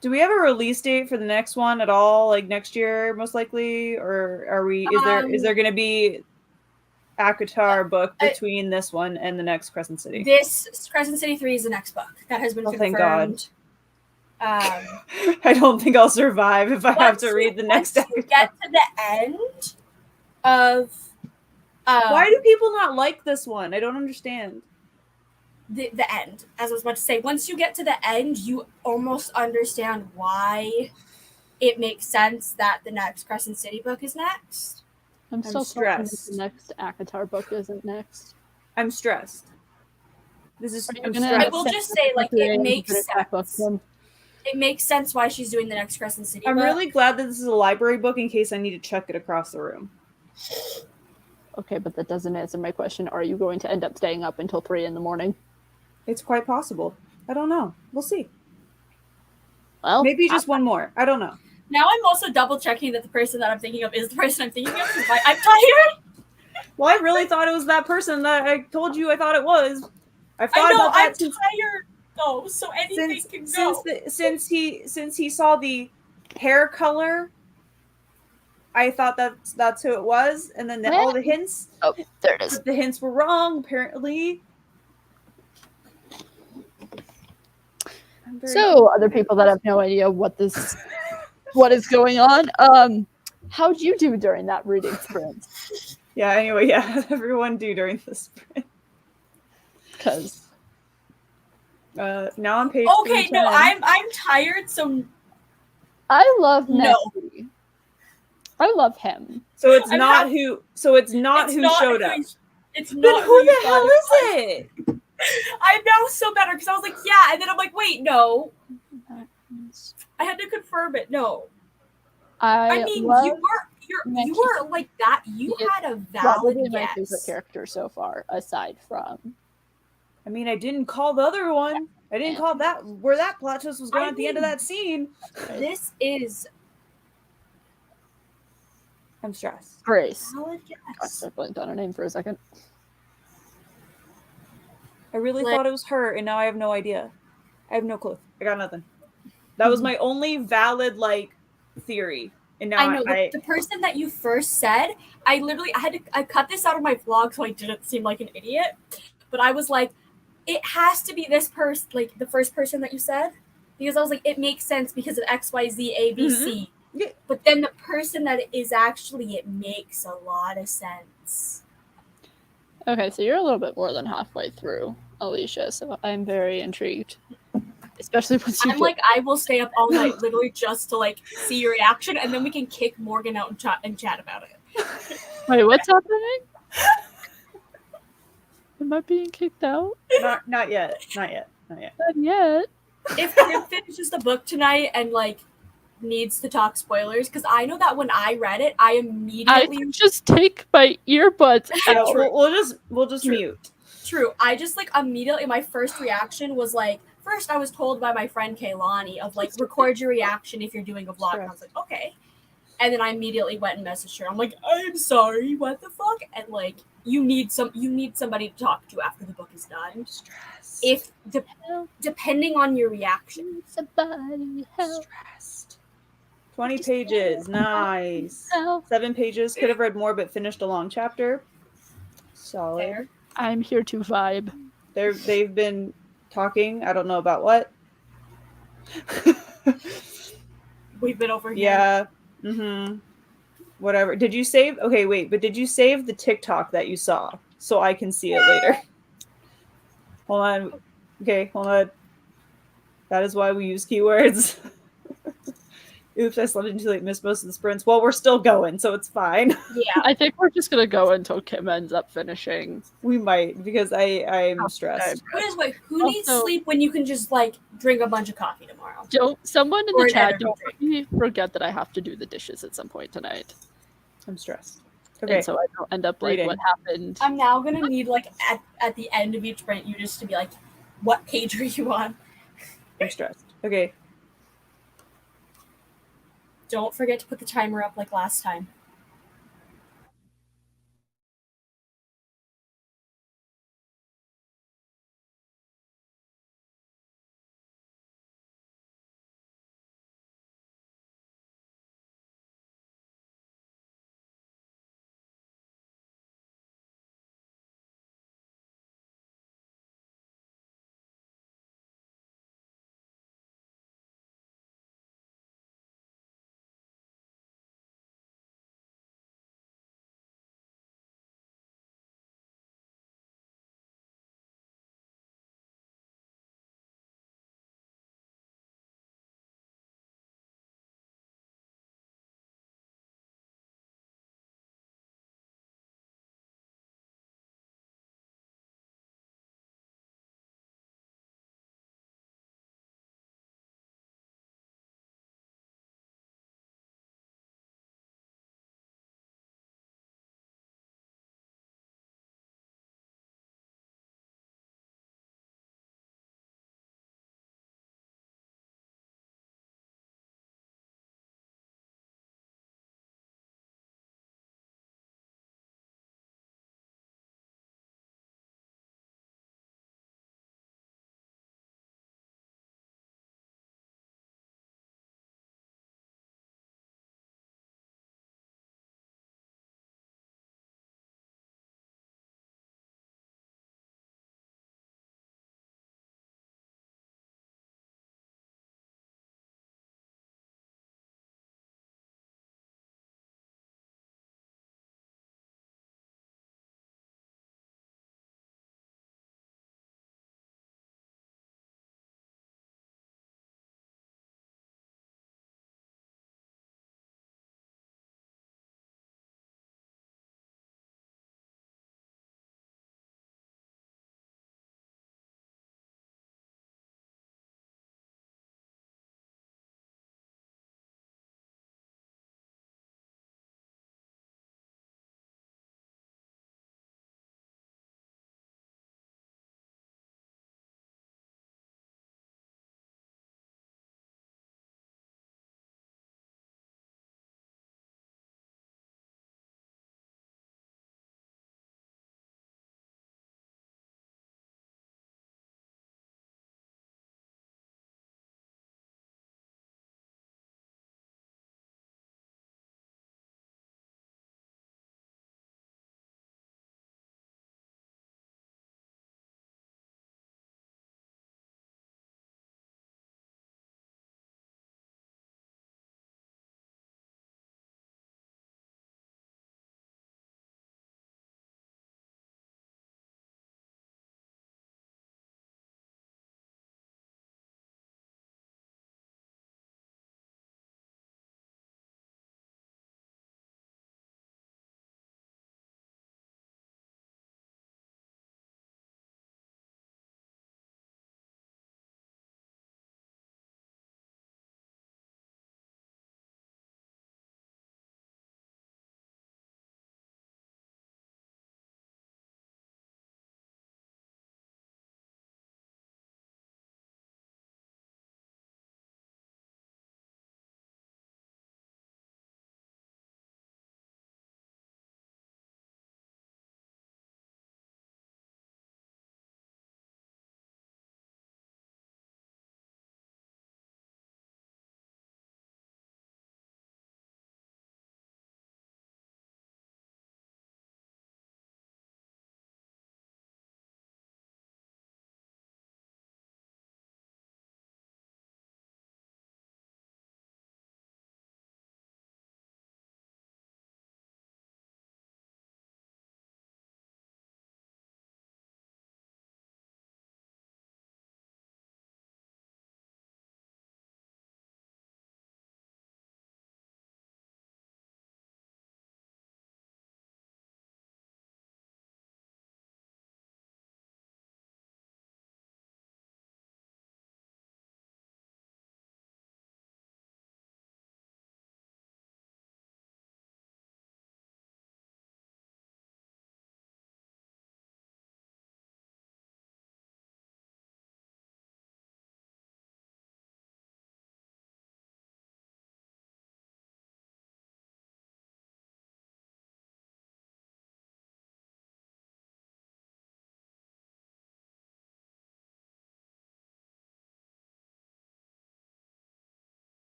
Do we have a release date for the next one at all? Like next year, most likely, or are we? Is there gonna be ACOTAR book between this one and the next Crescent City? This Crescent City 3 is the next book that has been confirmed. Thank God. I don't think I'll survive if I have to read the next. Once you get to the end of, why do people not like this one? I don't understand. The end, as I was about to say, once you get to the end, you almost understand why it makes sense that the next Crescent City book is next. I'm still stressed. The next ACOTAR book isn't next. I'm stressed. This is. I will just say, like, it makes sense. It makes sense why she's doing the next Crescent City book. I'm really glad that this is a library book in case I need to chuck it across the room. Okay, but that doesn't answer my question. Are you going to end up staying up until 3 a.m? It's quite possible. I don't know. We'll see. Well, maybe just one more. I don't know. Now I'm also double checking that the person that I'm thinking of is the person I'm thinking of. I'm tired. Well, I really thought it was that person that I told you I thought it was. I know. I'm tired though, so anything can go. Since he saw the hair color, I thought that's who it was, and then all the hints. Oh, there it is. The hints were wrong, apparently. So, other people that have no idea what is going on, how'd you do during that reading sprint? Yeah, anyway, yeah, everyone do during the sprint. Because now on page. Okay, no, I'm tired, so I love Nessie. No. I love him. So it's not who showed up. It's not. Then who the hell is it? I know so better because I was like, yeah, and then I'm like, wait, no. I had to confirm it. No. I mean, you were like that. You had a valid probably guess. My favorite character so far, aside from. I mean, I didn't call the other one. I didn't call that where that plot twist was going at the end of that scene. This is. I'm stressed. Grace. Valid guess. I blanked on her name for a second. I really thought it was her, and now I have no idea. I have no clue. I got nothing. That was my only valid theory, and now I know the person that you first said. I cut this out of my vlog so I didn't seem like an idiot. But I was like, it has to be this person, like the first person that you said, because I was like, it makes sense because of X, Y, Z, A, B, C. Yeah. But then the person that is actually, it makes a lot of sense. Okay, so you're a little bit more than halfway through, Alicia, so I'm very intrigued. Especially once you I will stay up all night literally just to see your reaction, and then we can kick Morgan out and chat about it. Wait, what's happening? Am I being kicked out? Not yet. Not yet. If Crib finishes the book tonight and needs to talk spoilers, because I know that when I read it, I immediately just take my earbuds out. We'll just mute. True. I just immediately my first reaction was first I was told by my friend Kaylani of record your reaction if you're doing a vlog. And I was like, okay. And then I immediately went and messaged her. I'm like, I'm sorry, what the fuck? And you need somebody to talk to after the book is done. Stress. If depending on your reaction. Somebody help. Stressed. 20 pages, nice. 7 pages. Could have read more, but finished a long chapter. Solid. Fair. I'm here to vibe. They've been talking. I don't know about what. We've been over here. Yeah. Mm-hmm. Whatever. Did you save? Okay, wait. But did you save the TikTok that you saw so I can see it later? Hold on. Okay, hold on. That is why we use keywords. Oops, I slept in too late, missed most of the sprints. Well, we're still going, so it's fine. Yeah. I think we're just gonna go until Kim ends up finishing. We might, because I'm stressed. Who is wait? Who needs Also- sleep when you can just like drink a bunch of coffee tomorrow? Don't someone in Or the an chat energy don't drink. let me forget that I have to do the dishes at some point tonight. I'm stressed. Okay, And so I don't end up like Reading. what happened. I'm now gonna need like at the end of each sprint, you just to be like, what page are you on? I'm stressed. Okay, Don't forget to put the timer up like last time.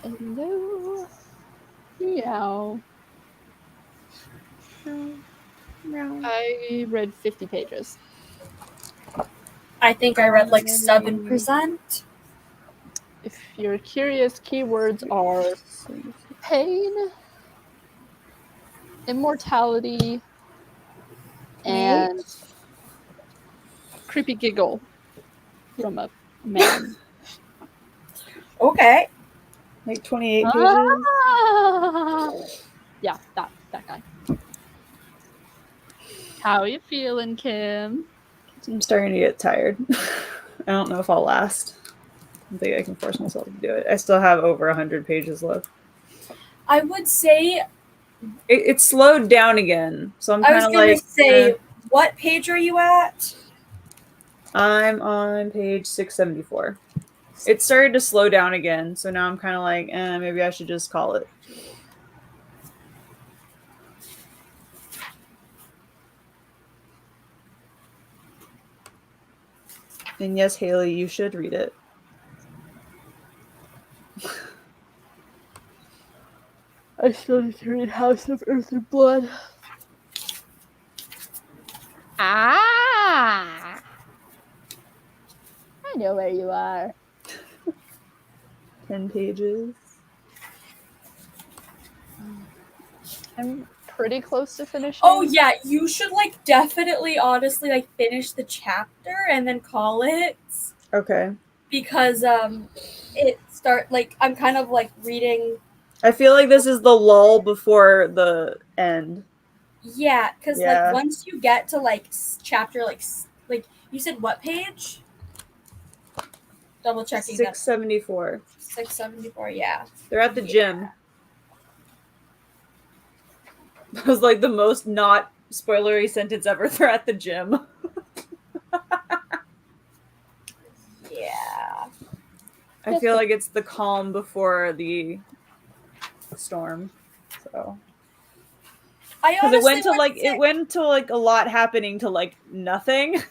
Hello. Meow. I read 50 pages. I think I read like 7%. If you're curious, keywords are pain, immortality, and creepy giggle from a man. Okay. Like 28 pages. Yeah, that guy. How you feeling, Kim? I'm starting to get tired. I don't know if I'll last. I don't think I can force myself to do it. I still have over 100 pages left. I would say It slowed down again, so I'm I was kind of gonna like, say, what page are you at? I'm on page 674. It started to slow down again, so now I'm kind of like, maybe I should just call it. And yes, Haley, you should read it. I still need to read House of Earth and Blood. I know where you are. 10 pages. I'm pretty close to finishing. Oh yeah, you should like definitely honestly like finish the chapter and then call it. Okay. Because it start like I'm kind of like reading. I feel like this is the lull before the end. Yeah, because Yeah. like once you get to like chapter like you said what page? Double checking that. 674. 674. Yeah. They're at the gym. That was like the most not spoilery sentence ever. They're at the gym. Yeah. I feel like it's the calm before the storm. So because it went to like a lot happening to like nothing.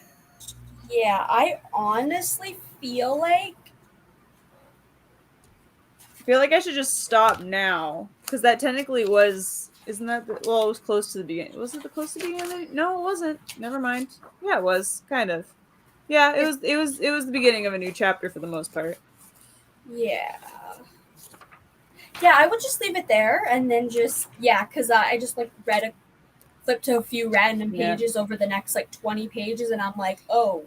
Yeah, I honestly feel like I should just stop now because that technically was. Isn't that it was close to the beginning? Was it close to the beginning? No, it wasn't. Never mind. Yeah, it was kind of. Yeah, it was the beginning of a new chapter for the most part. Yeah. Yeah, I would just leave it there and then just because I just like flipped to a few random pages over the next like 20 pages and I'm like, oh.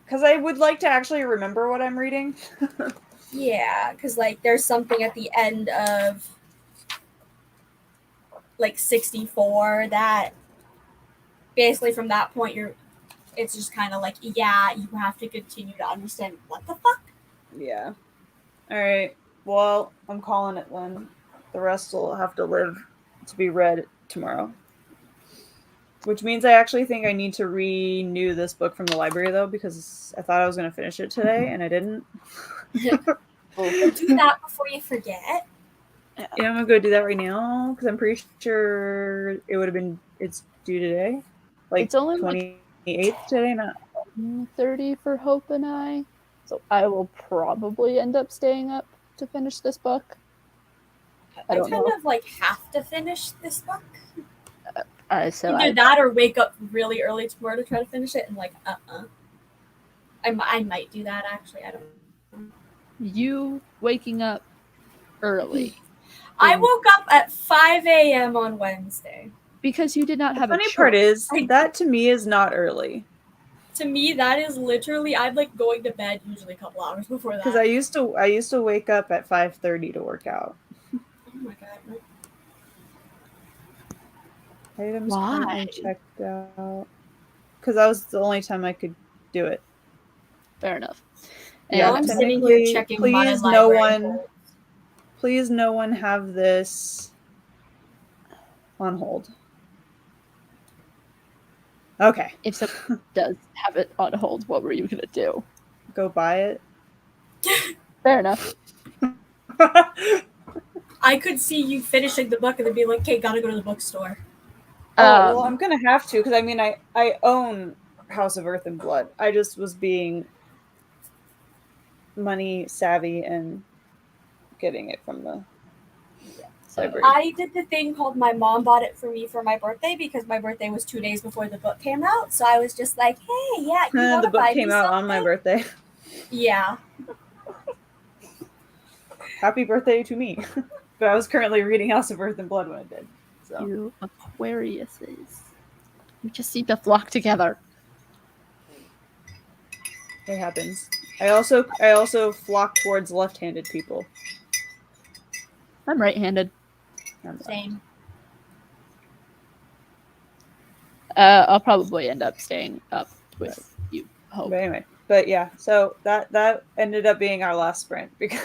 Because I would like to actually remember what I'm reading. Yeah, because like there's something at the end of like 64 that basically from that point it's just kind of like, yeah, you have to continue to understand what the fuck. Yeah. All right. Well, I'm calling it then. The rest will have to live to be read tomorrow. Which means I actually think I need to renew this book from the library though, because I thought I was going to finish it today and I didn't. Do that before you forget. Yeah, I'm gonna go do that right now because I'm pretty sure it would have been. It's due today, like it's only 28th today, not 30 for Hope and I. So I will probably end up staying up to finish this book. I kind of like have to finish this book. So either that or wake up really early tomorrow to try to finish it, and like I might do that actually. I don't know. You waking up early. I woke up at 5 a.m. on Wednesday. Because you did not have a choice. The funny part is, that to me is not early. To me, that is literally, I'm like going to bed usually a couple hours before that. Because I used to wake up at 5:30 to work out. Oh my god. Items currently checked out. Because that was the only time I could do it. Fair enough. Yeah, I'm sitting here checking please my no library one polls. Please no one have this on hold. Okay. If someone does have it on hold, what were you gonna do? Go buy it. Fair enough. I could see you finishing the book and then be like, okay, gotta go to the bookstore. Well, I'm gonna have to because I mean I own House of Earth and Blood. I just was being money savvy and getting it from the So library. I did the thing called my mom bought it for me for my birthday because my birthday was 2 days before the book came out. So I was just like, hey, yeah, you want The to book buy came me out something? on my birthday. Yeah. Happy birthday to me. But I was currently reading House of Earth and Blood when it did. So you Aquariuses. You just seem to flock together. it happens. I also flock towards left-handed people. I'm right-handed. I'm left. Same. I'll probably end up staying up with you. Hope. But anyway, but yeah, so that ended up being our last sprint because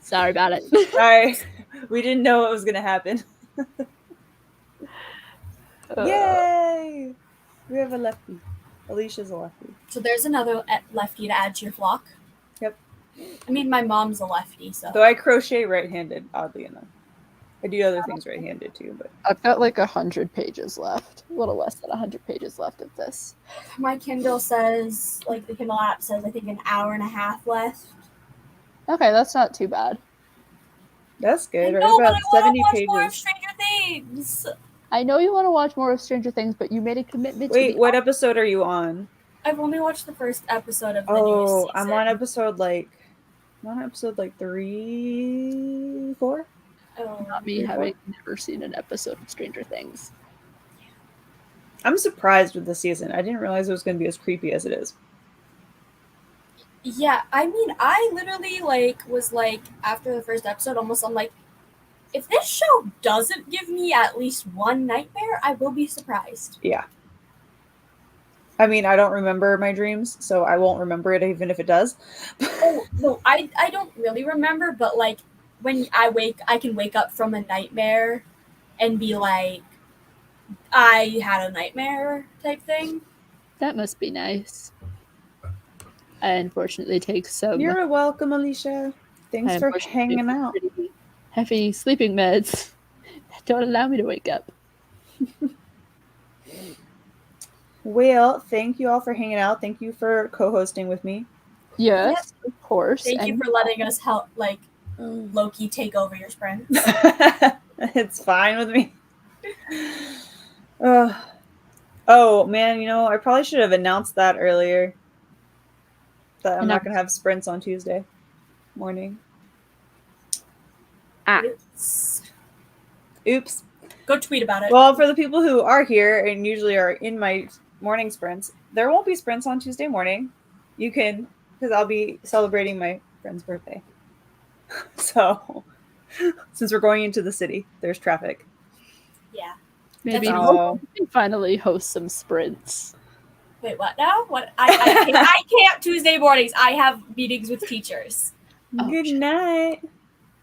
Sorry about it. we didn't know what was gonna happen. Yay! We have a lefty. Alicia's a lefty. So there's another lefty to add to your flock. Yep. I mean, my mom's a lefty, so. Though I crochet right-handed, oddly enough. I do other things right-handed too, but I've got like 100 pages left. A little less than 100 pages left of this. My Kindle says, like the Kindle app says, I think an hour and a half left. Okay, that's not too bad. that's good. I Right, know, but about I want 70 to watch more of pages. Stranger Things. I know you want to watch more of Stranger Things, but you made a commitment to Wait, the what episode are you on? I've only watched the first episode of the newest Oh, season. I'm on episode like 3, 4. Oh, Not me having never seen an episode of Stranger Things. I'm surprised with the season. I didn't realize it was going to be as creepy as it is. yeah, I mean, I literally was after the first episode, almost I'm like, if this show doesn't give me at least one nightmare, I will be surprised. Yeah. I mean, I don't remember my dreams, so I won't remember it even if it does. Oh no, I don't really remember, but like when I can wake up from a nightmare and be like, I had a nightmare type thing. That must be nice. I unfortunately take some You're welcome, Alicia. Thanks I for unfortunately hanging take out. pretty heavy sleeping meds that don't allow me to wake up. Well, thank you all for hanging out. Thank you for co-hosting with me. Yes, of course. Thank you and- for letting us help Loki take over your sprint. It's fine with me. Oh man, I probably should have announced that earlier. That I'm not going to have sprints on Tuesday morning. Oops. Go tweet about it. Well, for the people who are here and usually are in my morning sprints, there won't be sprints on Tuesday morning. You can, because I'll be celebrating my friend's birthday. So, since we're going into the city, there's traffic. Yeah. Maybe That's we can finally host some sprints. Wait, what now? What? I can't Tuesday mornings. I have meetings with teachers. Oh, Good shit. night.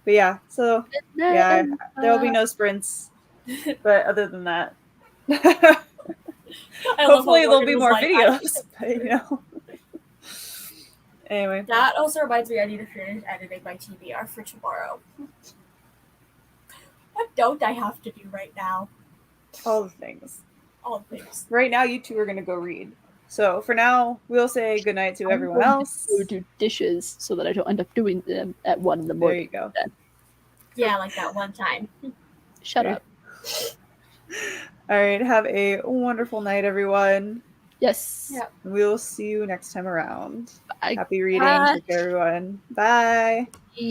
But yeah, so yeah, there will be no sprints. But other than that, I love hopefully how there'll Morgan be was more like, I videos. can't. But anyway, That also reminds me I need to finish editing my TBR for tomorrow. What don't I have to do right now? all the things. All things. Right now, you two are going to go read. So for now, we'll say goodnight to everyone else. Go do dishes so that I don't end up doing them at 1 in the There morning. you go. Yeah, like that one time. Shut up. All right, have a wonderful night, everyone. Yes. Yeah. We'll see you next time around. Bye. Happy reading. Bye. Take care, everyone. Bye.